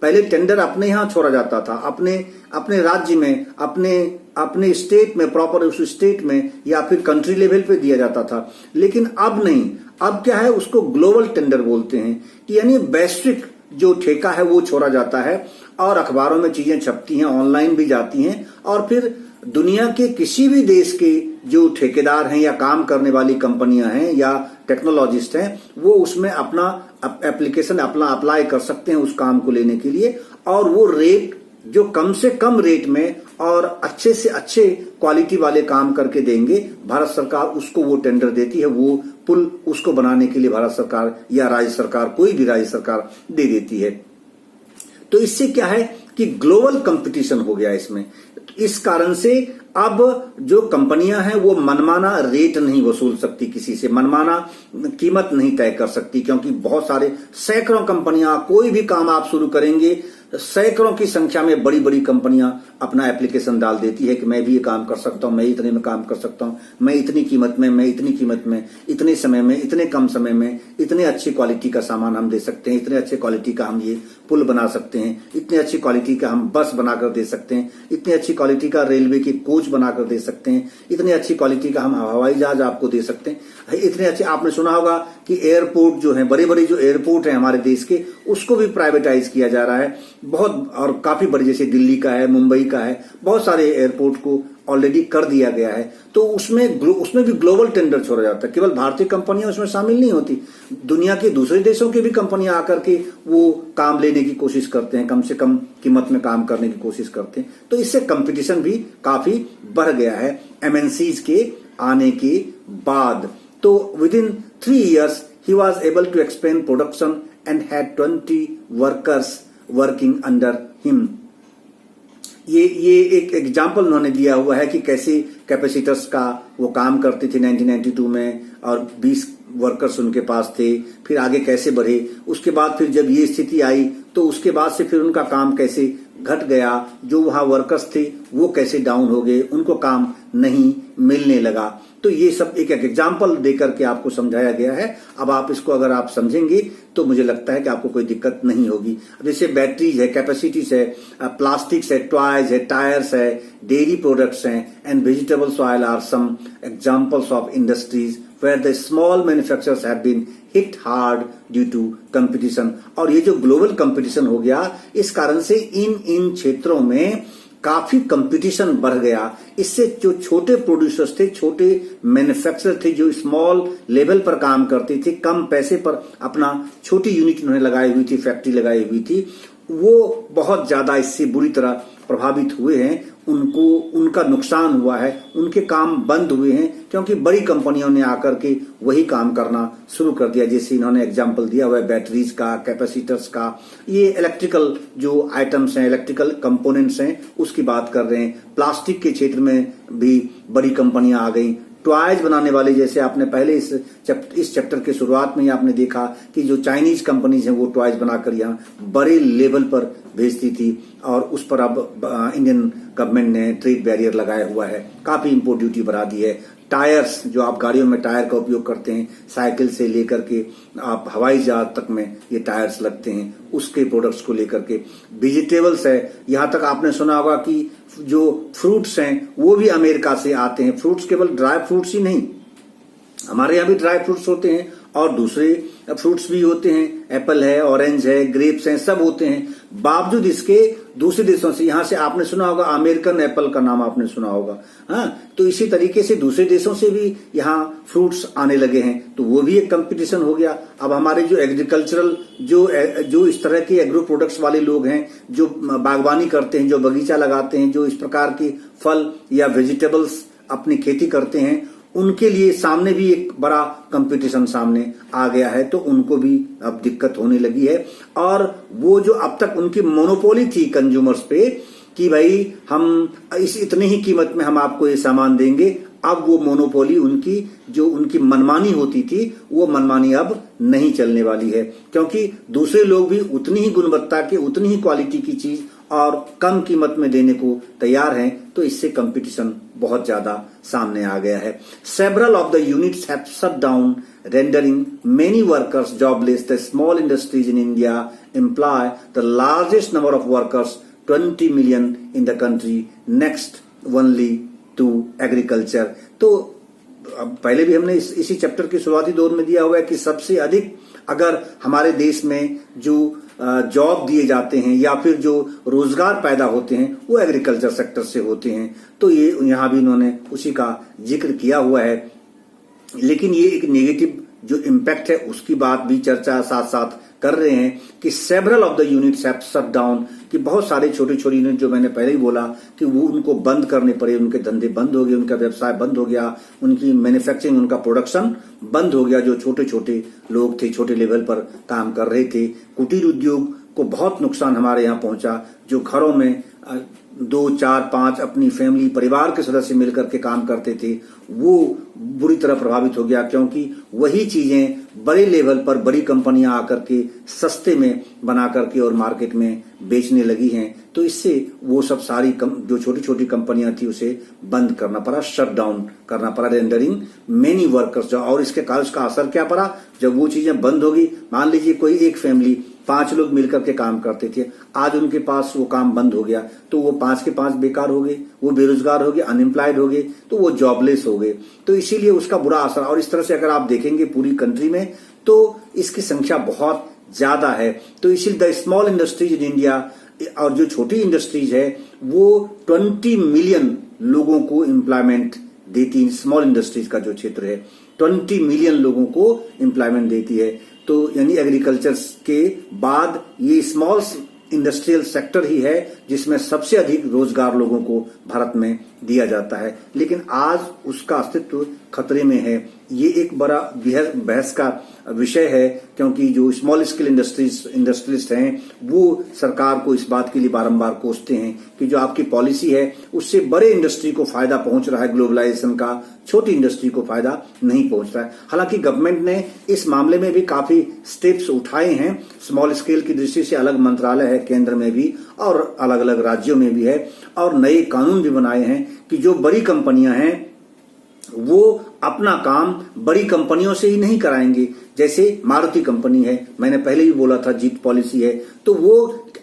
पहले टेंडर अपने यहां छोड़ा जाता था, अपने राज्य में, अपने स्टेट में, प्रॉपर उस स्टेट में या फिर कंट्री लेवल पे दिया जाता था, लेकिन अब नहीं। अब क्या है, उसको ग्लोबल टेंडर बोलते हैं, कि यानी वैश्विक जो ठेका है वो छोड़ा जाता है और अखबारों में चीजें छपती हैं, ऑनलाइन भी जाती हैं, और फिर दुनिया के किसी भी देश के जो ठेकेदार हैं या काम करने वाली कंपनियां हैं या टेक्नोलॉजिस्ट हैं, वो उसमें अपना एप्लीकेशन अप्लाई कर सकते हैं उस काम को लेने के लिए, और वो रेट जो कम से कम रेट में और अच्छे से अच्छे क्वालिटी वाले काम करके देंगे, भारत सरकार उसको वो टेंडर देती है, वो पुल उसको बनाने के लिए भारत सरकार या राज्य सरकार, कोई भी राज्य सरकार दे देती है। तो इससे क्या है कि ग्लोबल कंपटीशन हो गया इसमें। इस कारण से अब जो कंपनियां हैं वो मनमाना रेट नहीं वसूल सकती, किसी से मनमाना कीमत नहीं तय कर सकती, क्योंकि बहुत सारे सैकड़ों कंपनियां, कोई भी काम आप शुरू करेंगे सैकड़ों की संख्या में बड़ी बड़ी कंपनियां अपना एप्लीकेशन डाल देती है कि मैं भी ये काम कर सकता हूं, मैं इतने में काम कर सकता हूं, मैं इतनी कीमत में, मैं इतनी कीमत में, इतने समय में, इतने कम समय में, इतने अच्छी क्वालिटी का सामान हम दे सकते हैं, इतने अच्छे क्वालिटी का हम ये पुल बना सकते हैं, इतनी अच्छी क्वालिटी का हम बस बनाकर दे सकते हैं, इतनी अच्छी क्वालिटी का रेलवे की कोच बनाकर दे सकते हैं, इतनी अच्छी क्वालिटी का हम हवाई जहाज आपको दे सकते हैं, इतने अच्छे। आपने सुना होगा कि एयरपोर्ट जो है, बड़े बड़े जो एयरपोर्ट है हमारे देश के, उसको भी प्राइवेटाइज किया जा रहा है बहुत, और काफी बड़े, जैसे दिल्ली का है, मुंबई का है, बहुत सारे एयरपोर्ट को ऑलरेडी कर दिया गया है। तो उसमें भी ग्लोबल टेंडर छोड़ा जाता है, केवल भारतीय कंपनियां उसमें शामिल नहीं होती, दुनिया के दूसरे देशों की भी कंपनियां आकर के वो काम लेने की कोशिश करते हैं, कम से कम कीमत में काम करने की कोशिश करते हैं। तो इससे कंपटीशन भी काफी बढ़ गया है एमएनसीज के आने के बाद। तो within 3 years he was able to expand production and had 20 workers working under him। ये एक एग्जाम्पल उन्होंने दिया हुआ है कि कैसे कैपेसिटर्स का वो काम करते थे 1992 में, और 20 वर्कर्स उनके पास थे, फिर आगे कैसे बढ़े, उसके बाद फिर जब ये स्थिति आई तो उसके बाद से फिर उनका काम कैसे घट गया, जो वहां वर्कर्स थे वो कैसे डाउन हो गए, उनको काम नहीं मिलने लगा। तो ये सब एक एग्जाम्पल देकर के आपको समझाया गया है। अब आप इसको अगर आप समझेंगे तो मुझे लगता है कि आपको कोई दिक्कत नहीं होगी। जैसे बैटरीज है, कैपेसिटीज है, प्लास्टिक्स है, टॉयज है, टायर्स है, डेयरी प्रोडक्ट्स हैं, and vegetables oil are some examples of industries where the small manufacturers have been hit hard due to competition। और ये जो ग्लोबल कंपटीशन हो गया, इस कारण से इन क्षेत्रों में काफी कंपटीशन बढ़ गया। इससे जो छोटे प्रोड्यूसर्स थे, छोटे मैन्युफैक्चरर थे, जो स्मॉल लेवल पर काम करते थे, कम पैसे पर अपना छोटी यूनिट उन्होंने लगाई हुई थी, फैक्ट्री लगाई हुई थी, वो बहुत ज्यादा इससे बुरी तरह प्रभावित हुए हैं। उनका नुकसान हुआ है, उनके काम बंद हुए हैं, क्योंकि बड़ी कंपनियों ने आकर के वही काम करना शुरू कर दिया। जैसे इन्होंने एग्जांपल दिया हुआ है बैटरीज का, कैपेसिटर्स का, ये इलेक्ट्रिकल जो आइटम्स हैं, इलेक्ट्रिकल कंपोनेंट्स हैं, उसकी बात कर रहे हैं। प्लास्टिक के क्षेत्र में भी बड़ी कंपनियां आ गई। टॉयज बनाने वाले, जैसे आपने पहले इस चैप्टर के शुरुआत में ही आपने देखा कि जो चाइनीज कंपनीज हैं वो टॉयज बनाकर यहाँ बड़े लेवल पर भेजती थी, और उस पर अब इंडियन गवर्नमेंट ने ट्रेड बैरियर लगाया हुआ है, काफी इंपोर्ट ड्यूटी बढ़ा दी है। टायर्स, जो आप गाड़ियों में टायर का उपयोग करते हैं, साइकिल से लेकर के आप हवाई जहाज तक में ये टायर्स लगते हैं, उसके प्रोडक्ट्स को लेकर के। वेजिटेबल्स है, यहां तक आपने सुना होगा कि जो फ्रूट्स हैं वो भी अमेरिका से आते हैं। फ्रूट्स केवल ड्राई फ्रूट्स ही नहीं, हमारे यहाँ भी ड्राई फ्रूट्स होते हैं और दूसरे फ्रूट्स भी होते हैं, एप्पल है, ऑरेंज है, ग्रेप्स हैं, सब होते हैं। बावजूद इसके दूसरे देशों से, यहां से आपने सुना होगा अमेरिकन एप्पल का नाम आपने सुना होगा, हाँ, तो इसी तरीके से दूसरे देशों से भी यहाँ फ्रूट्स आने लगे हैं, तो वो भी एक कंपटीशन हो गया। अब हमारे जो एग्रीकल्चरल जो इस तरह के एग्रो प्रोडक्ट्स वाले लोग हैं, जो बागवानी करते हैं, जो बगीचा लगाते हैं, जो इस प्रकार के फल या वेजिटेबल्स अपनी खेती करते हैं, उनके लिए सामने भी एक बड़ा कंपटीशन सामने आ गया है, तो उनको भी अब दिक्कत होने लगी है। और वो जो अब तक उनकी मोनोपोली थी कंज्यूमर्स पे कि भाई हम इस इतनी ही कीमत में हम आपको ये सामान देंगे, अब वो मोनोपोली उनकी जो उनकी मनमानी होती थी, वो मनमानी अब नहीं चलने वाली है, क्योंकि दूसरे लोग भी उतनी ही गुणवत्ता के, उतनी ही क्वालिटी की चीज और कम कीमत में देने को तैयार हैं। तो इससे कंपटीशन बहुत ज्यादा सामने आ गया है। Several of the units have shut down, rendering many workers jobless. The small industries in India employ the largest number of workers, 20 million in the country, next only to agriculture। तो पहले भी हमने इसी चैप्टर के शुरुआती दौर में दिया हुआ है कि सबसे अधिक अगर हमारे देश में जो जॉब दिए जाते हैं या फिर जो रोजगार पैदा होते हैं वो एग्रीकल्चर सेक्टर से होते हैं। तो ये यहाँ भी इन्होंने उसी का जिक्र किया हुआ है। लेकिन ये एक नेगेटिव जो इम्पैक्ट है उसकी बात भी चर्चा साथ साथ कर रहे हैं कि several of the units have shut down, कि बहुत सारे छोटे छोटे यूनिट जो मैंने पहले ही बोला कि वो उनको बंद करने पड़े, उनके धंधे बंद हो गए, उनका व्यवसाय बंद हो गया, उनकी मैन्युफैक्चरिंग, उनका प्रोडक्शन बंद हो गया। जो छोटे छोटे लोग थे, छोटे लेवल पर काम कर रहे थे, कुटीर उद्योग को बहुत नुकसान हमारे यहाँ पहुंचा। जो घरों में 2, 4, 5 अपनी फैमिली परिवार के सदस्य मिलकर के काम करते थे, वो बुरी तरह प्रभावित हो गया, क्योंकि वही चीजें बड़े लेवल पर बड़ी कंपनियां आकर के सस्ते में बना करके और मार्केट में बेचने लगी हैं। तो इससे वो सब सारी जो छोटी छोटी कंपनियां थी उसे बंद करना पड़ा, शट डाउन करना पड़ा, रेंडरिंग मेनी वर्कर्स। और इसके कारण उसका असर क्या पड़ा, जब वो चीजें बंद होगी, मान लीजिए कोई एक फैमिली 5 लोग मिलकर के काम करते थे, आज उनके पास वो काम बंद हो गया, तो वो 5 के 5 बेकार हो गए, वो बेरोजगार हो गए, अनएम्प्लॉयड हो गए, तो वो जॉबलेस हो गए। तो इसीलिए उसका बुरा असर, और इस तरह से अगर आप देखेंगे पूरी कंट्री में तो इसकी संख्या बहुत ज्यादा है। तो इसीलिए the small industries in India, और जो छोटी इंडस्ट्रीज है वो 20 मिलियन लोगों को एम्प्लॉयमेंट देती, स्मॉल इंडस्ट्रीज का जो क्षेत्र है 20 मिलियन लोगों को एम्प्लॉयमेंट देती है। तो यानी एग्रीकल्चर के बाद ये स्मॉल इंडस्ट्रियल सेक्टर ही है जिसमें सबसे अधिक रोजगार लोगों को भारत में दिया जाता है। लेकिन आज उसका अस्तित्व खतरे में है। ये एक बड़ा बहस का विषय है, क्योंकि जो स्मॉल स्केल इंडस्ट्रियलिस्ट हैं वो सरकार को इस बात के लिए बारंबार कोसते हैं कि जो आपकी पॉलिसी है उससे बड़े इंडस्ट्री को फायदा पहुंच रहा है ग्लोबलाइजेशन का, छोटी इंडस्ट्री को फायदा नहीं पहुंच रहा है। हालांकि गवर्नमेंट ने इस मामले में भी काफी स्टेप्स उठाए हैं। स्मॉल स्केल की दृष्टि से अलग मंत्रालय है केंद्र में भी और अलग अलग राज्यों में भी है, और नए कानून भी बनाए हैं कि जो बड़ी कंपनियां हैं वो अपना काम बड़ी कंपनियों से ही नहीं कराएंगे। जैसे मारुति कंपनी है, मैंने पहले भी बोला था जीत पॉलिसी है, तो वो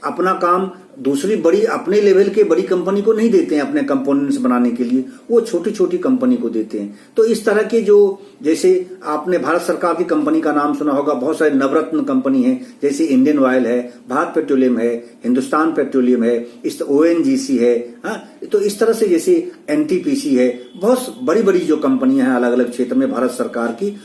अपना काम दूसरी बड़ी अपने लेवल के बड़ी कंपनी को नहीं देते हैं अपने कंपोनेंट्स बनाने के लिए, वो छोटी छोटी कंपनी को देते हैं। तो इस तरह के जो, जैसे आपने भारत सरकार की कंपनी का नाम सुना होगा, बहुत सारे नवरत्न कंपनी है, जैसे इंडियन ऑयल है, भारत पेट्रोलियम है, हिंदुस्तान पेट्रोलियम है, इस ONGC है, तो इस तरह से जैसे NTPC है, बहुत बड़ी बड़ी जो कंपनियां हैं अलग अलग क्षेत्र में भारत सरकार की,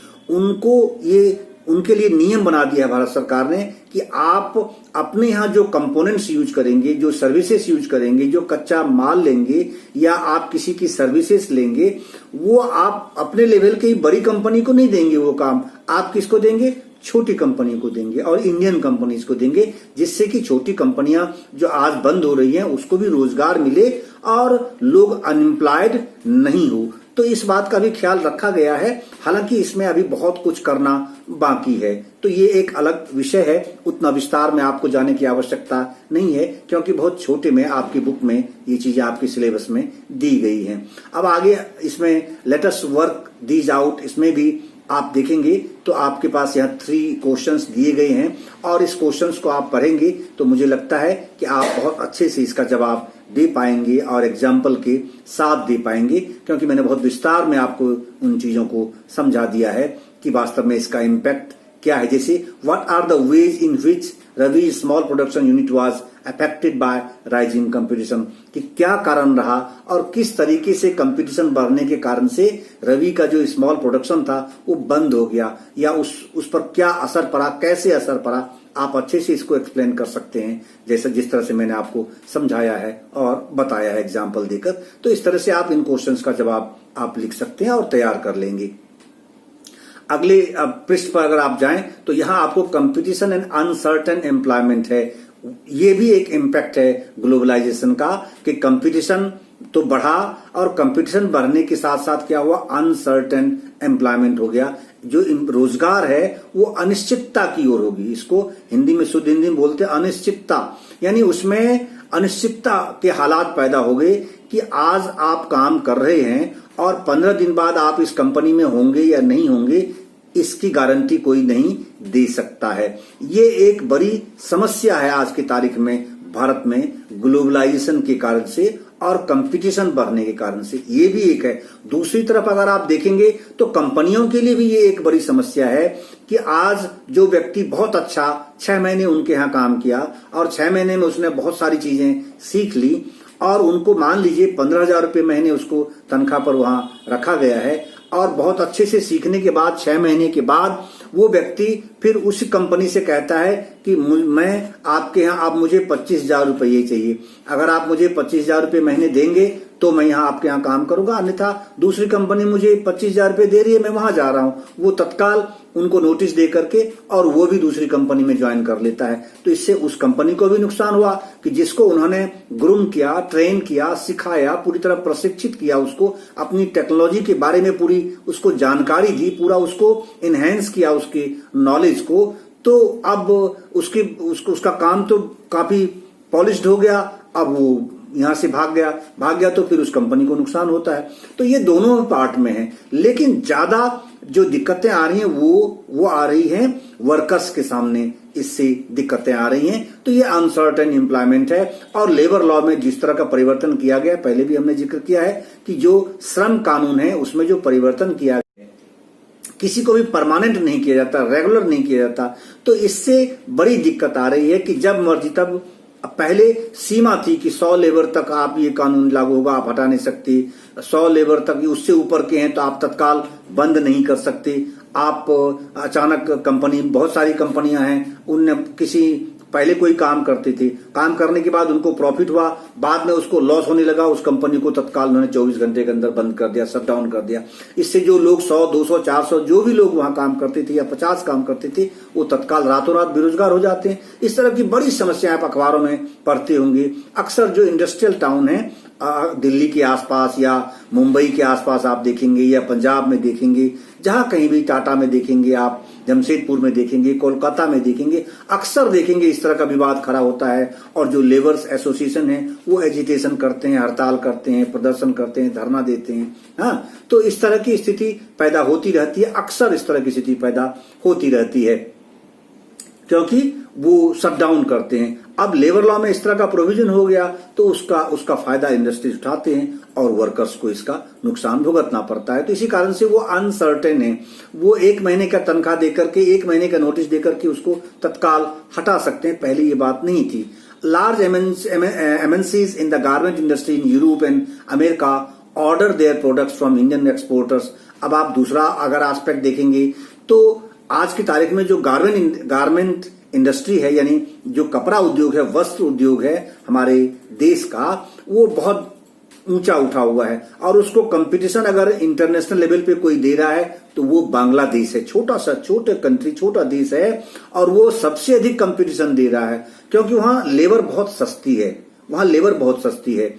उनके लिए नियम बना दिया है भारत सरकार ने कि आप अपने यहाँ जो कंपोनेंट्स यूज करेंगे, जो सर्विसेज यूज करेंगे, जो कच्चा माल लेंगे या आप किसी की सर्विसेज लेंगे, वो आप अपने लेवल की बड़ी कंपनी को नहीं देंगे। वो काम आप किसको देंगे, छोटी कंपनी को देंगे और इंडियन कंपनीज को देंगे, जिससे कि छोटी कंपनियां जो आज बंद हो रही हैं उसको भी रोजगार मिले और लोग अनएम्प्लॉयड नहीं हो। तो इस बात का भी ख्याल रखा गया है। हालांकि इसमें अभी बहुत कुछ करना बाकी है, तो ये एक अलग विषय है, उतना विस्तार में आपको जाने की आवश्यकता नहीं है, क्योंकि बहुत छोटे में आपकी बुक में ये चीजें आपके सिलेबस में दी गई हैं। अब आगे इसमें late us work these out, इसमें भी आप देखेंगे तो आपके पास यहाँ 3 क्वेश्चंस दिए गए हैं, और इस क्वेश्चंस को आप पढ़ेंगे तो मुझे लगता है कि आप बहुत अच्छे से इसका जवाब दे पाएंगे और एग्जाम्पल के साथ दे पाएंगे, क्योंकि मैंने बहुत विस्तार में आपको उन चीजों को समझा दिया है कि वास्तव में इसका इम्पैक्ट क्या है। जैसे what are the ways in which Ravi small production unit was affected by rising competition, कि क्या कारण रहा और किस तरीके से कंपटीशन बढ़ने के कारण से रवि का जो स्मॉल प्रोडक्शन था वो बंद हो गया, या उस पर क्या असर पड़ा, कैसे असर पड़ा। आप अच्छे से इसको एक्सप्लेन कर सकते हैं, जैसे जिस तरह से मैंने आपको समझाया है और बताया है एग्जाम्पल देकर। तो इस तरह से आप इन क्वेश्चंस का जवाब आप लिख सकते हैं और तैयार कर लेंगे। अगले पृष्ठ पर अगर आप जाएं तो यहां आपको कंपटीशन एंड अनसर्टेन एम्प्लॉयमेंट है। ये भी एक इम्पैक्ट है ग्लोबलाइजेशन का कि कंपटीशन तो बढ़ा और कंपटीशन बढ़ने के साथ साथ क्या हुआ, अनसर्टेन एम्प्लॉयमेंट हो गया। जो रोजगार है वो अनिश्चितता की ओर होगी। इसको हिंदी में, शुद्ध हिंदी में बोलते हैं अनिश्चितता, यानी उसमें अनिश्चितता के हालात पैदा हो गए कि आज आप काम कर रहे हैं और 15 दिन बाद आप इस कंपनी में होंगे या नहीं होंगे, इसकी गारंटी कोई नहीं दे सकता है। ये एक बड़ी समस्या है आज की तारीख में भारत में, ग्लोबलाइजेशन के कारण से और कंपटीशन बढ़ने के कारण से। ये भी एक है। दूसरी तरफ अगर आप देखेंगे तो कंपनियों के लिए भी ये एक बड़ी समस्या है कि आज जो व्यक्ति बहुत अच्छा 6 महीने उनके यहाँ काम किया और 6 महीने में उसने बहुत सारी चीजें सीख ली और उनको मान लीजिए 15,000 रुपये महीने उसको तनख्वाह पर वहां रखा गया है, और बहुत अच्छे से सीखने के बाद 6 महीने के बाद वो व्यक्ति फिर उस कंपनी से कहता है कि मैं आपके यहाँ, आप मुझे 25,000 रुपये चाहिए, अगर आप मुझे 25,000 रुपये महीने देंगे तो मैं यहाँ आपके यहाँ काम करूंगा, अन्यथा दूसरी कंपनी मुझे 25,000 रुपये दे रही है, मैं वहां जा रहा हूं। वो तत्काल उनको नोटिस दे करके और वो भी दूसरी कंपनी में ज्वाइन कर लेता है। तो इससे उस कंपनी को भी नुकसान हुआ कि जिसको उन्होंने ग्रूम किया, ट्रेन किया, सिखाया, पूरी तरह प्रशिक्षित किया, उसको अपनी टेक्नोलॉजी के बारे में पूरी उसको जानकारी दी, पूरा उसको इनहेंस किया उसके नॉलेज को, तो अब उसका काम तो काफी पॉलिश्ड हो गया। अब वो यहां से भाग गया तो फिर उस कंपनी को नुकसान होता है। तो ये दोनों पार्ट में है, लेकिन ज्यादा जो दिक्कतें आ रही हैं वो आ रही हैं वर्कर्स के सामने, इससे दिक्कतें आ रही हैं। तो ये अनसर्टेन एम्प्लॉयमेंट है। और लेबर लॉ में जिस तरह का परिवर्तन किया गया, पहले भी हमने जिक्र किया है कि जो श्रम कानून है उसमें जो परिवर्तन किया गया, किसी को भी परमानेंट नहीं किया जाता, रेगुलर नहीं किया जाता, तो इससे बड़ी दिक्कत आ रही है कि जब मर्जी तब, पहले सीमा थी कि 100 लेबर तक आप ये कानून लागू होगा, आप हटा नहीं सकते, 100 लेबर तक, उससे ऊपर के हैं तो आप तत्काल बंद नहीं कर सकते। आप अचानक कंपनी, बहुत सारी कंपनियां हैं, उनने किसी पहले कोई काम करते थे, काम करने के बाद उनको प्रॉफिट हुआ, बाद में उसको लॉस होने लगा, उस कंपनी को तत्काल उन्होंने 24 घंटे के अंदर बंद कर दिया, शट डाउन कर दिया। इससे जो लोग 100, 200, 400 जो भी लोग वहां काम करते थे या 50 काम करते थे, वो तत्काल रातों रात बेरोजगार हो जाते हैं। इस तरह की बड़ी समस्याएं आप अखबारों में पढ़ते होंगे। अक्सर जो इंडस्ट्रियल टाउन है, दिल्ली के आसपास या मुंबई के आसपास आप देखेंगे, या पंजाब में देखेंगे, जहां कहीं भी, टाटा में देखेंगे आप, जमशेदपुर में देखेंगे, कोलकाता में देखेंगे, अक्सर देखेंगे इस तरह का विवाद खड़ा होता है। और जो लेबर्स एसोसिएशन है वो एजिटेशन करते हैं, हड़ताल करते हैं, प्रदर्शन करते हैं, धरना देते हैं। हाँ, तो इस तरह की स्थिति पैदा होती रहती है, अक्सर इस तरह की स्थिति पैदा होती रहती है, क्योंकि वो शट डाउन करते हैं। अब लेबर लॉ में इस तरह का प्रोविजन हो गया तो उसका फायदा इंडस्ट्रीज उठाते हैं और वर्कर्स को इसका नुकसान भुगतना पड़ता है। तो इसी कारण से वो अनसर्टेन है। वो 1 महीने का तनख्वाह देकर के, 1 महीने का नोटिस देकर के उसको तत्काल हटा सकते हैं, पहले ये बात नहीं थी। Large MNCs in the garment industry in Europe and America order their products from Indian exporters। अब आप दूसरा अगर एस्पेक्ट देखेंगे तो आज की तारीख में जो गारमेंट इंडस्ट्री है, यानी जो कपड़ा उद्योग है, वस्त्र उद्योग है हमारे देश का, वो बहुत ऊंचा उठा हुआ है। और उसको कंपटीशन अगर इंटरनेशनल लेवल पे कोई दे रहा है तो वो बांग्लादेश है। छोटा कंट्री, छोटा देश है, और वो सबसे अधिक कंपटीशन दे रहा है, क्योंकि वहां लेबर बहुत सस्ती है।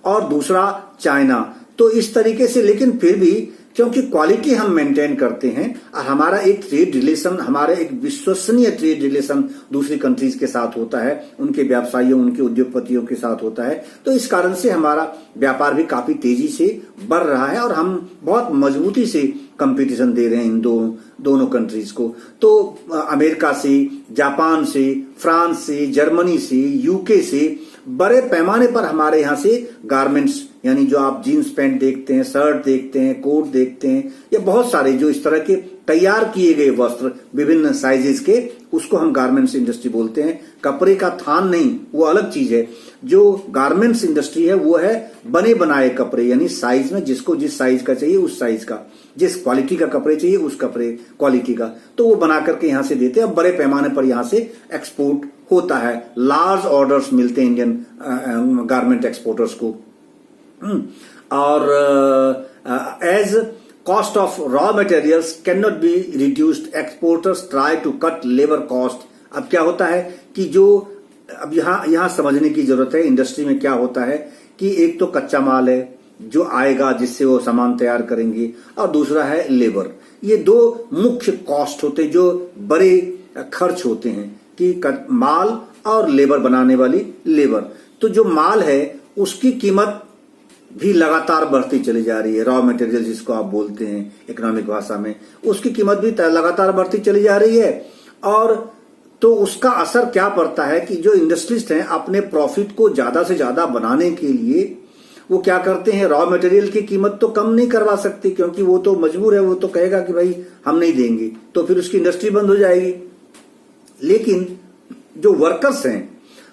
और दूसरा चाइना। तो इस तरीके से, लेकिन फिर भी क्योंकि क्वालिटी हम मेंटेन करते हैं और हमारा एक ट्रेड रिलेशन, हमारा एक विश्वसनीय ट्रेड रिलेशन दूसरी कंट्रीज के साथ होता है, उनके व्यवसायियों, उनके उद्योगपतियों के साथ होता है, तो इस कारण से हमारा व्यापार भी काफी तेजी से बढ़ रहा है और हम बहुत मजबूती से कंपटीशन दे रहे हैं इन दोनों कंट्रीज को। तो अमेरिका से, जापान से, फ्रांस से, जर्मनी से, यूके से बड़े पैमाने पर हमारे यहाँ से गारमेंट्स, यानी जो आप जीन्स पैंट देखते हैं, शर्ट देखते हैं, कोट देखते हैं, या बहुत सारे जो इस तरह के तैयार किए गए वस्त्र विभिन्न साइजेस के, उसको हम गारमेंट्स इंडस्ट्री बोलते हैं। कपड़े का थान नहीं, वो अलग चीज है। जो गारमेंट्स इंडस्ट्री है वो है बने बनाए कपड़े, यानी साइज में जिसको जिस साइज का चाहिए उस साइज का, जिस क्वालिटी का कपड़े चाहिए उस कपड़े क्वालिटी का, तो वो बना करके यहां से देते हैं। अब बड़े पैमाने पर यहां से एक्सपोर्ट होता है, लार्ज ऑर्डर्स मिलते हैं इंडियन गारमेंट एक्सपोर्टर्स को। और as cost of raw materials can not be reduced, exporters try to cut labour cost. अब क्या होता है कि जो अब यहां समझने की जरूरत है इंडस्ट्री में क्या होता है कि एक तो कच्चा माल है जो आएगा जिससे वो सामान तैयार करेंगे, और दूसरा है लेबर। ये दो मुख्य कॉस्ट होते हैं, जो बड़े खर्च होते हैं कि माल और लेबर, बनाने वाली लेबर। तो जो माल है उसकी कीमत भी लगातार बढ़ती चली जा रही है, रॉ मटेरियल जिसको आप बोलते हैं इकोनॉमिक भाषा में, उसकी कीमत भी लगातार बढ़ती चली जा रही है। और तो उसका असर क्या पड़ता है कि जो इंडस्ट्रिस्ट हैं अपने प्रॉफिट को ज्यादा से ज्यादा बनाने के लिए वो क्या करते हैं, रॉ मटेरियल की कीमत तो कम नहीं करवा सकते, क्योंकि वो तो मजबूर है, वो तो कहेगा कि भाई हम नहीं देंगे, तो फिर उसकी इंडस्ट्री बंद हो जाएगी। लेकिन जो वर्कर्स हैं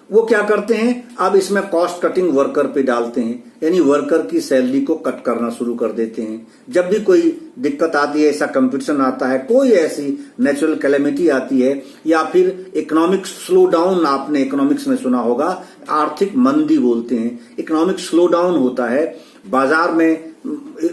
वो क्या करते हैं, अब इसमें कॉस्ट कटिंग वर्कर पे डालते हैं, यानी वर्कर की सैलरी को कट करना शुरू कर देते हैं। जब भी कोई दिक्कत आती है, ऐसा कंपटीशन आता है, कोई ऐसी नेचुरल कैलेमिटी आती है, या फिर इकोनॉमिक स्लो डाउन, आपने इकोनॉमिक्स में सुना होगा, आर्थिक मंदी बोलते हैं, इकोनॉमिक स्लो डाउन होता है, बाजार में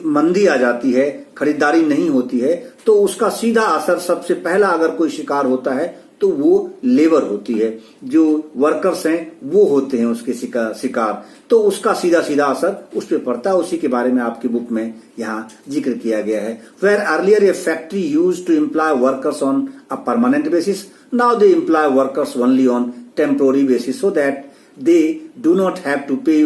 मंदी आ जाती है, खरीदारी नहीं होती है, तो उसका सीधा असर सबसे पहला अगर कोई शिकार होता है तो वो लेबर होती है, जो वर्कर्स हैं वो होते हैं उसके शिकार, तो उसका सीधा सीधा असर उस पर पड़ता है। उसी के बारे में आपकी बुक में यहाँ जिक्र किया गया है। Where earlier a factory used to employ workers on a permanent basis, now they employ workers only on temporary basis so that they do not have to pay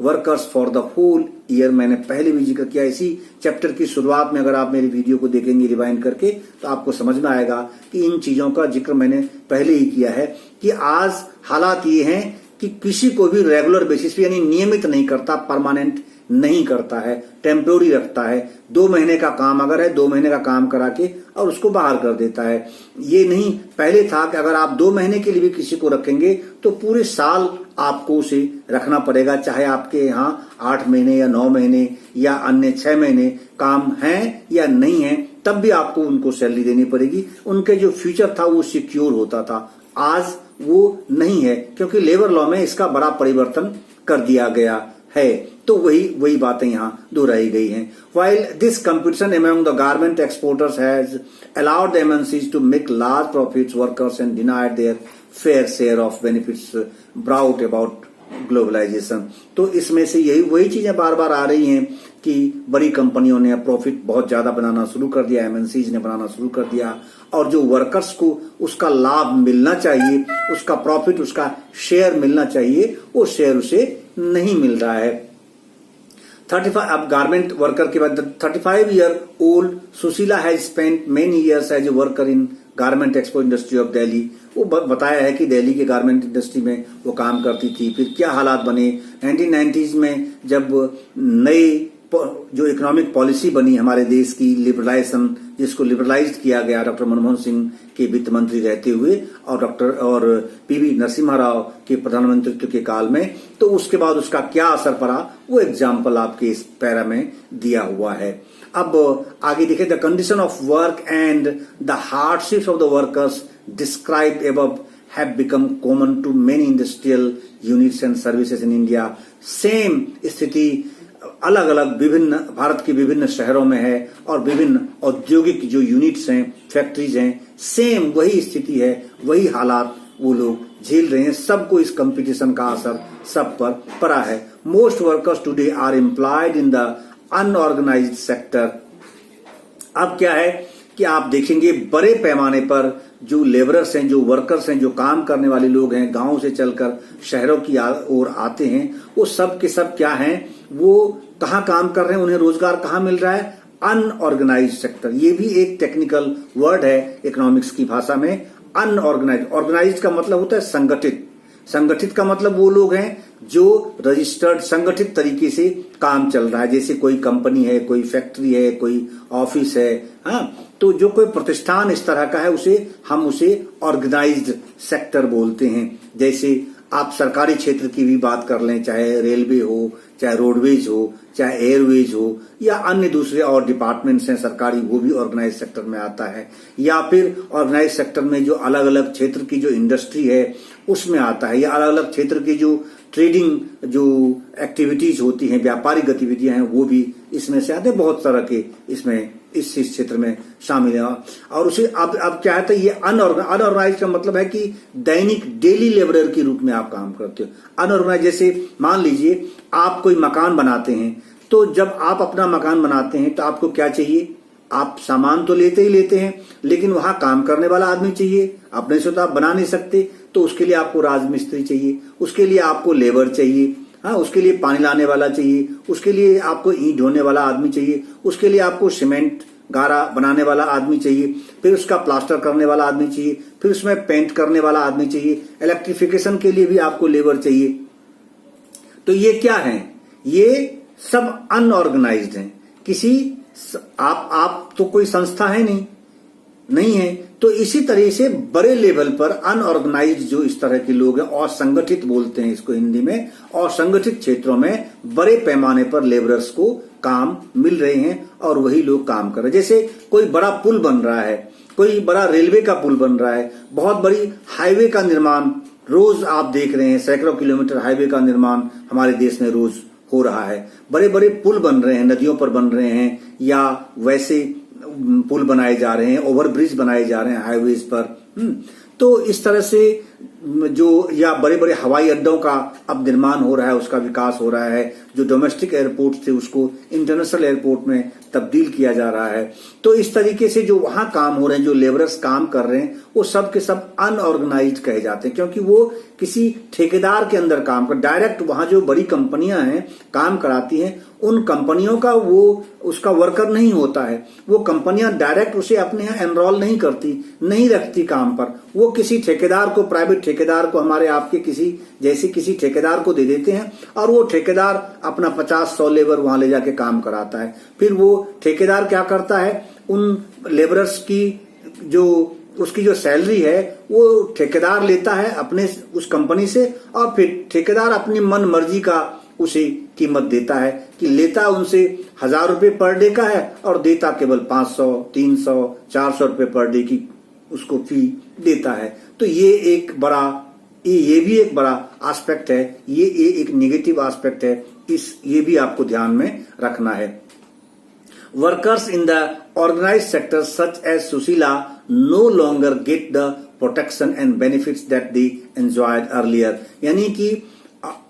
workers for the whole year. मैंने पहले भी जिक्र किया, इसी चैप्टर की शुरुआत में अगर आप मेरी वीडियो को देखेंगे रिवाइंड करके तो आपको समझ में आएगा कि इन चीजों का जिक्र मैंने पहले ही किया है कि आज हालात ये हैं कि किसी को भी रेगुलर बेसिस पे यानी नियमित नहीं करता, परमानेंट नहीं करता है, टेम्पोररी रखता है। 2 महीने का काम अगर है, 2 महीने का काम करा के और उसको बाहर कर देता है। ये नहीं पहले था कि अगर आप 2 महीने के लिए भी किसी को रखेंगे तो पूरे साल आपको उसे रखना पड़ेगा, चाहे आपके यहाँ 8 महीने या 9 महीने या अन्य 6 महीने काम है या नहीं है, तब भी आपको उनको सैलरी देनी पड़ेगी। उनके जो फ्यूचर था वो सिक्योर होता था, आज वो नहीं है, क्योंकि लेबर लॉ में इसका बड़ा परिवर्तन कर दिया गया है। तो वही बातें यहाँ दोहराई गई हैं। While this competition among the garment exporters has allowed the MNCs to make large profits, workers and denied their fair share of benefits brought about globalisation. तो इसमें से वही चीजें बार बार आ रही हैं कि बड़ी कंपनियों ने प्रॉफिट बहुत ज्यादा बनाना शुरू कर दिया, एमएनसीज ने बनाना शुरू कर दिया, और जो वर्कर्स को उसका लाभ मिलना चाहिए, उसका प्रॉफिट, उसका शेयर मिलना चाहिए, वो शेयर उसे नहीं मिल रहा है। 35 अब गारमेंट वर्कर के बाद 35-year-old Sushila has spent many years as a worker in garment export industry of Delhi. वो बताया है कि दिल्ली के गारमेंट इंडस्ट्री में वो काम करती थी। फिर क्या हालात बने 1990s में, जब नई जो इकोनॉमिक पॉलिसी बनी हमारे देश की, लिबरलाइजेशन, जिसको लिबरलाइज किया गया डॉक्टर मनमोहन सिंह के वित्त मंत्री रहते हुए और पीवी नरसिम्हा राव के प्रधानमंत्रित्व के काल में, तो उसके बाद उसका क्या असर पड़ा वो एग्जाम्पल आपके इस पैरा में दिया हुआ है। अब आगे देखिए, the condition of work and the hardships of the workers described above have become common to many industrial units and services in India। Same स्थिति अलग अलग विभिन्न भारत के विभिन्न शहरों में है, और विभिन्न औद्योगिक जो यूनिट्स हैं, फैक्ट्रीज हैं, सेम वही स्थिति है, वही हालात वो लोग झेल रहे हैं। सबको इस कंपटीशन का असर सब पर पड़ा है। Most workers today are employed in the unorganised sector. अब क्या है कि आप देखेंगे बड़े पैमाने पर जो लेबरर्स हैं, जो वर्कर्स हैं, जो काम करने वाले लोग हैं, गांवों से चलकर शहरों की ओर आते हैं, वो सब के सब क्या हैं, वो कहाँ काम कर रहे हैं, उन्हें रोजगार कहाँ मिल रहा है, अनऑर्गेनाइज्ड सेक्टर। ये भी एक टेक्निकल वर्ड है इकोनॉमिक्स की भाषा में। अनऑर्गेनाइज्ड, ऑर्गेनाइज्ड का मतलब होता है संगठित, संगठित का मतलब वो लोग हैं जो रजिस्टर्ड, संगठित तरीके से काम चल रहा है, जैसे कोई कंपनी है, कोई फैक्ट्री है, कोई ऑफिस है, हाँ, तो जो कोई प्रतिष्ठान इस तरह का है हम उसे ऑर्गेनाइज्ड सेक्टर बोलते हैं। जैसे आप सरकारी क्षेत्र की भी बात कर लें, चाहे रेलवे हो, चाहे रोडवेज हो, चाहे एयरवेज हो, या अन्य दूसरे और डिपार्टमेंट्स हैं सरकारी, वो भी ऑर्गेनाइज सेक्टर में आता है। या फिर ऑर्गेनाइज सेक्टर में जो अलग अलग क्षेत्र की जो इंडस्ट्री है उसमें आता है, या अलग अलग क्षेत्र की जो ट्रेडिंग जो एक्टिविटीज होती हैं, व्यापारिक गतिविधियां हैं, वो भी इसमें से आते हैं। बहुत तरह के इसमें इस क्षेत्र में शामिल है। और उसे अब क्या है, तो ये अनऑर्गेनाइज का मतलब है कि दैनिक डेली लेबरर के रूप में आप काम करते हो। अनऑर्गेनाइज, जैसे मान लीजिए आप कोई मकान बनाते हैं, तो जब आप अपना मकान बनाते हैं तो आपको क्या चाहिए, आप सामान तो लेते ही लेते हैं, लेकिन वहां काम करने वाला आदमी चाहिए। अपने से तो आप बना नहीं सकते, तो उसके लिए आपको राजमिस्त्री चाहिए, उसके लिए आपको लेबर चाहिए, हाँ, उसके लिए पानी लाने वाला चाहिए, उसके लिए आपको ईंट ढोने वाला आदमी चाहिए, उसके लिए आपको सीमेंट गारा बनाने वाला आदमी चाहिए, फिर उसका प्लास्टर करने वाला आदमी चाहिए, फिर उसमें पेंट करने वाला आदमी चाहिए, इलेक्ट्रिफिकेशन के लिए भी आपको लेबर चाहिए। तो ये क्या है, ये सब अनऑर्गेनाइज्ड हैं। किसी आप तो कोई संस्था है नहीं है, तो इसी तरह से बड़े लेवल पर अनऑर्गेनाइज्ड जो इस तरह के लोग हैं, असंगठित बोलते हैं इसको हिंदी में, असंगठित क्षेत्रों में बड़े पैमाने पर लेबरर्स को काम मिल रहे हैं और वही लोग काम कर रहे हैं। जैसे कोई बड़ा पुल बन रहा है, कोई बड़ा रेलवे का पुल बन रहा है, बहुत बड़ी हाईवे का निर्माण रोज आप देख रहे हैं, सैकड़ों किलोमीटर हाईवे का निर्माण हमारे देश में रोज हो रहा है। बड़े बड़े पुल बन रहे हैं, नदियों पर बन रहे हैं या वैसे पुल बनाए जा रहे हैं, ओवरब्रिज बनाए जा रहे हैं हाईवेज पर। तो इस तरह से जो या बड़े बड़े हवाई अड्डों का अब निर्माण हो रहा है, उसका विकास हो रहा है। जो डोमेस्टिक एयरपोर्ट थे उसको इंटरनेशनल एयरपोर्ट में तब्दील किया जा रहा है। तो इस तरीके से जो वहां काम हो रहे हैं, जो लेबरर्स काम कर रहे हैं, वो सब के सब अनऑर्गेनाइज्ड कहे जाते हैं, क्योंकि वो किसी ठेकेदार के अंदर काम कर, डायरेक्ट वहां जो बड़ी कंपनियां हैं काम कराती हैं, उन कंपनियों का वो उसका वर्कर नहीं होता है। वो कंपनियां डायरेक्ट उसे अपने यहाँ एनरोल नहीं करती, नहीं रखती काम पर। वो किसी ठेकेदार को, प्राइवेट ठेकेदार को, हमारे आपके किसी ठेकेदार को दे देते हैं और वो ठेकेदार अपना 50-100 लेबर वहां ले जाके काम कराता है। फिर वो ठेकेदार क्या करता है, उन लेबरर्स की उसकी जो सैलरी है वो ठेकेदार लेता है अपने उस कंपनी से, और फिर ठेकेदार अपनी मन मर्जी का उसे कीमत देता है कि लेता उनसे 1000 रुपए पर डे का है और देता केवल 500, 300, 400 रुपए पर डे की उसको फी देता है। तो ये भी एक बड़ा एस्पेक्ट है, ये एक नेगेटिव एस्पेक्ट है, ये भी आपको ध्यान में रखना है। Workers in the organised sector such as Sushila no longer get the protection and benefits that they enjoyed earlier. यानी कि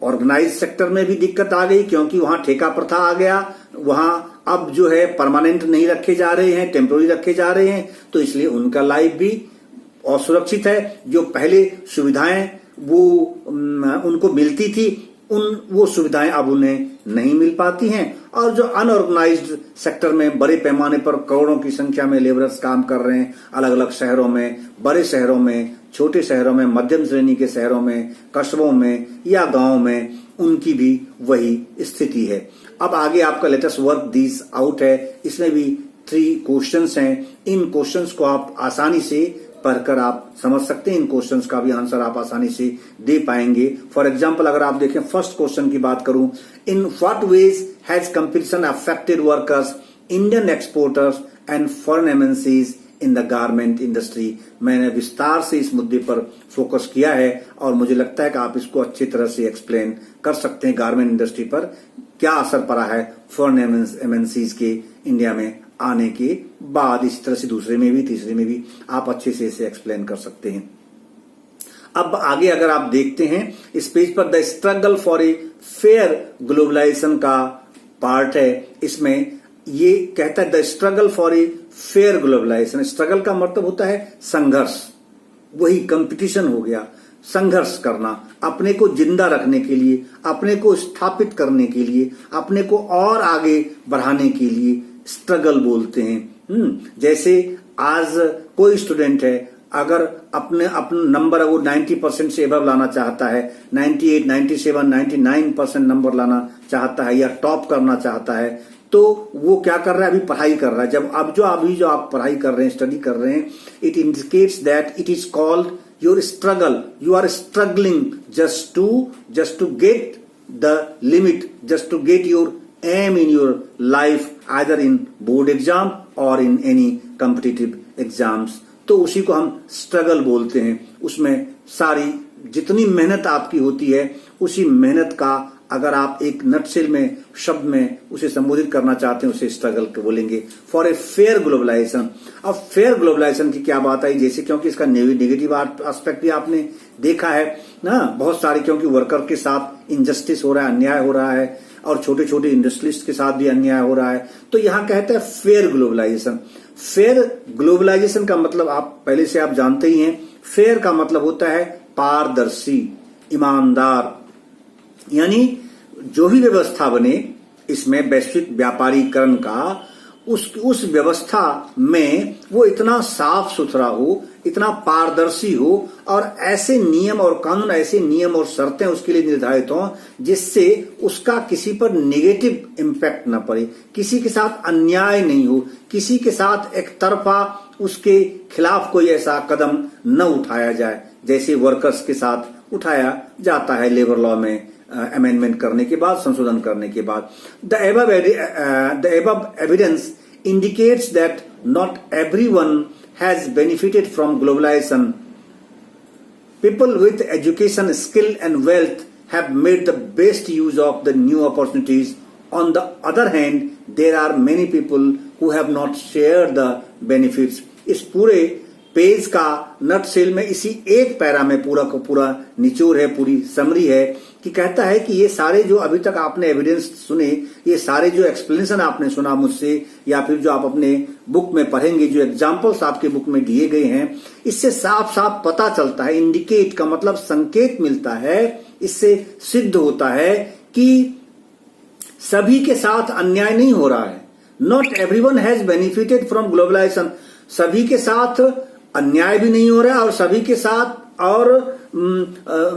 ऑर्गेनाइज सेक्टर में भी दिक्कत आ गई, क्योंकि वहां ठेका प्रथा आ गया, वहां अब जो है परमानेंट नहीं रखे जा रहे हैं, टेम्पोररी रखे जा रहे हैं, तो इसलिए उनका लाइफ भी असुरक्षित है। जो पहले सुविधाएं वो उनको मिलती थी, वो सुविधाएं अब उन्हें नहीं मिल पाती हैं। और जो अनऑर्गेनाइज्ड सेक्टर में बड़े पैमाने पर करोड़ों की संख्या में लेबरर्स काम कर रहे हैं, अलग अलग शहरों में, बड़े शहरों में, छोटे शहरों में, मध्यम श्रेणी के शहरों में, कस्बों में या गांव में, उनकी भी वही स्थिति है। अब आगे आपका लेटेस्ट वर्क दिस आउट है, इसमें भी 3 क्वेश्चंस हैं। इन क्वेश्चंस को आप आसानी से पढ़कर आप समझ सकते हैं, इन क्वेश्चंस का भी आंसर आप आसानी से दे पाएंगे। फॉर एग्जांपल अगर आप देखें, फर्स्ट क्वेश्चन की बात करूं, in what ways has competition affected workers, Indian exporters and foreign MNCs in the garment industry. मैंने विस्तार से इस मुद्दे पर फोकस किया है और मुझे लगता है कि आप इसको अच्छी तरह से एक्सप्लेन कर सकते हैं। गारमेंट इंडस्ट्री पर क्या असर पड़ा है फॉरेन एमएनसीज के इंडिया में आने के बाद, इसी तरह से दूसरे में भी, तीसरे में भी आप अच्छे से इसे एक्सप्लेन कर सकते हैं। अब आगे अगर आप देखते हैं इस पेज पर, the struggle for a fair globalisation का पार्ट है। इसमें ये कहता है the struggle for a fair globalisation. Struggle का मतलब होता है संघर्ष, वही कंपटीशन हो गया, संघर्ष करना, अपने को जिंदा रखने के लिए, अपने को स्थापित करने के लिए, अपने को और आगे बढ़ाने के लिए स्ट्रगल बोलते हैं। जैसे आज कोई स्टूडेंट है, अगर अपना नंबर वो 90% से एबव लाना चाहता है, 98, 97, 99% नंबर लाना चाहता है या टॉप करना चाहता है, तो वो क्या कर रहा है, अभी पढ़ाई कर रहा है। जब अभी जो आप पढ़ाई कर रहे हैं, स्टडी कर रहे हैं, it indicates that it is called your struggle. You are struggling just to get the limit, just to get your aim in your life, either in board exam or in any competitive exams। तो उसी को हम स्ट्रगल बोलते हैं। उसमें सारी जितनी मेहनत आपकी होती है, उसी मेहनत का अगर आप एक नटसेल में, शब्द में उसे संबोधित करना चाहते हैं, उसे स्ट्रगल बोलेंगे फॉर ए फेयर ग्लोबलाइजेशन। अब फेयर ग्लोबलाइजेशन की क्या बात आई, जैसे क्योंकि इसका नेगेटिव एस्पेक्ट भी आपने देखा है ना, बहुत सारे, क्योंकि वर्कर के साथ इनजस्टिस हो रहा है, अन्याय हो रहा है, और छोटे छोटे इंडस्ट्रियलिस्ट के साथ भी अन्याय हो रहा है। तो यहां कहते हैं फेयर ग्लोबलाइजेशन। फेयर ग्लोबलाइजेशन का मतलब आप पहले से आप जानते ही हैं, फेयर का मतलब होता है पारदर्शी, ईमानदार। यानी जो भी व्यवस्था बने इसमें वैश्विक व्यापारीकरण का, उस व्यवस्था में वो इतना साफ सुथरा हो, इतना पारदर्शी हो और ऐसे नियम और कानून, ऐसे नियम और शर्तें उसके लिए निर्धारित हों जिससे उसका किसी पर नेगेटिव इम्पैक्ट न पड़े, किसी के साथ अन्याय नहीं हो, किसी के साथ एक तरफा उसके खिलाफ कोई ऐसा कदम न उठाया जाए जैसे वर्कर्स के साथ उठाया जाता है लेबर लॉ में अमेंडमेंट करने के बाद, संशोधन करने के बाद। The above evidence indicates that not everyone has benefited from globalization. People with education, skill and wealth have made the best use of the new opportunities. On the other hand, there are many people who have not shared the benefits. इस पूरे पेज का नट सेल में इसी एक पैरा में पूरा का पूरा निचोड़ है, पूरी समरी है कि कहता है कि ये सारे जो अभी तक आपने एविडेंस सुने, ये सारे जो एक्सप्लेनेशन आपने सुना मुझसे या फिर जो आप अपने बुक में पढ़ेंगे, जो एग्जाम्पल्स आपके बुक में दिए गए हैं, इससे साफ साफ पता चलता है, इंडिकेट का मतलब संकेत मिलता है, इससे सिद्ध होता है कि सभी के साथ अन्याय नहीं हो रहा है। Not everyone has benefited from globalisation, सभी के साथ अन्याय भी नहीं हो रहा है और सभी के साथ और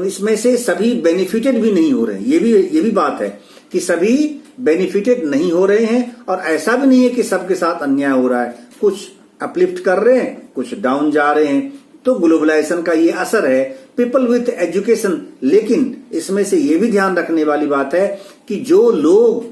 इसमें से सभी बेनिफिटेड भी नहीं हो रहे हैं। ये भी बात है कि सभी बेनिफिटेड नहीं हो रहे हैं और ऐसा भी नहीं है कि सबके साथ अन्याय हो रहा है, कुछ अपलिफ्ट कर रहे हैं, कुछ डाउन जा रहे हैं। तो ग्लोबलाइजेशन का ये असर है। पीपल विथ एजुकेशन, लेकिन इसमें से ये भी ध्यान रखने वाली बात है कि जो लोग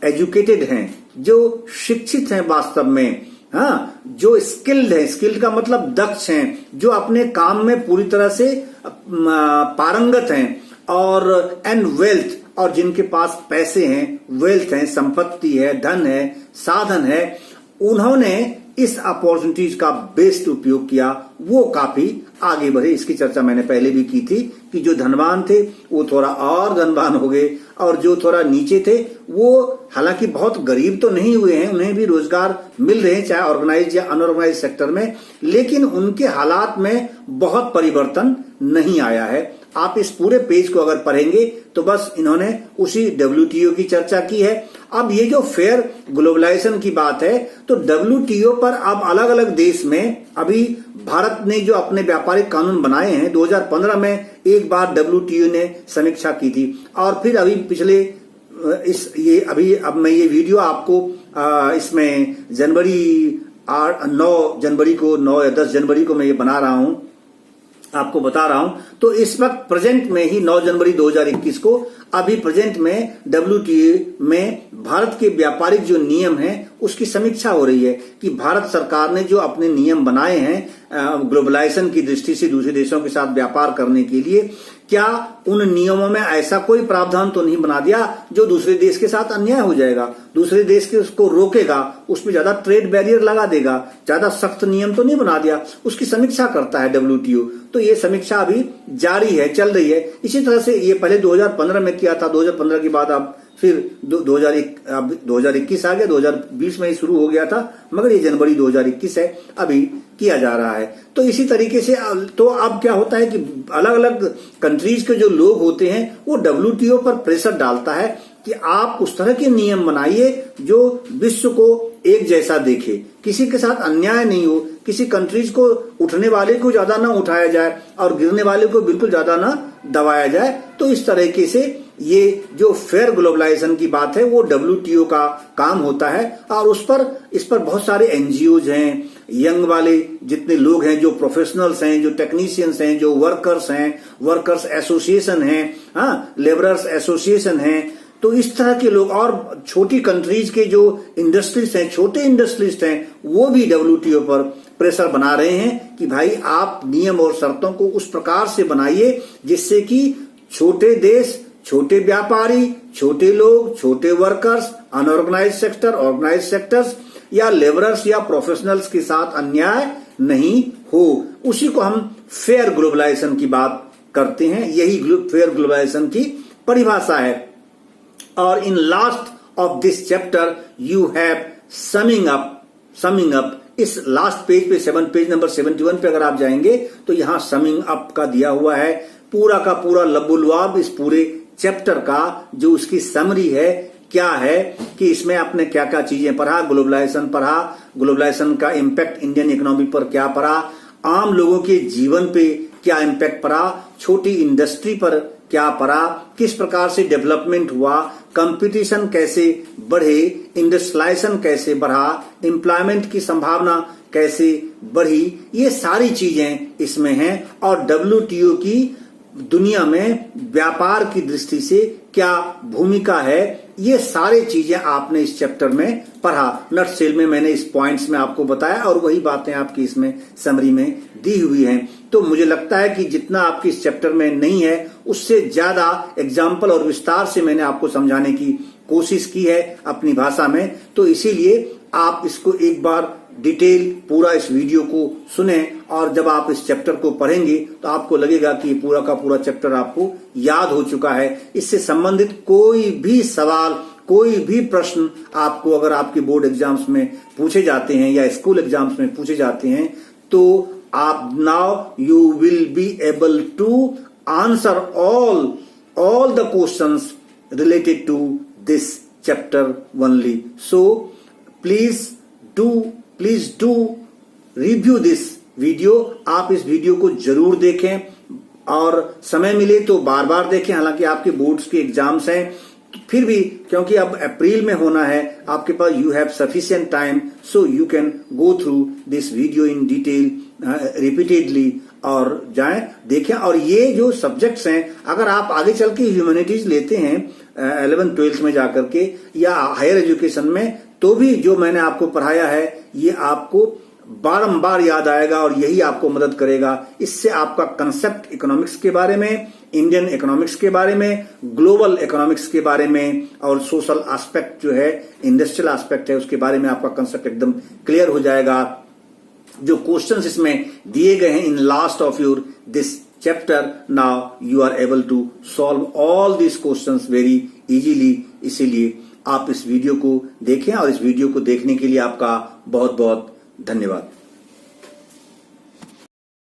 एजुकेटेड हैं, जो शिक्षित हैं वास्तव में, हाँ, जो स्किल्ड है, स्किल्ड का मतलब दक्ष हैं, जो अपने काम में पूरी तरह से पारंगत हैं, और एंड वेल्थ, और जिनके पास पैसे हैं, वेल्थ है, संपत्ति है, धन है, साधन है, उन्होंने इस अपॉर्चुनिटीज का बेस्ट उपयोग किया, वो काफी आगे बढ़े। इसकी चर्चा मैंने पहले भी की थी कि जो धनवान थे वो थोड़ा और धनवान हो गए और जो थोड़ा नीचे थे वो हालांकि बहुत गरीब तो नहीं हुए हैं, उन्हें भी रोजगार मिल रहे हैं चाहे ऑर्गेनाइज या अनऑर्गेनाइज सेक्टर में, लेकिन उनके हालात में बहुत परिवर्तन नहीं आया है। आप इस पूरे पेज को अगर पढ़ेंगे तो बस इन्होंने उसी WTO की चर्चा की है। अब ये जो फेयर ग्लोबलाइजेशन की बात है तो WTO पर अब अलग अलग देश में, अभी भारत ने जो अपने व्यापारिक कानून बनाए हैं 2015 में एक बार WTO ने समीक्षा की थी, और फिर अभी पिछले अब मैं ये वीडियो आपको इसमें 9 जनवरी को 9 या 10 जनवरी को मैं ये बना रहा हूं, आपको बता रहा हूं। तो इस वक्त प्रेजेंट में ही 9 जनवरी 2021 को अभी प्रेजेंट में WTO में भारत के व्यापारिक जो नियम हैं उसकी समीक्षा हो रही है कि भारत सरकार ने जो अपने नियम बनाए हैं ग्लोबलाइजेशन की दृष्टि से दूसरे देशों के साथ व्यापार करने के लिए, क्या उन नियमों में ऐसा कोई प्रावधान तो नहीं बना दिया जो दूसरे देश के साथ अन्याय हो जाएगा, दूसरे देश के उसको रोकेगा, उसमें ज्यादा ट्रेड बैरियर लगा देगा, ज्यादा सख्त नियम तो नहीं बना दिया। उसकी समीक्षा करता है WTO। तो ये समीक्षा अभी जारी है, चल रही है। इसी तरह से ये पहले 2015 में किया था, 2015 के बाद अब फिर 2021 आ गया, 2020 में ही शुरू हो गया था, मगर ये जनवरी 2021 है, अभी किया जा रहा है। तो इसी तरीके से तो अब क्या होता है कि अलग अलग कंट्रीज के जो लोग होते हैं वो WTO पर प्रेशर डालता है कि आप उस तरह के नियम बनाइए जो विश्व को एक जैसा देखे, किसी के साथ अन्याय नहीं हो, किसी कंट्रीज को उठने वाले को ज्यादा ना उठाया जाए और गिरने वाले को बिल्कुल ज्यादा ना दबाया जाए। तो इस तरीके से ये जो फेयर ग्लोबलाइजेशन की बात है वो WTO का काम होता है, और इस पर बहुत सारे NGOs हैं, यंग वाले जितने लोग हैं, जो प्रोफेशनल्स हैं, जो टेक्नीशियंस हैं, जो वर्कर्स हैं, वर्कर्स एसोसिएशन हैं, हाँ, लेबरर्स एसोसिएशन हैं, तो इस तरह के लोग, और छोटी कंट्रीज के जो इंडस्ट्रीज हैं, छोटे इंडस्ट्रीज हैं, वो भी WTO पर प्रेशर बना रहे हैं कि भाई आप नियम और शर्तों को उस प्रकार से बनाइए जिससे कि छोटे देश, छोटे व्यापारी, छोटे लोग, छोटे workers, unorganise sector, organise sectors या लेबरर्स या प्रोफेशनल्स के साथ अन्याय नहीं हो। उसी को हम फेयर ग्लोबलाइजेशन की बात करते हैं, यही फेयर ग्लोबलाइजेशन की परिभाषा है। और इन last of this chapter you have summing up. इस लास्ट पेज पे पेज नंबर 71 पे अगर आप जाएंगे तो यहां समिंग अप का दिया हुआ है, पूरा का पूरा लबुलवाब इस पूरे चैप्टर का जो उसकी समरी है क्या है कि इसमें आपने क्या क्या चीजें पढ़ा, ग्लोबलाइजेशन का इम्पैक्ट इंडियन इकोनॉमी पर क्या पड़ा, आम लोगों के जीवन पे क्या इम्पैक्ट पड़ा, छोटी इंडस्ट्री पर क्या पड़ा, किस प्रकार से डेवलपमेंट हुआ, कंपटीशन कैसे बढ़े, इंडस्ट्रियलाइजेशन कैसे बढ़ा, एम्प्लॉयमेंट की संभावना कैसे बढ़ी, ये सारी चीजें इसमें हैं। और WTO की दुनिया में व्यापार की दृष्टि से क्या भूमिका है, ये सारी चीजें आपने इस चैप्टर में पढ़ा। नट सेल में मैंने इस पॉइंट्स में आपको बताया और वही बातें आपकी इसमें समरी में दी हुई हैं। तो मुझे लगता है कि जितना आपकी इस चैप्टर में नहीं है उससे ज्यादा एग्जाम्पल और विस्तार से मैंने आपको समझाने की कोशिश की है अपनी भाषा में। तो इसीलिए आप इसको एक बार डिटेल पूरा इस वीडियो को सुने और जब आप इस चैप्टर को पढ़ेंगे तो आपको लगेगा कि पूरा का पूरा चैप्टर आपको याद हो चुका है। इससे संबंधित कोई भी सवाल, कोई भी प्रश्न आपको अगर आपके बोर्ड एग्जाम्स में पूछे जाते हैं या स्कूल एग्जाम्स में पूछे जाते हैं तो आप now you will be able to answer all the questions related to this chapter only. So please do review this video. आप इस वीडियो को जरूर देखें और समय मिले तो बार बार देखें। हालांकि आपके बोर्ड्स के एग्जाम्स हैं फिर भी, क्योंकि अब अप्रैल में होना है, आपके पास you have sufficient time, so you can go through this video in detail repeatedly और जाएं देखें। और ये जो सब्जेक्ट्स हैं, अगर आप आगे चल के ह्यूमैनिटीज लेते हैं 11th 12th में जाकर के या हायर एजुकेशन में, तो भी जो मैंने आपको पढ़ाया है ये आपको बारंबार याद आएगा और यही आपको मदद करेगा। इससे आपका कंसेप्ट इकोनॉमिक्स के बारे में, इंडियन इकोनॉमिक्स के बारे में, ग्लोबल इकोनॉमिक्स के बारे में और सोशल एस्पेक्ट जो है, इंडस्ट्रियल एस्पेक्ट है, उसके बारे में आपका कंसेप्ट एकदम क्लियर हो जाएगा। जो क्वेश्चंस इसमें दिए गए हैं in last of your this chapter, now you are able to solve all this questions very easily. इसीलिए आप इस वीडियो को देखें और इस वीडियो को देखने के लिए आपका बहुत बहुत धन्यवाद।